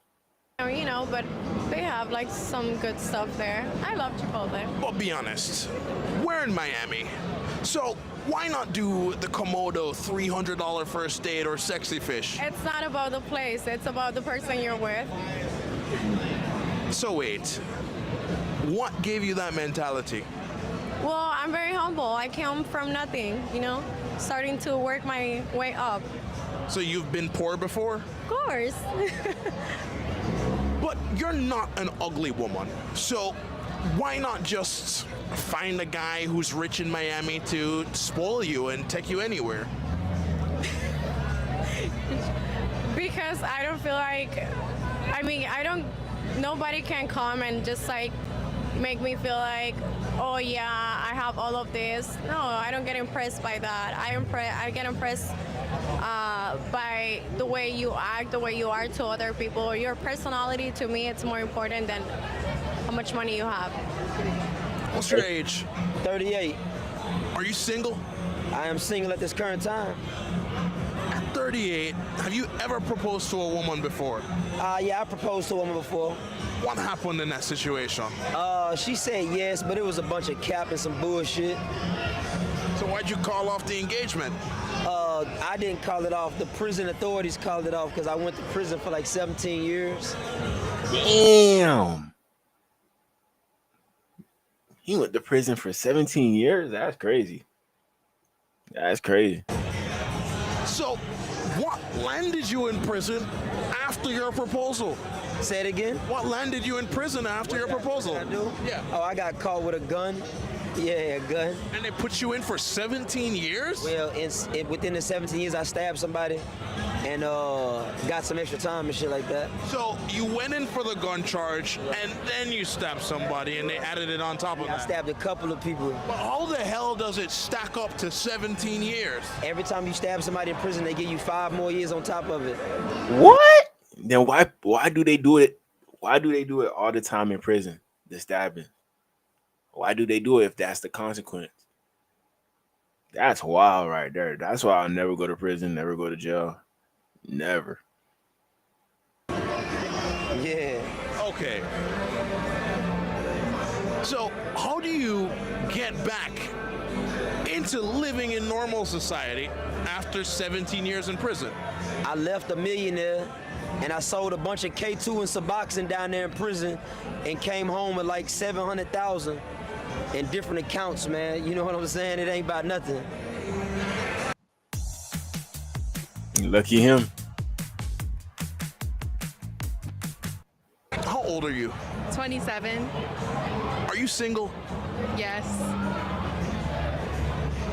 But they have like some good stuff there. I love Chipotle. But be honest, we're in Miami, so why not do the Komodo $300 first date or Sexy Fish? It's not about the place, it's about the person you're with. So wait, what gave you that mentality? Well, I'm very humble. I came from nothing, starting to work my way up. So you've been poor before? Of course. But you're not an ugly woman, so why not just find a guy who's rich in Miami to spoil you and take you anywhere? Because I don't feel like, nobody can come and just like make me feel like, oh yeah, I have all of this. No, I don't get impressed by that. I get impressed by the way you act, the way you are to other people. Your personality, to me, it's more important than how much money you have. What's your age? 38. Are you single? I am single at this current time. At 38, have you ever proposed to a woman before? Yeah, I proposed to a woman before. What happened in that situation? She said yes, but it was a bunch of cap and some bullshit. So why'd you call off the engagement? I didn't call it off. The prison authorities called it off because I went to prison for like 17 years. Damn. He went to prison for 17 years? That's crazy. That's crazy. So what landed you in prison after your proposal? Say it again? What landed you in prison after your proposal? What did I do? Yeah. Oh, I got caught with a gun. Yeah, a gun. And they put you in for 17 years? Well, within the 17 years, I stabbed somebody and got some extra time and shit like that. So you went in for the gun charge and then you stabbed somebody and they added it on top of that? I stabbed a couple of people. But how the hell does it stack up to 17 years? Every time you stab somebody in prison, they give you 5 more years on top of it. What? Then why do they do it? Why do they do it all the time in prison? The stabbing. Why do they do it if that's the consequence? That's wild right there. That's why I'll never go to prison, never go to jail. Never. Yeah. Okay. So how do you get back into living in normal society after 17 years in prison? I left a millionaire and I sold a bunch of K2 and Suboxone down there in prison and came home with like 700,000 in different accounts, man. You know what I'm saying? It ain't about nothing. Lucky him. How old are you? 27. Are you single? Yes.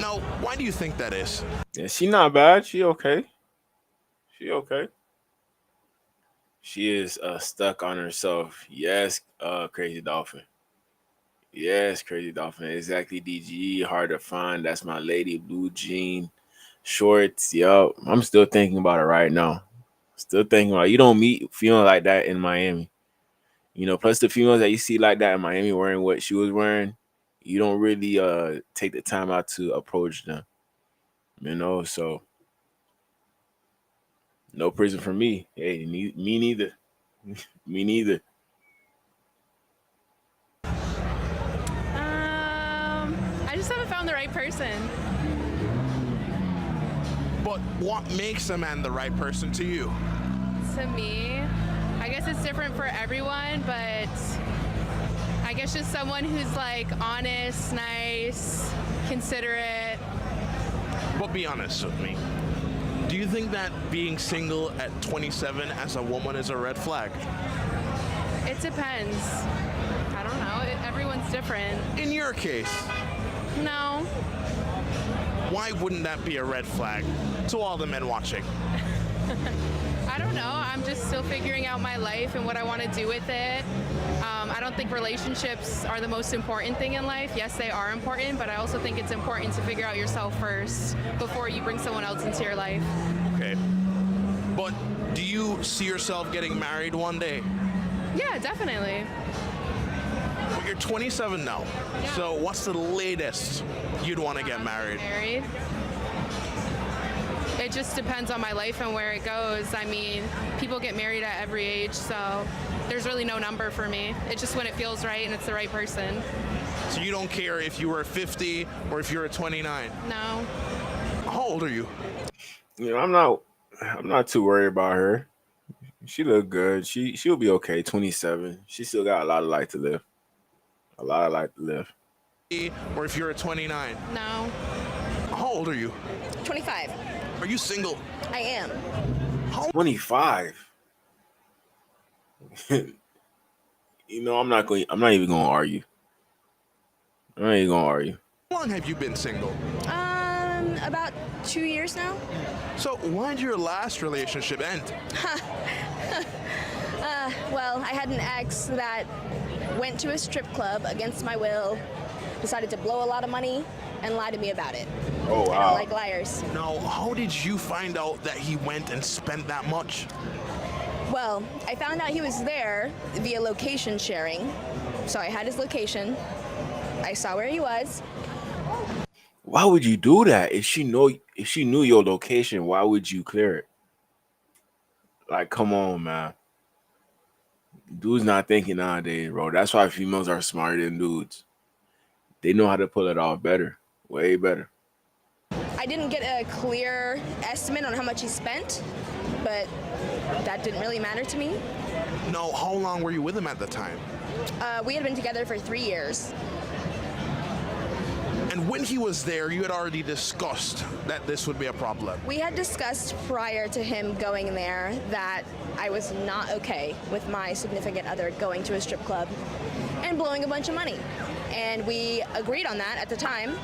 Now, why do you think that is? Yeah, she not bad. She okay. She okay. She is stuck on herself. Yes, Crazy Dolphin. Yes, Crazy Dolphin. Exactly, DG. Hard to find. That's my lady. Blue jean, shorts. Yup. I'm still thinking about it right now. Still thinking about it. You don't meet females like that in Miami. You know, plus the females that you see like that in Miami wearing what she was wearing, you don't really take the time out to approach them. You know, so no prison for me. Hey, me neither. Me neither. I just haven't found the right person. But what makes a man the right person to you? To me, I guess it's different for everyone, but I guess just someone who's like honest, nice, considerate. But be honest with me. Do you think that being single at 27 as a woman is a red flag? It depends. I don't know. Everyone's different. In your case, No. why wouldn't that be a red flag to all the men watching? I don't know. I'm just still figuring out my life and what I want to do with it. I don't think relationships are the most important thing in life. Yes, they are important, but I also think it's important to figure out yourself first before you bring someone else into your life. Okay. But do you see yourself getting married one day? Yeah, definitely. But you're 27 now. Yeah. So what's the latest you'd want to get married? Married. It just depends on my life and where it goes. I mean, people get married at every age, so there's really no number for me. It's just when it feels right and it's the right person. So you don't care if you were 50 or if you're 29? No. How old are you? You know, I'm not too worried about her. She look good. She'll be okay. 27. She still got a lot of life to live. A lot of life to live. Or if you're 29? No. How old are you? 25. Are you single? I am. 25. You know, I'm not even gonna argue. I'm not even gonna argue. How long have you been single? About 2 years now. So why did your last relationship end? Well, I had an ex that went to a strip club against my will, decided to blow a lot of money, and lie to me about it. Oh, wow. I don't like liars. Now, how did you find out that he went and spent that much? Well, I found out he was there via location sharing. So I had his location. I saw where he was. Why would you do that? If she knew your location, why would you clear it? Like, come on, man. Dudes not thinking nowadays, bro. That's why females are smarter than dudes. They know how to pull it off better. Way better. I didn't get a clear estimate on how much he spent, but that didn't really matter to me. No, how long were you with him at the time? We had been together for 3 years. And when he was there, you had already discussed that this would be a problem. We had discussed prior to him going there that I was not okay with my significant other going to a strip club and blowing a bunch of money. And we agreed on that at the time.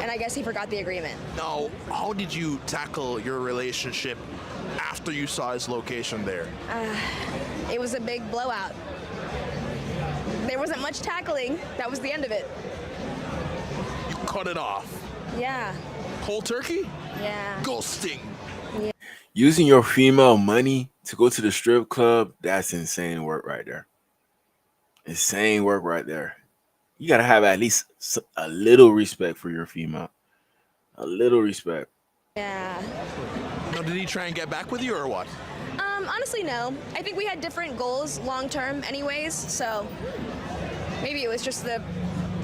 And I guess he forgot the agreement. Now, how did you tackle your relationship after you saw his location there? It was a big blowout. There wasn't much tackling. That was the end of it. You cut it off. Yeah. Cold turkey? Yeah. Ghosting. Yeah. Using your female money to go to the strip club, that's insane work right there. Insane work right there. You gotta have at least a little respect for your female. A little respect. Yeah. Now, did he try and get back with you or what? Honestly, no. I think we had different goals long term anyways, so maybe it was just the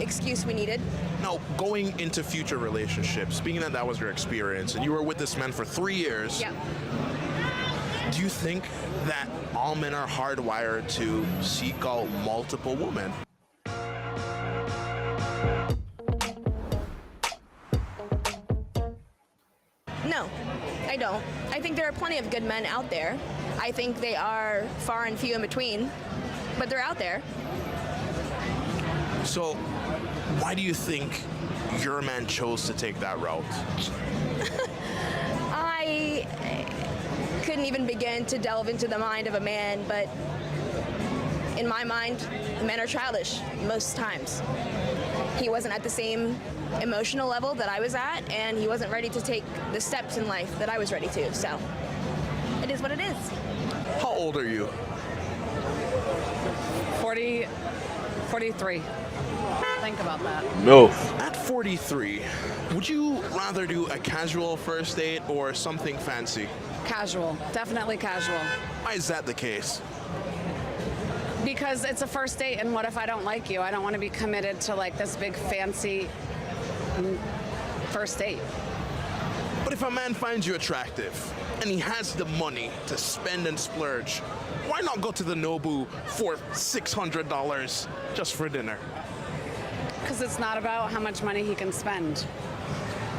excuse we needed. Now, going into future relationships, being that that was your experience, and you were with this man for 3 years, Yeah. do you think that all men are hardwired to seek out multiple women? No, I don't. I think there are plenty of good men out there. I think they are far and few in between, but they're out there. So, why do you think your man chose to take that route? I couldn't even begin to delve into the mind of a man, but in my mind, men are childish most times. He wasn't at the same emotional level that I was at, and he wasn't ready to take the steps in life that I was ready to, so it is what it is. How old are you? 43. Think about that. No. At 43, would you rather do a casual first date or something fancy? Casual. Definitely casual. Why is that the case? Because it's a first date, and what if I don't like you? I don't want to be committed to like this big fancy first date. But if a man finds you attractive and he has the money to spend and splurge, why not go to the Nobu for $600 just for dinner? Because it's not about how much money he can spend.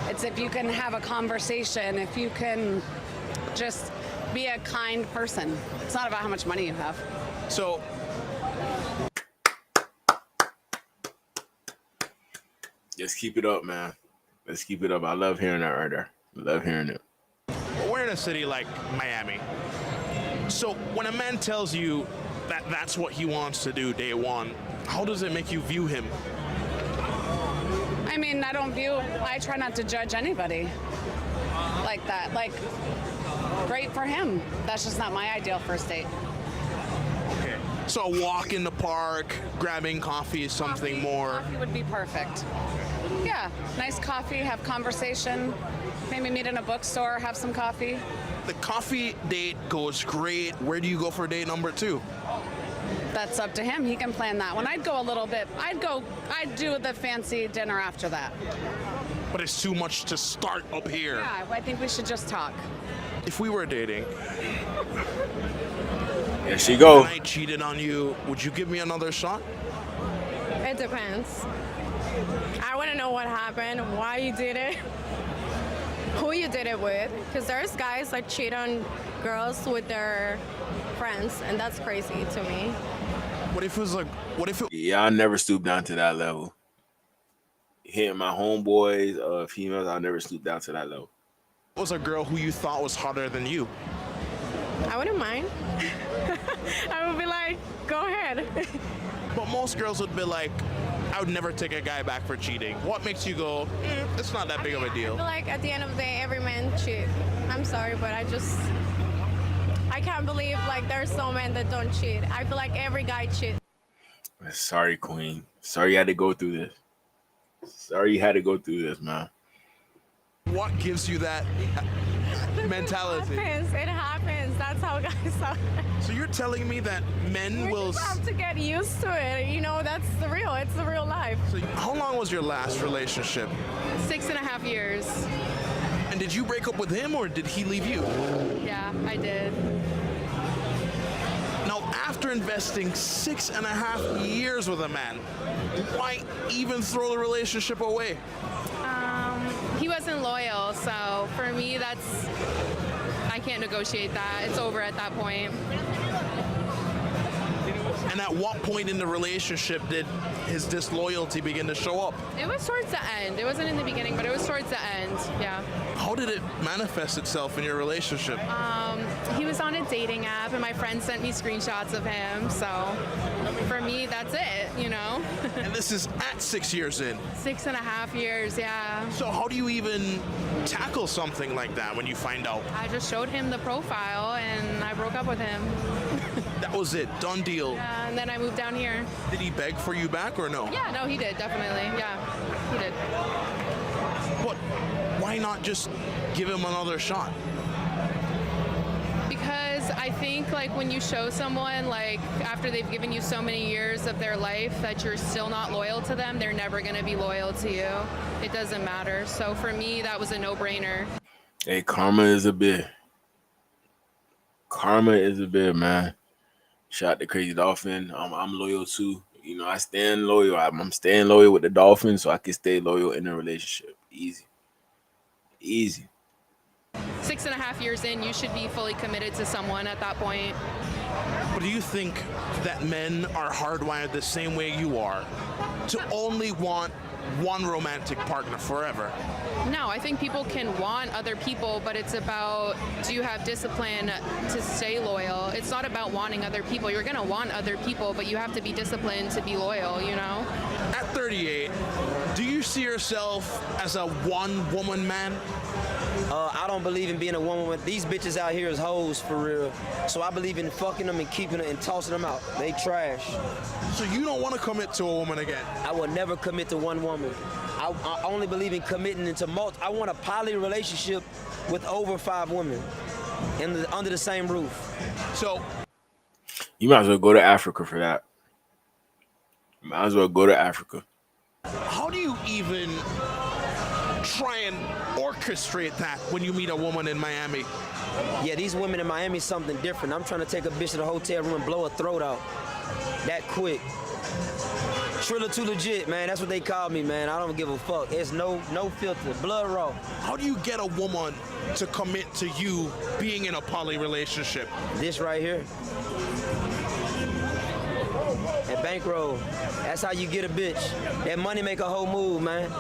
It's if you can have a conversation, if you can just be a kind person. It's not about how much money you have. So, Just keep it up, man. Let's keep it up. I love hearing that right there. I love hearing it. we're in a city like Miami. So when a man tells you that that's what he wants to do day one, how does it make you view him? I mean, I try not to judge anybody like that. Like, great for him. That's just not my ideal first date. Okay. So a walk in the park, grabbing coffee, something more. Coffee would be perfect. Yeah, nice coffee, have conversation, maybe meet in a bookstore, have some coffee. The coffee date goes great. Where do you go for date number 2? That's up to him. He can plan that one. I'd go a little bit. I'd do the fancy dinner after that. But it's too much to start up here. Yeah, I think we should just talk. If we were dating, There she go. and I cheated on you, would you give me another shot? It depends. I want to know what happened, why you did it, who you did it with. Because there's guys that cheat on girls with their friends, and that's crazy to me. What if it was like, Yeah, I never stoop down to that level. Hitting my homeboys, females, I never stoop down to that level. it was a girl who you thought was hotter than you? I wouldn't mind. I would be like, go ahead. But most girls would be like, I would never take a guy back for cheating. What makes you go, it's not that big of a I deal? feel like at the end of the day, every man cheat. I'm sorry, but I can't believe like there's so men that don't cheat. I feel like every guy cheats. Sorry, Queen. Sorry you had to go through this. Sorry you had to go through this, man. What gives you that mentality? It happens. That's how guys are. So you're telling me that men We will... just have to get used to it. You know, that's the real. It's the real life. So how long was your last relationship? 6.5 years. And did you break up with him or did he leave you? Yeah, I did. Now, after investing 6.5 years with a man, why even throw the relationship away? He wasn't loyal, so for me, I can't negotiate that. It's over at that point. And at what point in the relationship did his disloyalty begin to show up? It was towards the end. It wasn't in the beginning, but it was towards the end. Yeah. How did it manifest itself in your relationship? He was on a dating app, and my friend sent me screenshots of him. So for me, that's it, you know? And this is at 6 years in. 6.5 years, yeah. So how do you even tackle something like that when you find out? I just showed him the profile, and I broke up with him. That was it, done deal. And then I moved down here. Did he beg for you back or no? Yeah, no, he did, definitely. Yeah, he did. What? Why not just give him another shot? Because because I think like when you show someone like after they've given you so many years of their life that you're still not loyal to them, they're never going to be loyal to you. It doesn't matter. So for me, that was a no-brainer. Hey, karma is a bit. Karma is a bit, man. Shout out to Crazy Dolphin. I'm loyal too. You know, I stand loyal. I'm staying loyal with the Dolphins so I can stay loyal in a relationship. Easy. Easy. 6.5 years in, you should be fully committed to someone at that point. But do you think that men are hardwired the same way you are to only want one romantic partner forever? No, I think people can want other people, but it's about, do you have discipline to stay loyal? It's not about wanting other people. You're going to want other people, but you have to be disciplined to be loyal, you know? At 38, do you see yourself as a one-woman man? I don't believe in being a woman. These bitches out here is hoes for real. So I believe in fucking them and keeping them and tossing them out. They trash. So you don't want to commit to a woman again? I will never commit to one woman. I only believe in committing into multi. I want a poly relationship with over 5 women under the same roof. So you might as well go to Africa for that. Might as well go to Africa. How do you even try and orchestrate that when you meet a woman in Miami? Yeah, these women in Miami is something different. I'm trying to take a bitch to the hotel room and blow her throat out that quick. Triller too legit, man. That's what they call me, man. I don't give a fuck. It's no filter, blood raw. How do you get a woman to commit to you being in a poly relationship? This right here. That bankroll. That's how you get a bitch. That money make a whole move, man.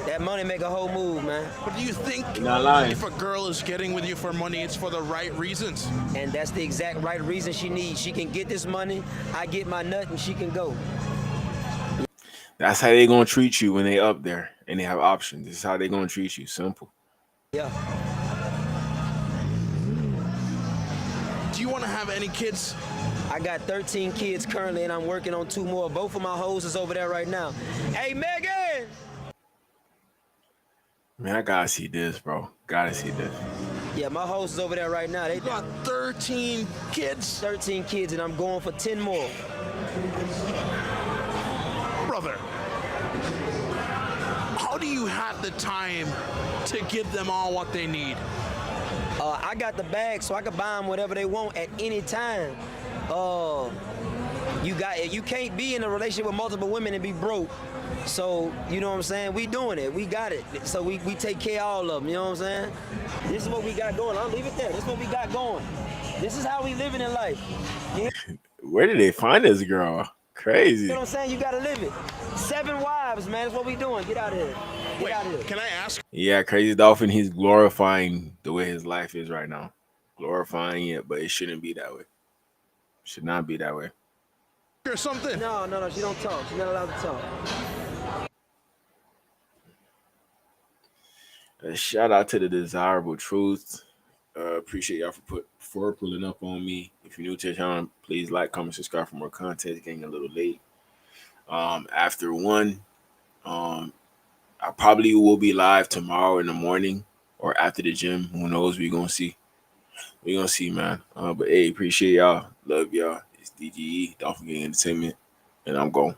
That money make a whole move, man. But do you think if a girl is getting with you for money, it's for the right reasons? And that's the exact right reason she needs. She can get this money, I get my nut, and she can go. That's how they gonna treat you when they up there and they have options. This is how they gonna treat you. Simple. Yeah. Do you want to have any kids? I got 13 kids currently, and I'm working on 2 more. Both of my hoes is over there right now. Hey, Megan! Man, I gotta see this, bro. Gotta see this. Yeah, my hoes is over there right now. They got 13 kids? 13 kids, and I'm going for 10 more. Brother, how do you have the time to give them all what they need? I got the bag, so I can buy them whatever they want at any time. You can't be in a relationship with multiple women and be broke. So, you know what I'm saying? We doing it. We got it. So we take care of all of them, you know what I'm saying? This is what we got going. I'll leave it there. This is what we got going. This is how we living in life. You Where did they find this girl? Crazy. know what I'm saying? You gotta live it. 7 wives, man. That's what we doing. Get out of here. Get out of here. Can I ask? Yeah, Crazy Dolphin, he's glorifying the way his life is right now. Glorifying it, but it shouldn't be that way. Should not be that way. Or something? No. She don't talk. She's not allowed to talk. A shout out to the Desirable Truth. Appreciate y'all for pulling up on me. If you're new to the channel, please like, comment, subscribe for more content. It's getting a little late. After 1, I probably will be live tomorrow in the morning or after the gym. Who knows? We're gonna see. We're gonna see, man. But hey, appreciate y'all. Love y'all. It's DGE, Dolphin Gang Entertainment, and I'm going.